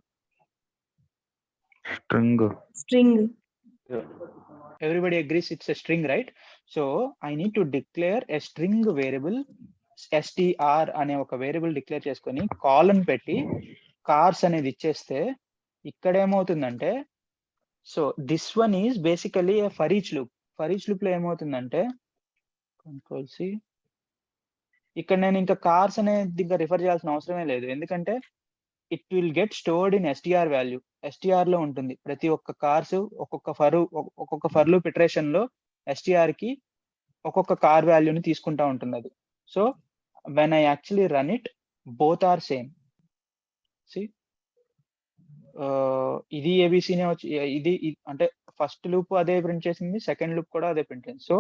String. String. Everybody agrees it's a string, right? So I need to declare a string variable str అనే ఒక వేరియబుల్ డిక్లేర్ చేసుకొని కాలన్ పెట్టి కార్స్ అనేది ఇచ్చేస్తే ఇక్కడ ఏమవుతుందంటే, so this one is basically for each loop. For each loop లో ఏమవుతుందంటే కంట్రోల్ సి, ఇక్కడ నేను ఇంకా కార్స్ అనేది ఇంకా రిఫర్ చేయాల్సిన అవసరమే లేదు, ఎందుకంటే it will get stored in STR value. STR లో ఉంటుంది ప్రతి ఒక్క కార్స్, ఒక్కొక్క ఫర్ లూప్ ఇటరేషన్ లో ఎస్టిఆర్ కి ఒక్కొక్క కార్ వాల్యూని తీసుకుంటా ఉంటుంది అది. So when I actually run it, both are same. See ఇది ఏబిసినే వచ్చి ఇది అంటే ఫస్ట్ లూప్ అదే ప్రింట్ చేసింది, సెకండ్ లూప్ కూడా అదే ప్రింట్ చేసింది. So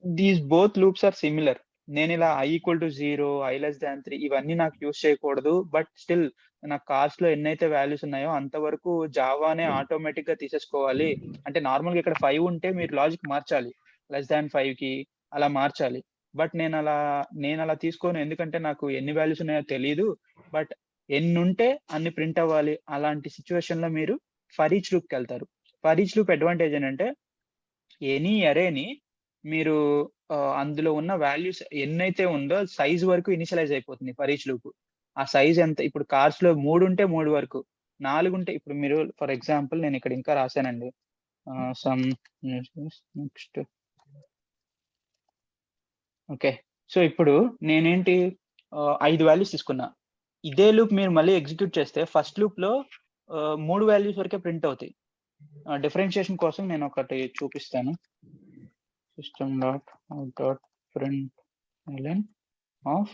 these both loops are similar. నేను ఇలా i = 0, i <3 ఇవన్నీ నాకు యూస్ చేయకూడదు, బట్ స్టిల్ నా కార్స్ లో ఎన్నైతే వాల్యూస్ ఉన్నాయో అంతవరకు జావానే ఆటోమేటిక్ గా తీసేసుకోవాలి. అంటే నార్మల్గా ఇక్కడ 5 ఉంటే మీరు లాజిక్ మార్చాలి, <5 కి అలా మార్చాలి. బట్ నేను అలా తీసుకోను, ఎందుకంటే నాకు ఎన్ని వాల్యూస్ ఉన్నాయో తెలియదు, బట్ ఎన్ని ఉంటే అన్ని ప్రింట్ అవ్వాలి. అలాంటి సిచ్యువేషన్ లో మీరు ఫర్ ఈచ్ లూప్కి వెళ్తారు. ఫర్ ఈచ్ లూప్ అడ్వాంటేజ్ ఏంటంటే ఎనీ అరేని మీరు అందులో ఉన్న వాల్యూస్ ఎన్నైతే ఉందో సైజ్ వరకు ఇనిషియలైజ్ అయిపోతుంది ఫర్ ఈచ్ లూప్. ఆ సైజ్ ఎంత, ఇప్పుడు కార్స్ లో 3 ఉంటే 3 వరకు, 4 ఉంటే, ఇప్పుడు మీరు ఫర్ ఎగ్జాంపుల్ నేను ఇక్కడ ఇంకా రాశానండి సమ్ నెక్స్ట్. ఓకే, సో ఇప్పుడు నేనేంటి 5 వాల్యూస్ తీసుకున్నా. ఇదే లూప్ మీరు మళ్ళీ ఎగ్జిక్యూట్ చేస్తే ఫస్ట్ లూప్ లో 3 వాల్యూస్ వరకే ప్రింట్ అవుతాయి. డిఫరెన్షియేషన్ కోసం నేను ఒకటి చూపిస్తాను. system.out.println of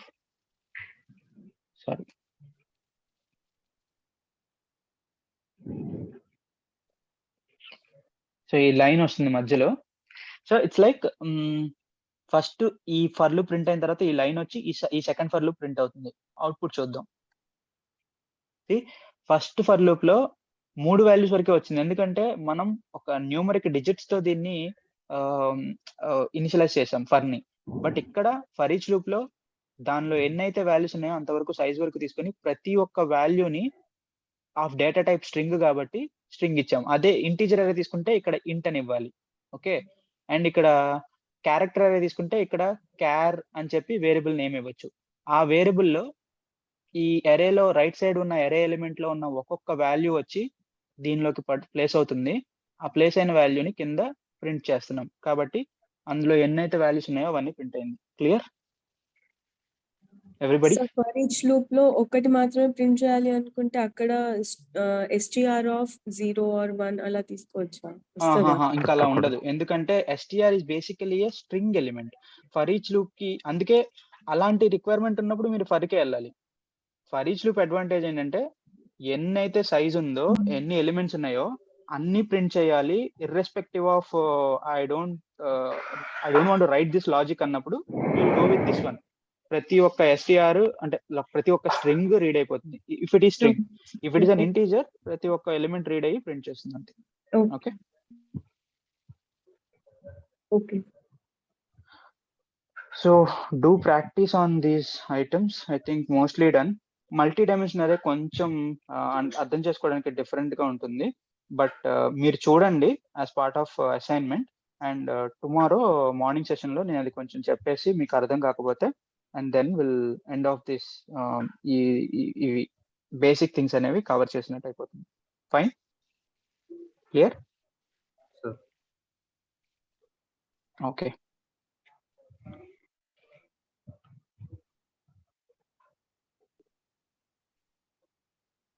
sorry సో ఈ లైన్ వస్తుంది మధ్యలో. సో ఇట్స్ లైక్ ఫస్ట్ ఈ ఫర్ లూప్ ప్రింట్ అయిన తర్వాత ఈ లైన్ వచ్చి ఈ సెకండ్ ఫర్ లూప్ ప్రింట్ అవుతుంది. అవుట్పుట్ చూద్దాం. ఫస్ట్ ఫర్ లూప్ లో 3 వాల్యూస్ వరకే వచ్చింది, ఎందుకంటే మనం ఒక న్యూమరిక్ డిజిట్స్ తో దీన్ని ఇనిషియలైజ్ చేసాం ఫర్ ని. బట్ ఇక్కడ ఫర్ ఈచ్ లూప్ లో దానిలో ఎన్నైతే వాల్యూస్ ఉన్నాయో అంతవరకు సైజ్ వరకు తీసుకొని ప్రతి ఒక్క వాల్యూని ఆఫ్ డేటా టైప్ స్ట్రింగ్ కాబట్టి స్ట్రింగ్ ఇచ్చాం. అదే ఇంటీజర్ అరే తీసుకుంటే ఇక్కడ ఇంట్ అని ఇవ్వాలి. ఓకే, అండ్ ఇక్కడ క్యారెక్టర్ అరే తీసుకుంటే ఇక్కడ క్యార్ అని చెప్పి వేరియబుల్ నేమ్ ఇవ్వచ్చు. ఆ వేరియబుల్ లో ఈ అరేలో రైట్ సైడ్ ఉన్న అరే ఎలిమెంట్ లో ఉన్న ఒక్కొక్క వాల్యూ వచ్చి దీనిలోకి ప్లేస్ అవుతుంది. ఆ ప్లేస్ అయిన వాల్యూని కింద ప్రింట్ చేస్తున్నాం కాబట్టి అందులో ఎన్నైతే వాల్యూస్ ఉన్నాయో అవన్నీ ప్రింట్ అయింది. Clear everybody? So for each loop లో ఒకటి మాత్రమే ప్రింట్ చేయాలి అనుకుంటే అక్కడ str of 0 or 1 అలా తీసుకోవచ్చా? ఇంకా అలా ఉండదు, ఎందుకంటే str is basically a string element for each loop కి. అందుకే అలాంటి రిక్వైర్మెంట్ ఉన్నప్పుడు మీరు ఫర్కే వెళ్ళాలి. ఫర్ ఈచ్ లూప్ అడ్వాంటేజ్ ఏంటంటే ఎన్నైతే సైజ్ ఉందో, ఎన్ని ఎలిమెంట్స్ ఉన్నాయో అన్ని ప్రింట్ చేయాలి, irrespective of I don't want to write this logic అన్నప్పుడు will go with this one. ప్రతి ఒక్క str అంటే ప్రతి ఒక్క స్ట్రింగ్ రీడ్ అయిపోతుంది. If it is string, if it is an integer ప్రతి ఒక్క ఎలిమెంట్ రీడ్ అయ్యి ప్రింట్ చేస్తుంది అంతే. Okay okay, so do practice on these items. I think mostly done. Multi dimension array కొంచెం అర్థం చేసుకోవడానికి డిఫరెంట్ గా ఉంటుంది, బట్ మీరు చూడండి as part of assignment. And tomorrow morning session లో నేను అది కొంచెం చెప్పేసి మీకు అర్థం కాకపోతే and then will end of this ఈ బేసిక్ థింగ్స్ అనేవి కవర్ చేసినట్టు అయిపోతుంది. Fine, clear? ఓకే.